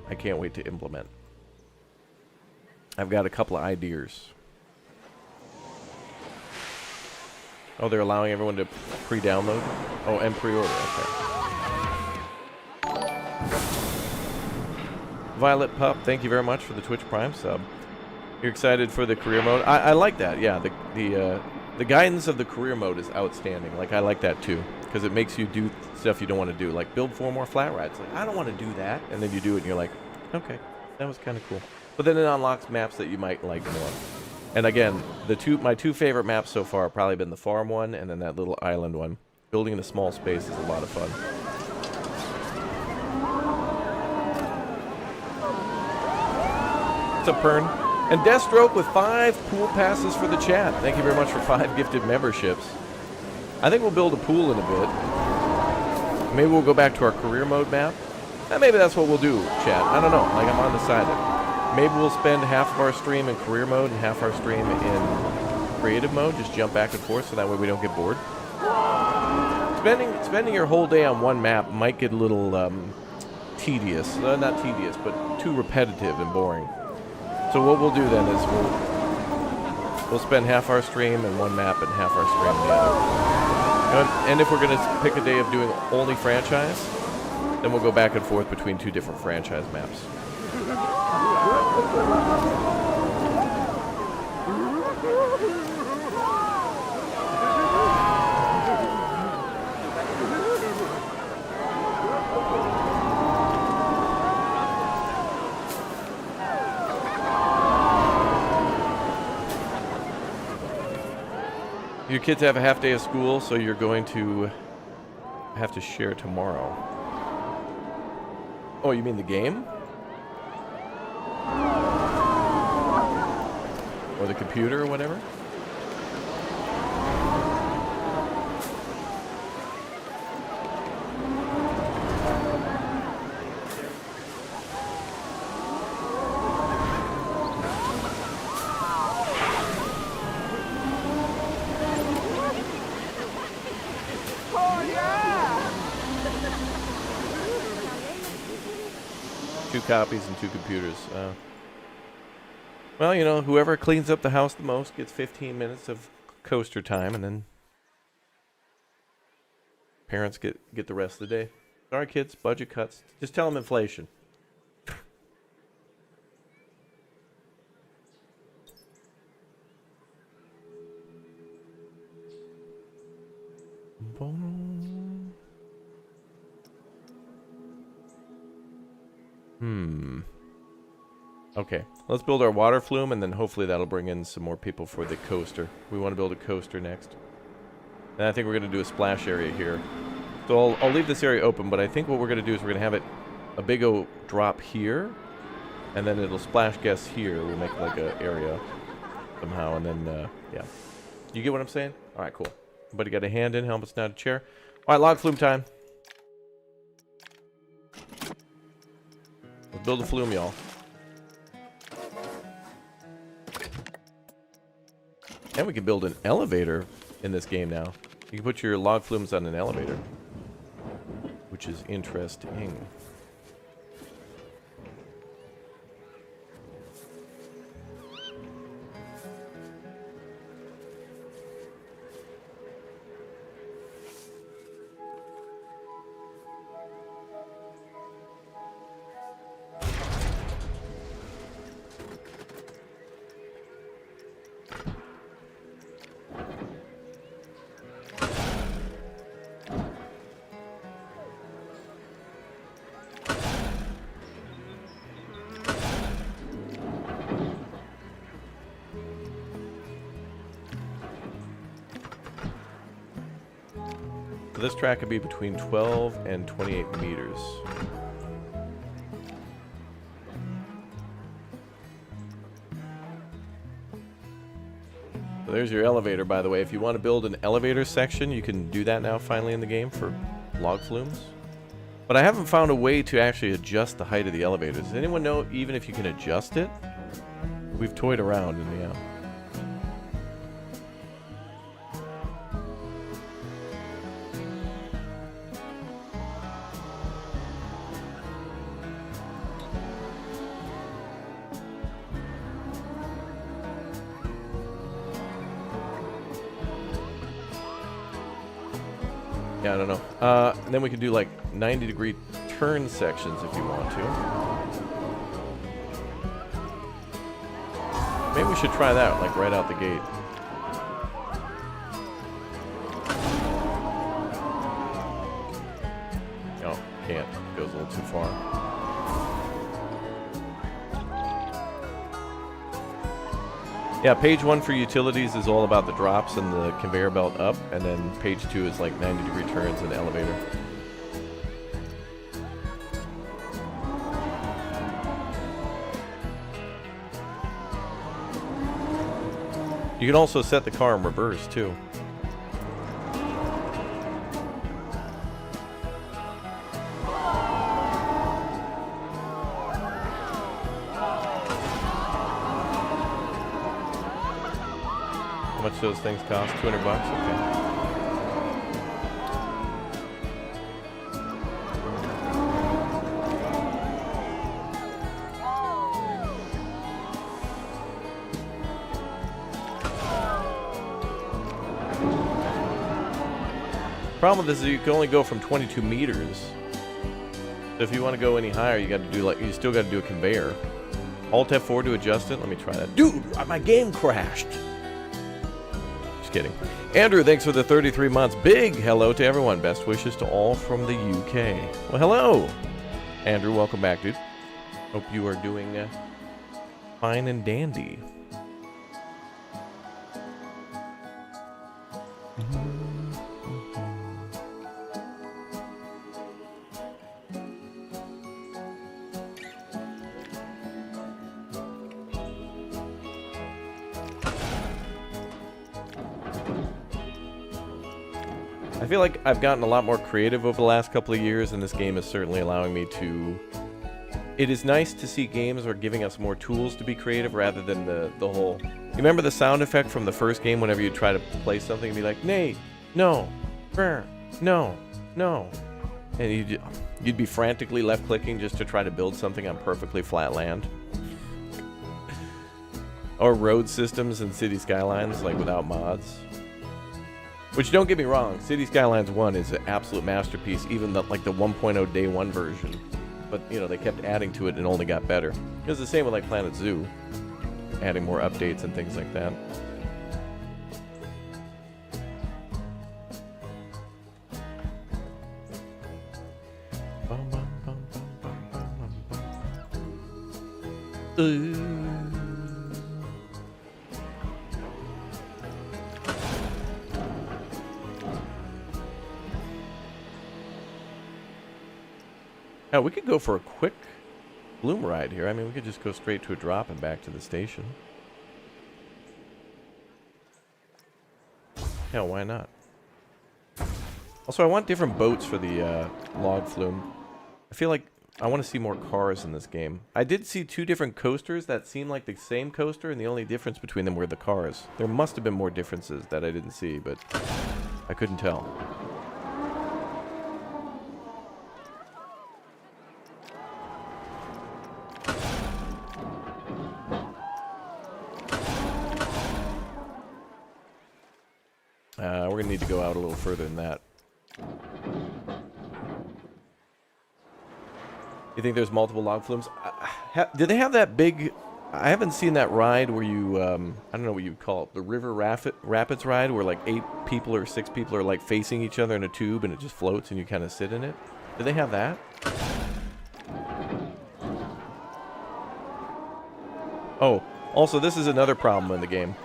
A: I can't wait to implement. I've got a couple of ideas. Oh, they're allowing everyone to pre-download? Oh, and pre-order, okay. Violet Pup, thank you very much for the Twitch Prime sub. You're excited for the career mode? I like that, yeah. The guidance of the career mode is outstanding. Like, I like that too, because it makes you do stuff you don't want to do. Like, build 4 more flat rides. Like, I don't want to do that. And then you do it and you're like, okay, that was kind of cool. But then it unlocks maps that you might like more. And again, my two favorite maps so far have probably been the farm one and then that little island one. Building in a small space is a lot of fun. What's up, Pern? And Deathstroke with 5 pool passes for the chat. Thank you very much for 5 gifted memberships. I think we'll build a pool in a bit. Maybe we'll go back to our career mode map. Maybe that's what we'll do, chat. I don't know. Like, I'm undecided. Maybe we'll spend half of our stream in career mode and half our stream in creative mode. Just jump back and forth so that way we don't get bored. Spending your whole day on one map might get a little tedious. Not tedious, but too repetitive and boring. So what we'll do then is we'll spend half our stream in one map and half our stream in the other. And if we're going to pick a day of doing only franchise, then we'll go back and forth between 2 different franchise maps. Your kids have a half day of school, so you're going to have to share tomorrow. Oh, you mean the game? Or the computer or whatever? 2 copies and 2 computers. Well, you know, whoever cleans up the house the most gets 15 minutes of coaster time, and then parents get the rest of the day. Sorry, kids, budget cuts. Just tell them inflation. Okay, let's build our water flume, and then hopefully that'll bring in some more people for the coaster. We want to build a coaster next. And I think we're going to do a splash area here. So I'll leave this area open, but I think what we're going to do is we're going to have it a big O drop here, and then it'll splash guests here. We'll make like a area somehow, and then, yeah. You get what I'm saying? All right, cool. Everybody got a hand in, helmets down, chair. All right, log flume time. Let's build a flume, y'all. And we can build an elevator in this game now. You can put your log flumes on an elevator, which is interesting. This track could be between 12 and 28 meters. So there's your elevator, by the way. If you want to build an elevator section, you can do that now finally in the game for log flumes. But I haven't found a way to actually adjust the height of the elevator. Does anyone know even if you can adjust it? We've toyed around and yeah. Yeah, I don't know. And then we can do like 90-degree turn sections if you want to. Maybe we should try that, like right out the gate. No, can't. Goes a little too far. Yeah, page 1 for utilities is all about the drops and the conveyor belt up, and then page 2 is like 90-degree turns and elevator. You can also set the car in reverse too. How much do those things cost? 200 bucks? Okay. Problem with this is you can only go from 22 meters. So if you want to go any higher, you got to do you still got to do a conveyor. Alt F4 to adjust it. Let me try that. Dude, my game crashed. Kidding. Andrew, thanks for the 33 months. Big hello to everyone. Best wishes to all from the UK. Well, hello. Andrew, welcome back, dude. Hope you are doing fine and dandy. I feel like I've gotten a lot more creative over the last couple of years, and this game is certainly allowing me to... It is nice to see games are giving us more tools to be creative rather than the whole... You remember the sound effect from the first game whenever you try to play something and be like, nay, no, no, no, And you'd be frantically left-clicking just to try to build something on perfectly flat land. Or road systems and City Skylines, like without mods. Which, don't get me wrong, City Skylines 1 is an absolute masterpiece, even the 1.0 day 1 version. But, you know, they kept adding to it and only got better. It was the same with, like, Planet Zoo. Adding more updates and things like that. Now, we could go for a quick bloom ride here. I mean, we could just go straight to a drop and back to the station. Hell, why not? Also, I want different boats for the log flume. I feel like I want to see more cars in this game. I did see 2 different coasters that seemed like the same coaster, and the only difference between them were the cars. There must have been more differences that I didn't see, but I couldn't tell. We're going to need to go out a little further than that. You think there's multiple log flumes? Did they have that big... I haven't seen that ride where you... I don't know what you'd call it. The River Rapids ride where like 8 people or 6 people are like facing each other in a tube and it just floats and you kind of sit in it. Did they have that? Oh, also this is another problem in the game.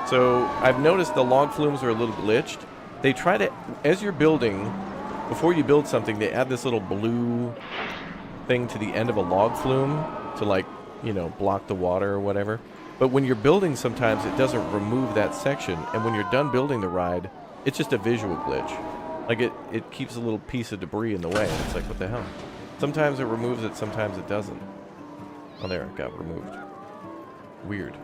A: So I've noticed the log flumes are a little glitched. They try to... As you're building, before you build something, they add this little blue thing to the end of a log flume to, like, you know, block the water or whatever. But when you're building, sometimes it doesn't remove that section, and when you're done building the ride, it's just a visual glitch. Like, it keeps a little piece of debris in the way, and it's like, what the hell? Sometimes it removes it, sometimes it doesn't. Oh, there, it got removed. Weird.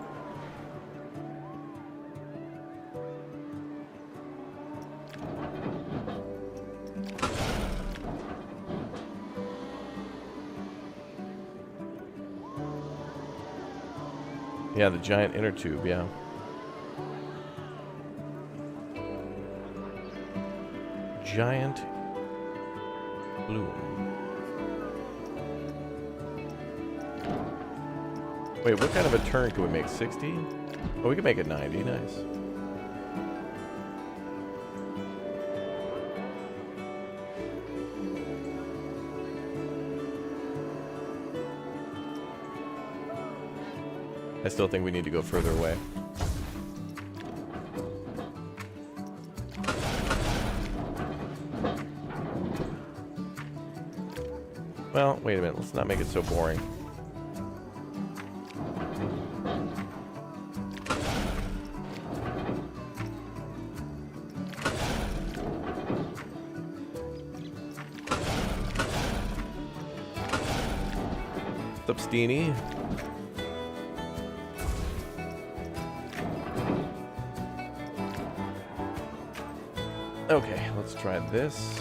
A: Yeah, the giant inner tube, yeah. Giant bloom. Wait, what kind of a turn can we make? 60? Oh, we can make it 90. Nice. I still think we need to go further away. Well, wait a minute. Let's not make it so boring. What's up, Steenie? Okay, let's try this.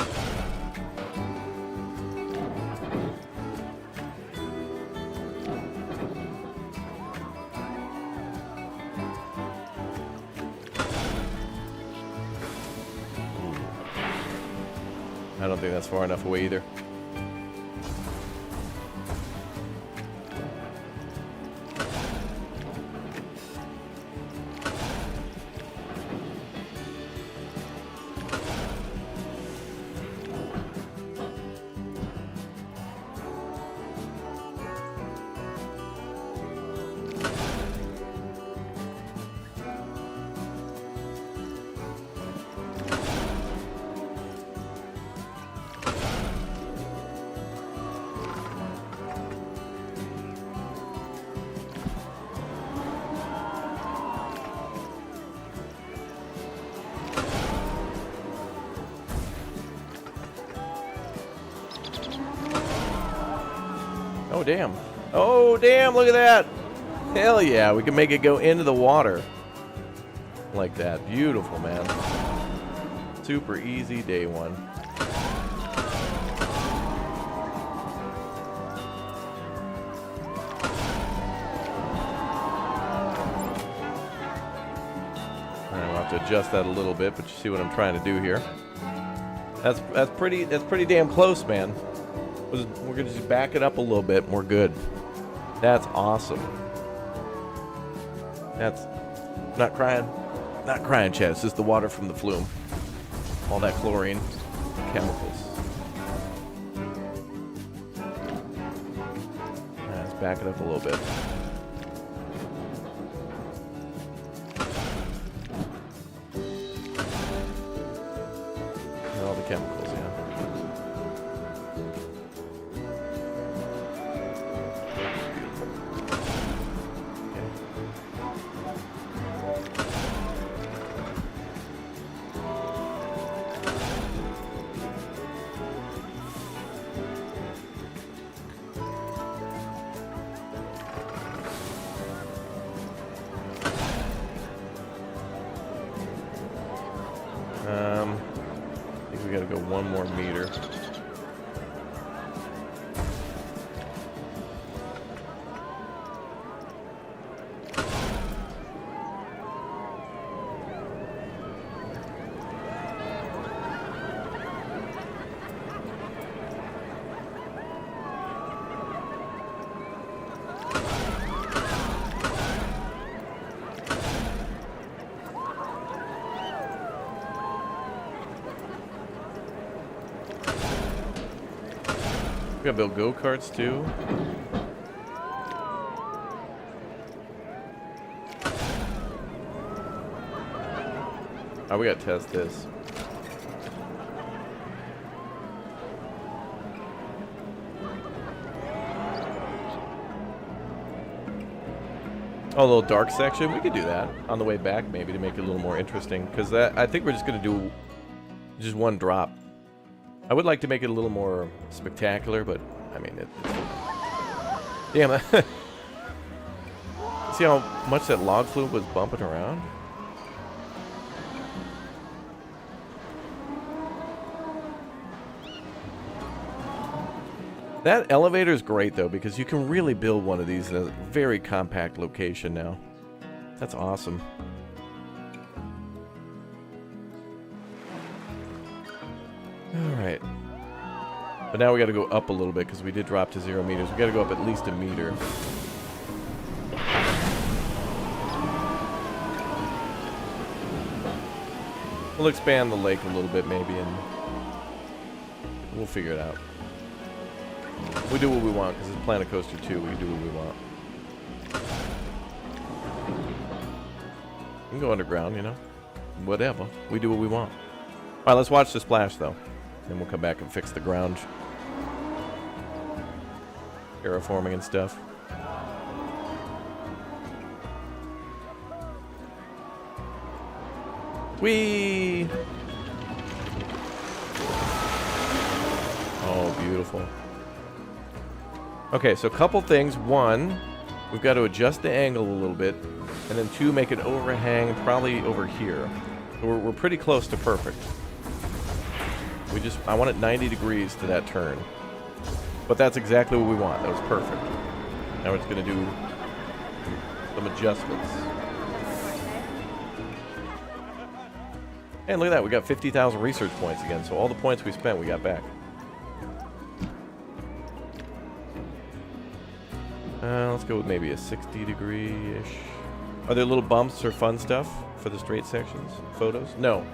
A: I don't think that's far enough away either. Oh, damn. Oh, damn, look at that. Hell yeah, we can make it go into the water. Like that. Beautiful, man. Super easy day 1. have to adjust that a little bit, but you see what I'm trying to do here. That's pretty damn close, man. We're gonna just back it up a little bit and we're good. That's awesome. That's not crying, Chad. It's just the water from the flume. All that chlorine, chemicals. Let's back it up a little bit. All the chemicals, yeah. I think we gotta go 1 more meter. We gotta build go-karts too. Oh, we gotta test this. Oh, a little dark section. We could do that on the way back, maybe, to make it a little more interesting. Because I think we're just gonna do just 1 drop. I would like to make it a little more spectacular, but I mean, damn. See how much that log flume was bumping around? That elevator is great, though, because you can really build one of these in a very compact location now. That's awesome. Alright. But now we gotta go up a little bit because we did drop to 0 meters. We gotta go up at least 1 meter. We'll expand the lake a little bit maybe and we'll figure it out. We do what we want because it's Planet Coaster 2. We can do what we want. We can go underground, you know. Whatever. We do what we want. Alright, let's watch the splash though. Then we'll come back and fix the ground terraforming and stuff. Whee! Oh, beautiful. Okay, so a couple things. 1, we've got to adjust the angle a little bit. And then 2, make it overhang probably over here. So we're pretty close to perfect. I want it 90 degrees to that turn. But that's exactly what we want. That was perfect. Now we're just going to do some adjustments. And look at that. We got 50,000 research points again. So all the points we spent, we got back. Let's go with maybe a 60 degree-ish. Are there little bumps or fun stuff for the straight sections? Photos? No.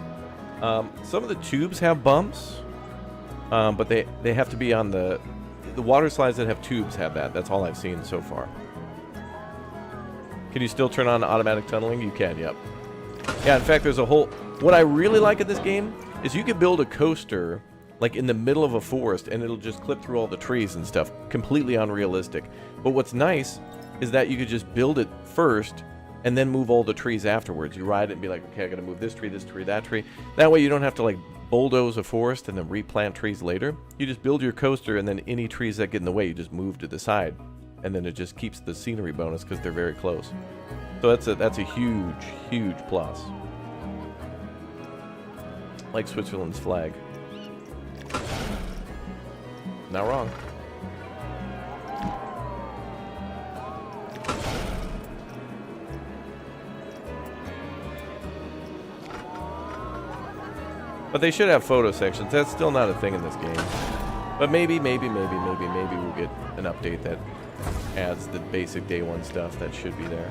A: Some of the tubes have bumps, but they have to be on the water slides that have tubes have that. That's all I've seen so far. Can you still turn on automatic tunneling? You can, yep. Yeah, in fact, there's a whole... What I really like in this game is you can build a coaster like in the middle of a forest and it'll just clip through all the trees and stuff. Completely unrealistic. But what's nice is that you could just build it first and then move all the trees afterwards. You ride it and be like, okay, I gotta move this tree, that tree. That way you don't have to like bulldoze a forest and then replant trees later. You just build your coaster and then any trees that get in the way, you just move to the side. And then it just keeps the scenery bonus because they're very close. So that's a huge, huge plus. Like Switzerland's flag. Not wrong. But they should have photo sections. That's still not a thing in this game. But maybe we'll get an update that adds the basic day one stuff that should be there.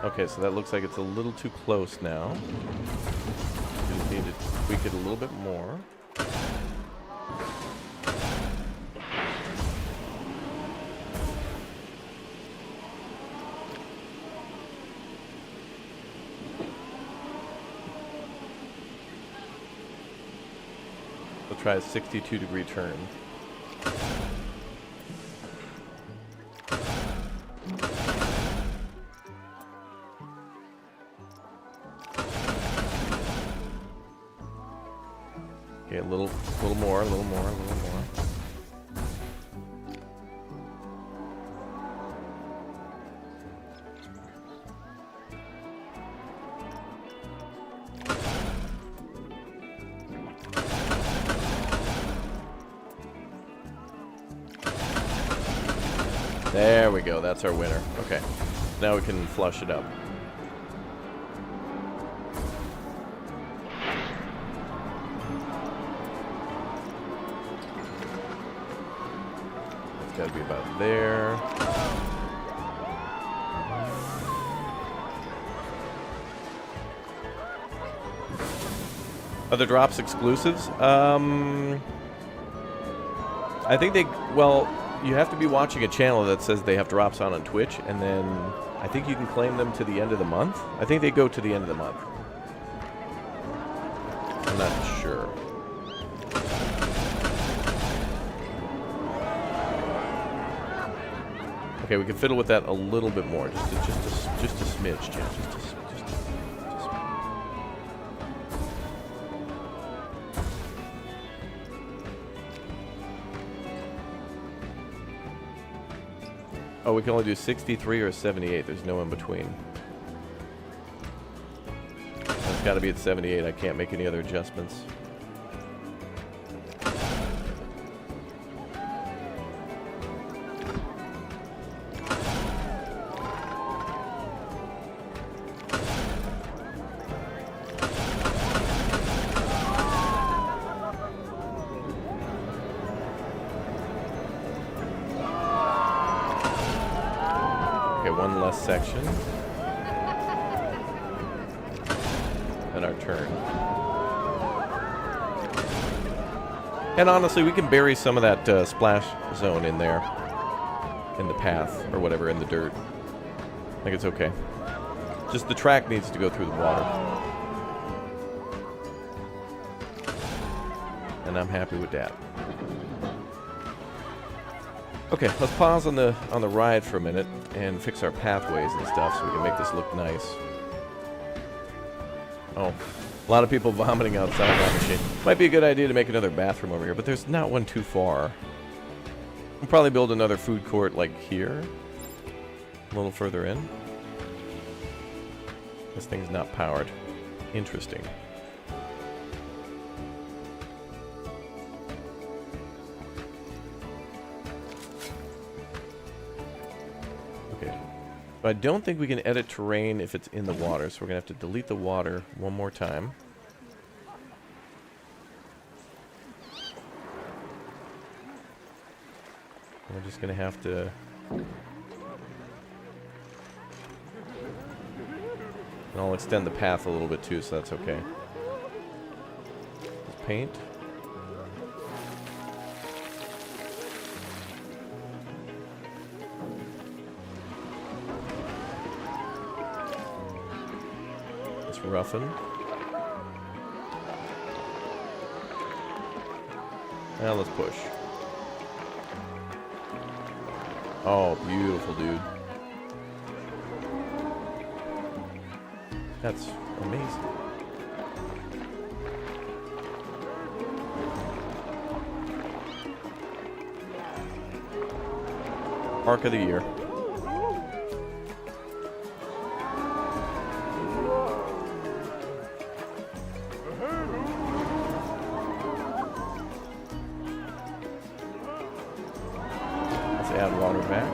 A: Okay, so that looks like it's a little too close now. We just need to tweak it a little bit more. We'll try a 62-degree turn. Okay, a little more. There we go. That's our winner. Okay. Now we can flush it up. It's got to be about there. Are the drops exclusives? I think they... Well... You have to be watching a channel that says they have drops on Twitch, and then I think you can claim them to the end of the month. I think they go to the end of the month. I'm not sure. Okay, we can fiddle with that a little bit more, just a smidge, Jen. Just a smidge. Oh, we can only do 63 or 78. There's no in between. That's got to be at 78. I can't make any other adjustments. One less section. And our turn. And honestly, we can bury some of that splash zone in there. In the path, or whatever, in the dirt. I think it's okay. Just the track needs to go through the water. And I'm happy with that. Okay, let's pause on the ride for a minute and fix our pathways and stuff so we can make this look nice. Oh, a lot of people vomiting outside that machine. Might be a good idea to make another bathroom over here, but there's not one too far. We'll probably build another food court like here, a little further in. This thing's not powered. Interesting. I don't think we can edit terrain if it's in the water, so we're going to have to delete the water one more time. We're just going to have to... And I'll extend the path a little bit too, so that's okay. Let's paint. Roughen. Now let's push. Oh, beautiful, dude. That's amazing. Park of the year. water back.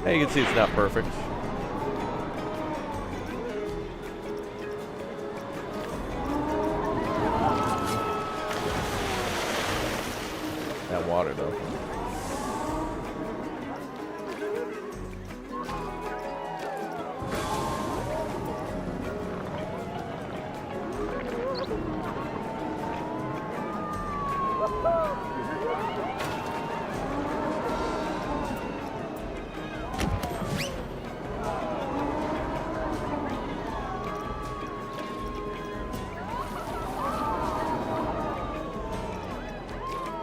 A: Hey, you can see it's not perfect. That water, though.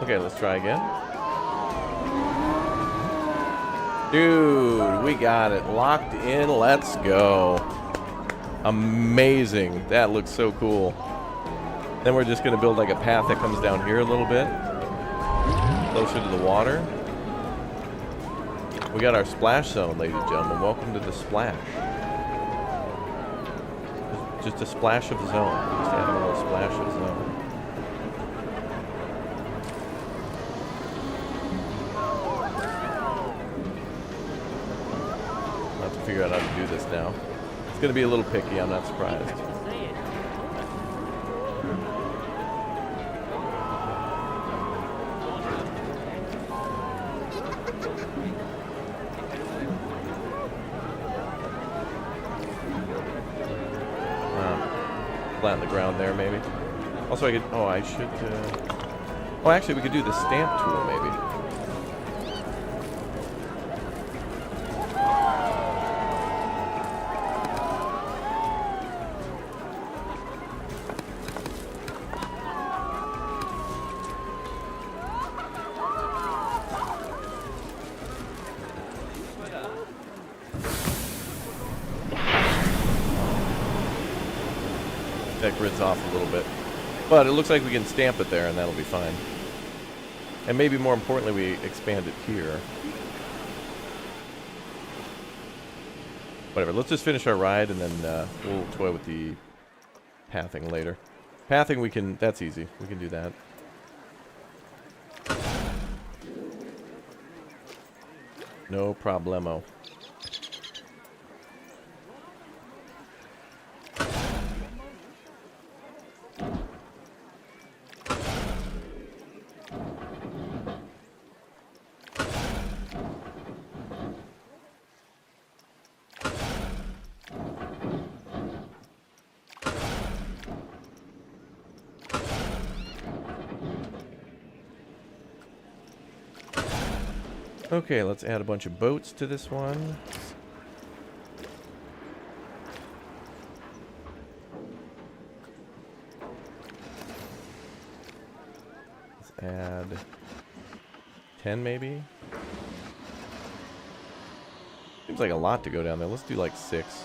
A: Okay, let's try again. Dude, we got it locked in. Let's go. Amazing. That looks so cool. Then we're just going to build like a path that comes down here a little bit, closer to the water. We got our splash zone, ladies and gentlemen. Welcome to the splash. Just a splash of zone. Just adding a little splash of zone. I'll have to figure out how to do this now. It's going to be a little picky. I'm not surprised. Flat on the ground there, maybe. Also, I could. Oh, I should. Oh, actually, we could do the stamp tool, maybe. That grid's off a little bit. But it looks like we can stamp it there, and that'll be fine. And maybe more importantly, we expand it here. Whatever, let's just finish our ride, and then we'll toy with the pathing later. Pathing, we can, that's easy. We can do that. No problemo. Okay, let's add a bunch of boats to this one. Let's add 10 maybe. Seems like a lot to go down there. Let's do like 6.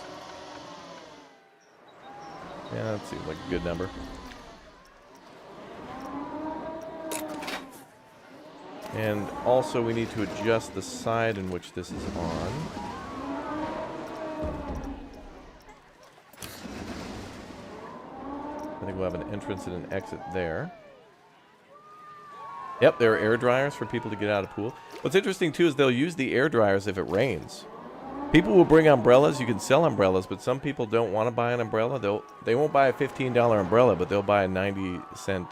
A: Yeah, that seems like a good number. And also we need to adjust the side in which this is on. I think we'll have an entrance and an exit there. Yep, there are air dryers for people to get out of pool. What's interesting too is they'll use the air dryers if it rains. People will bring umbrellas. You can sell umbrellas, but some people don't want to buy an umbrella. They won't buy a $15 umbrella, but they'll buy a 90-cent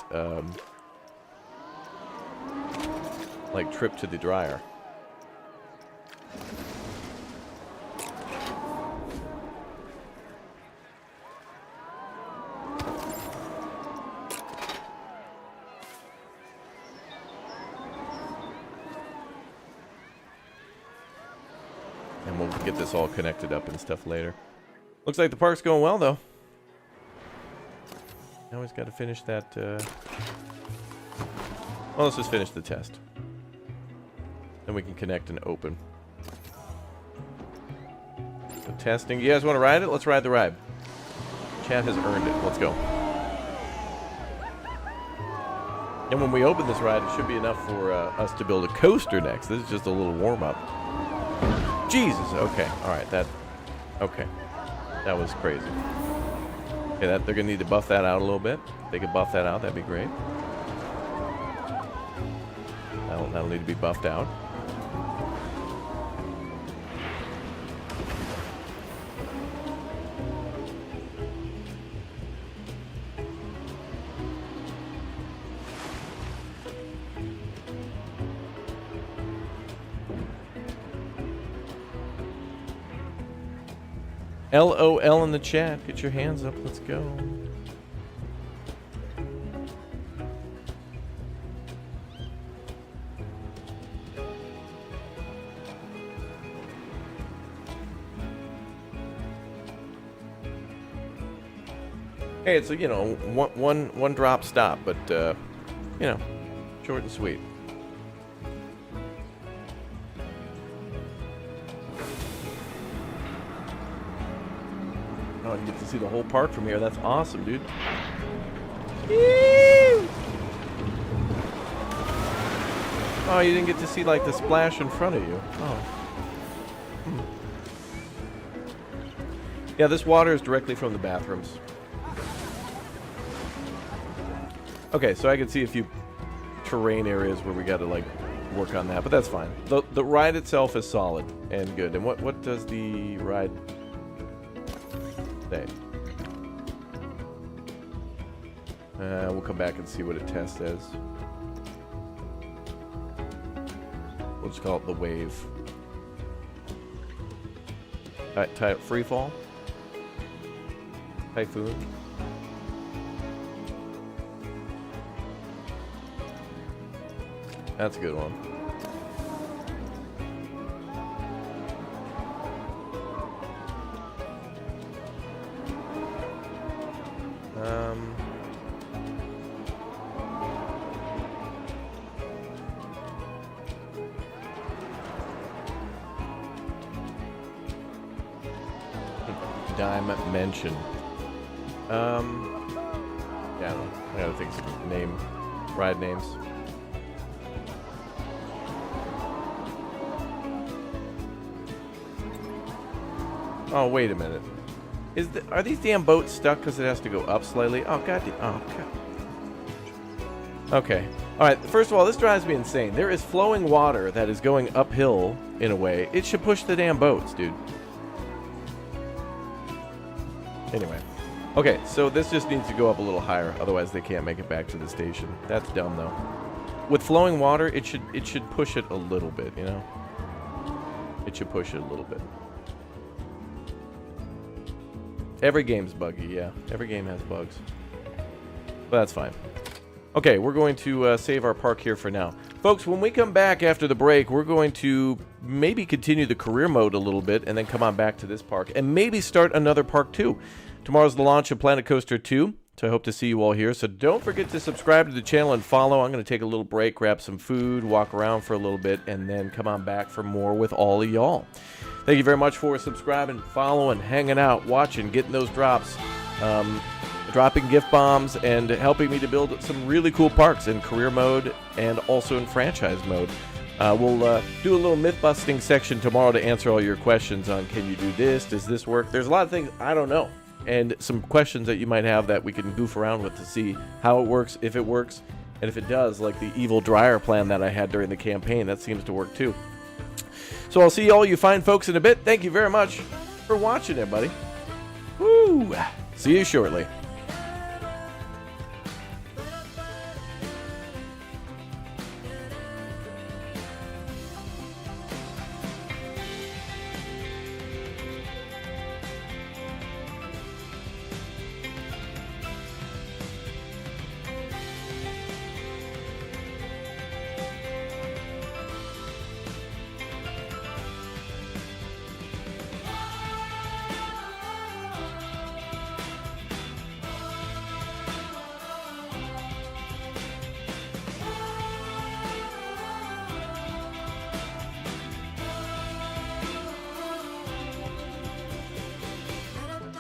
A: like trip to the dryer. And we'll get this all connected up and stuff later. Looks like the park's going well, though. Now he's got to finish that. Well, let's just finish the test. Then we can connect and open. So testing. You guys want to ride it? Let's ride the ride. Chat has earned it. Let's go. And when we open this ride, it should be enough for us to build a coaster next. This is just a little warm-up. Jesus. Okay. All right. Okay. That was crazy. Okay, Okay, they're going to need to buff that out a little bit. If they could buff that out, that'd be great. That'll need to be buffed out. LOL in the chat. Get your hands up. Let's go. Hey, it's a, you know, one drop stop, but you know, short and sweet. Oh, you get to see the whole park from here. That's awesome, dude. Ew. Oh, you didn't get to see like the splash in front of you. Oh. Hmm. Yeah, this water is directly from the bathrooms. Okay, so I can see a few terrain areas where we got to like work on that, but that's fine. The ride itself is solid and good. And what does the ride say? We'll come back and see what it tests as. We'll just call it the wave. Free fall? Typhoon? That's a good one. Dimension. Yeah, I don't know. I gotta think some ride names. Oh, wait a minute. Are these damn boats stuck because it has to go up slightly? Oh, god. Oh, god. Okay. All right. First of all, this drives me insane. There is flowing water that is going uphill in a way. It should push the damn boats, dude. Anyway. Okay, so this just needs to go up a little higher. Otherwise, they can't make it back to the station. That's dumb, though. With flowing water, it should push it a little bit, you know? It should push it a little bit. Every game's buggy, yeah. Every game has bugs. But that's fine. Okay, we're going to save our park here for now. Folks, when we come back after the break, we're going to maybe continue the career mode a little bit and then come on back to this park and maybe start another park too. Tomorrow's the launch of Planet Coaster 2, so I hope to see you all here. So don't forget to subscribe to the channel and follow. I'm going to take a little break, grab some food, walk around for a little bit, and then come on back for more with all of y'all. Thank you very much for subscribing, following, hanging out, watching, getting those drops, dropping gift bombs, and helping me to build some really cool parks in career mode and also in franchise mode. We'll do a little myth-busting section tomorrow to answer all your questions on can you do this, does this work? There's a lot of things I don't know, and some questions that you might have that we can goof around with to see how it works, if it works, and if it does, like the evil dryer plan that I had during the campaign, that seems to work too. So I'll see all you fine folks in a bit. Thank you very much for watching, everybody. Woo! See you shortly.